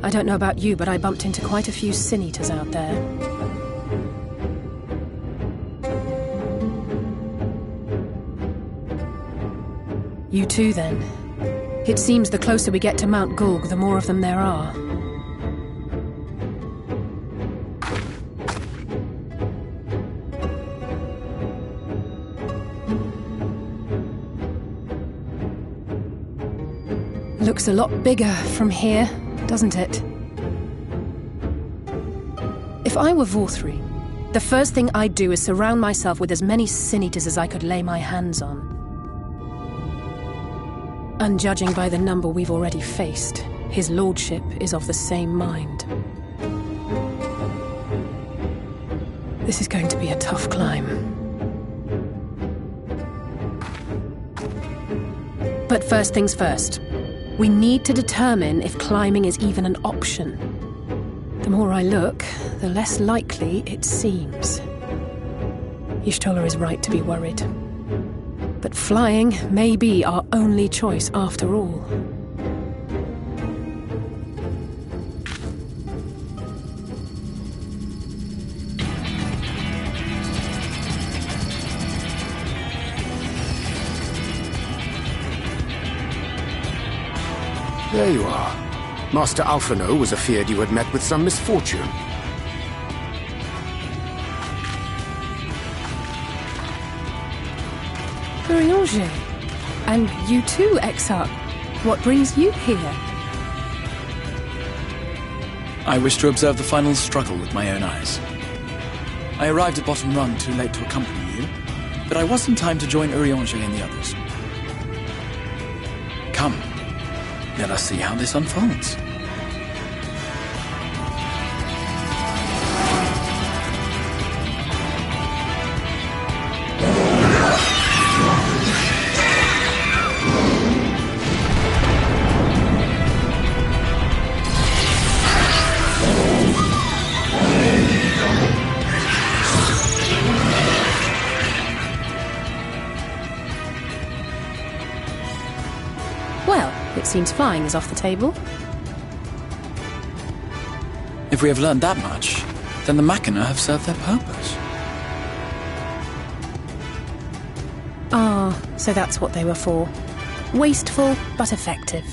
I don't know about you, but I bumped into quite a few sin eaters out there. You too, then. It seems the closer we get to Mount Gulg, the more of them there are. Looks a lot bigger from here, doesn't it? If I were Vorthri, the first thing I'd do is surround myself with as many sin eaters as I could lay my hands on. And judging by the number we've already faced, his lordship is of the same mind. This is going to be a tough climb. But first things first. We need to determine if climbing is even an option. The more I look, the less likely it seems. Y'shtola is right to be worried. But flying may be our only choice after all. There you are. Master Alphino was afeard you had met with some misfortune. Urianger. And you too, Exarch. What brings you here? I wish to observe the final struggle with my own eyes. I arrived at Bottom Rung too late to accompany you, but I was in time to join Urianger and the others. Come, let us see how this unfolds. It seems flying is off the table. If we have learned that much, then the Machina have served their purpose. Ah, so that's what they were for. Wasteful, but effective.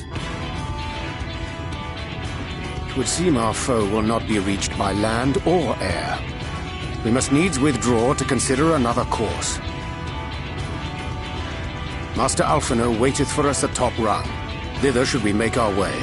It would seem our foe will not be reached by land or air. We must needs withdraw to consider another course. Master Alphino waiteth for us atop Rung. Thither should we make our way.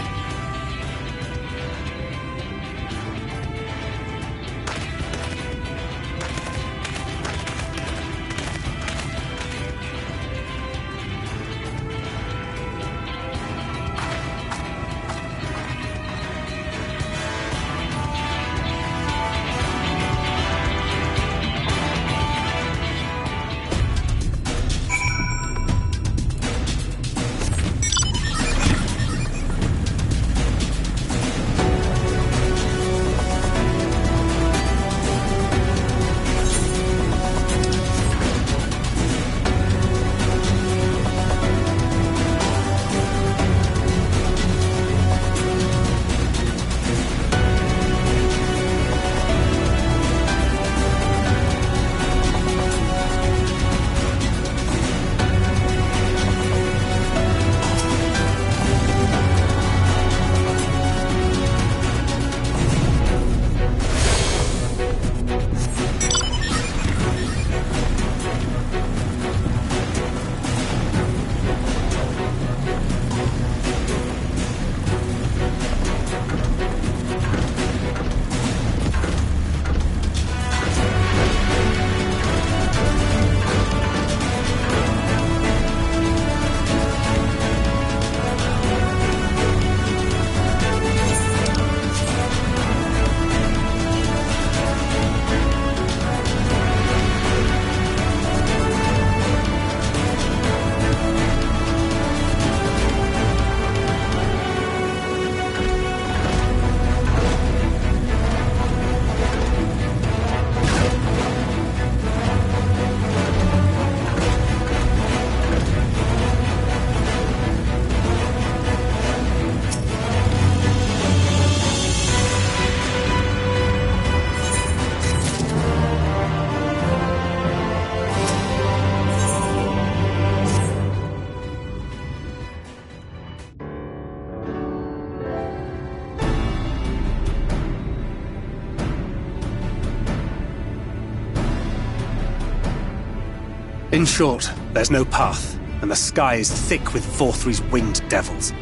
In short, there's no path, and the sky is thick with Vorthri's winged devils.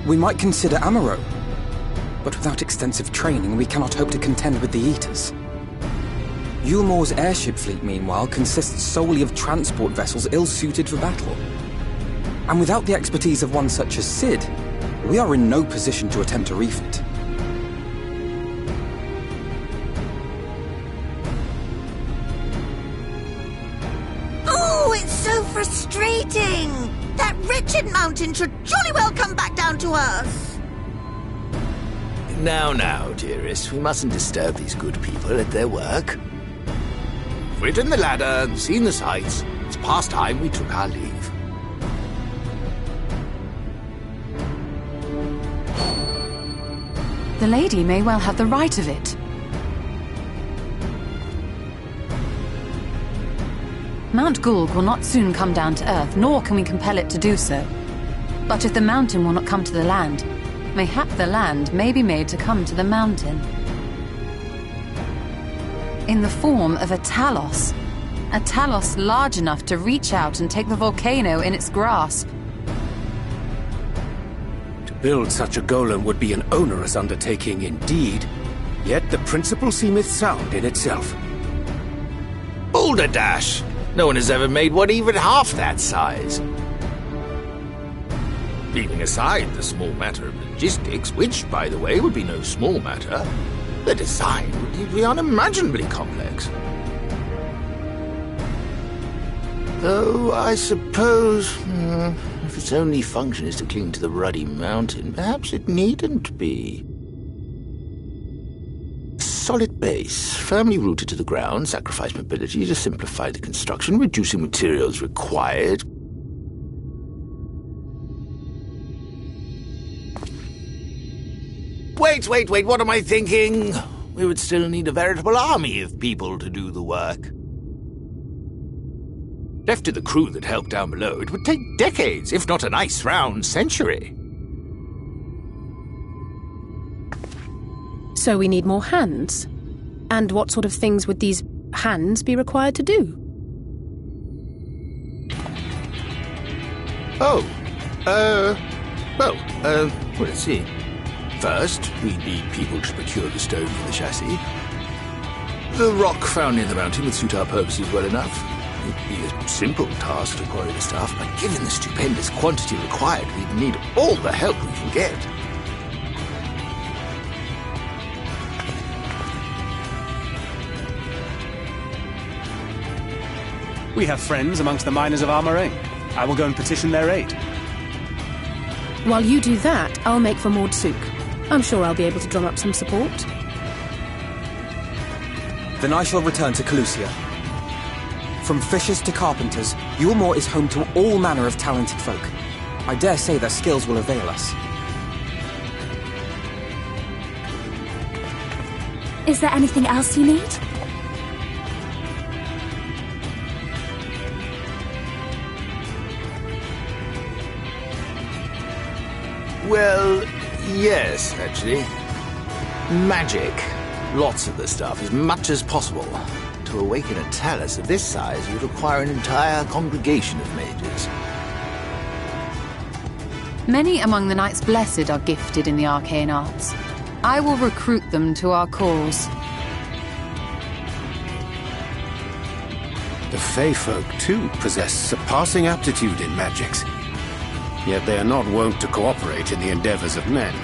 We might consider Amaro, but without extensive training, we cannot hope to contend with the Eaters. Yulmor's airship fleet, meanwhile, consists solely of transport vessels ill-suited for battle. And without the expertise of one such as Cid, we are in no position to attempt a refit. Oh, it's so frustrating! That wretched mountain should jolly well come back down to us! Now, dearest, we mustn't disturb these good people at their work. We've ridden the ladder and seen the sights. It's past time we took our leave. The lady may well have the right of it. Mount Gulg will not soon come down to Earth, nor can we compel it to do so. But if the mountain will not come to the land, mayhap the land may be made to come to the mountain. In the form of a Talos large enough to reach out and take the volcano in its grasp. To build such a golem would be an onerous undertaking indeed, yet the principle seemeth sound in itself. Balderdash! No one has ever made one even half that size. Leaving aside the small matter of logistics, which, by the way, would be no small matter, the design would be unimaginably complex. Though, I suppose, if its only function is to cling to the ruddy mountain, perhaps it needn't be. Solid base, firmly rooted to the ground, sacrifice mobility to simplify the construction, reducing materials required. Wait, what am I thinking? We would still need a veritable army of people to do the work. Left to the crew that helped down below, it would take decades, if not a nice round century. So we need more hands. And what sort of things would these hands be required to do? Well, let's see. First, we need people to procure the stone for the chassis. The rock found near the mountain would suit our purposes well enough. It would be a simple task to quarry the stuff, but given the stupendous quantity required, we'd need all the help we can get. We have friends amongst the miners of Armoring. I will go and petition their aid. While you do that, I'll make for Mordsuk. I'm sure I'll be able to drum up some support. Then I shall return to Calusia. From fishers to carpenters, Yulmor is home to all manner of talented folk. I dare say their skills will avail us. Is there anything else you need? Well, yes, actually. Magic. Lots of the stuff, as much as possible. To awaken a Talos of this size, you'd require an entire congregation of mages. Many among the Knights Blessed are gifted in the arcane arts. I will recruit them to our cause. The Fey folk, too, possess surpassing aptitude in magics. Yet they are not wont to cooperate in the endeavors of men.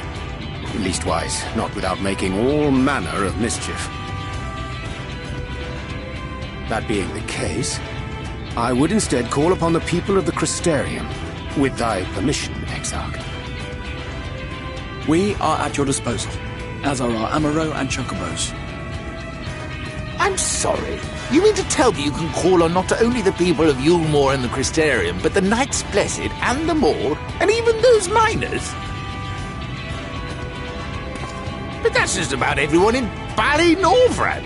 Leastwise, not without making all manner of mischief. That being the case, I would instead call upon the people of the Crystarium, with thy permission, Exarch. We are at your disposal, as are our Amaro and Chocobos. I'm sorry. You mean to tell me you can call on not only the people of Yulmor and the Crystarium, but the Knights Blessed and the Maud, and even those miners? But that's just about everyone in Ballynorvrand.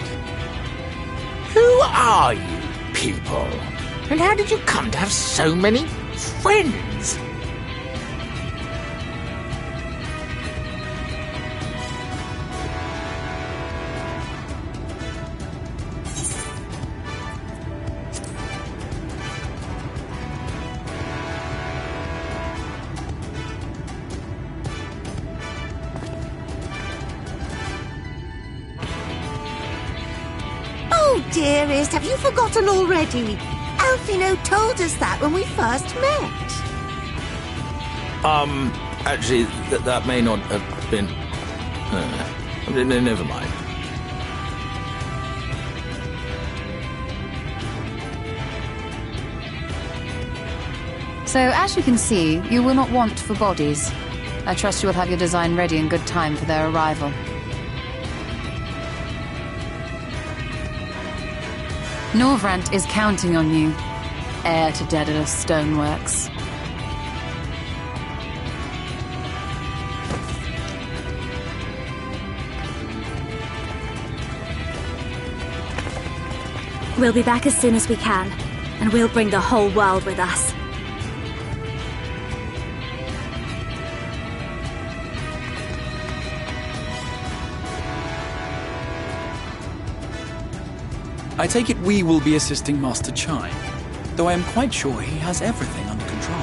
Who are you people? And how did you come to have so many friends? dearest, have you forgotten already? Alfino told us that when we first met. Actually, that may not have been... never mind. So, as you can see, you will not want for bodies. I trust you will have your design ready in good time for their arrival. Norvrant is counting on you, heir to Daedalus Stoneworks. We'll be back as soon as we can, and we'll bring the whole world with us. I take it we will be assisting Master Chime, though I am quite sure he has everything under control.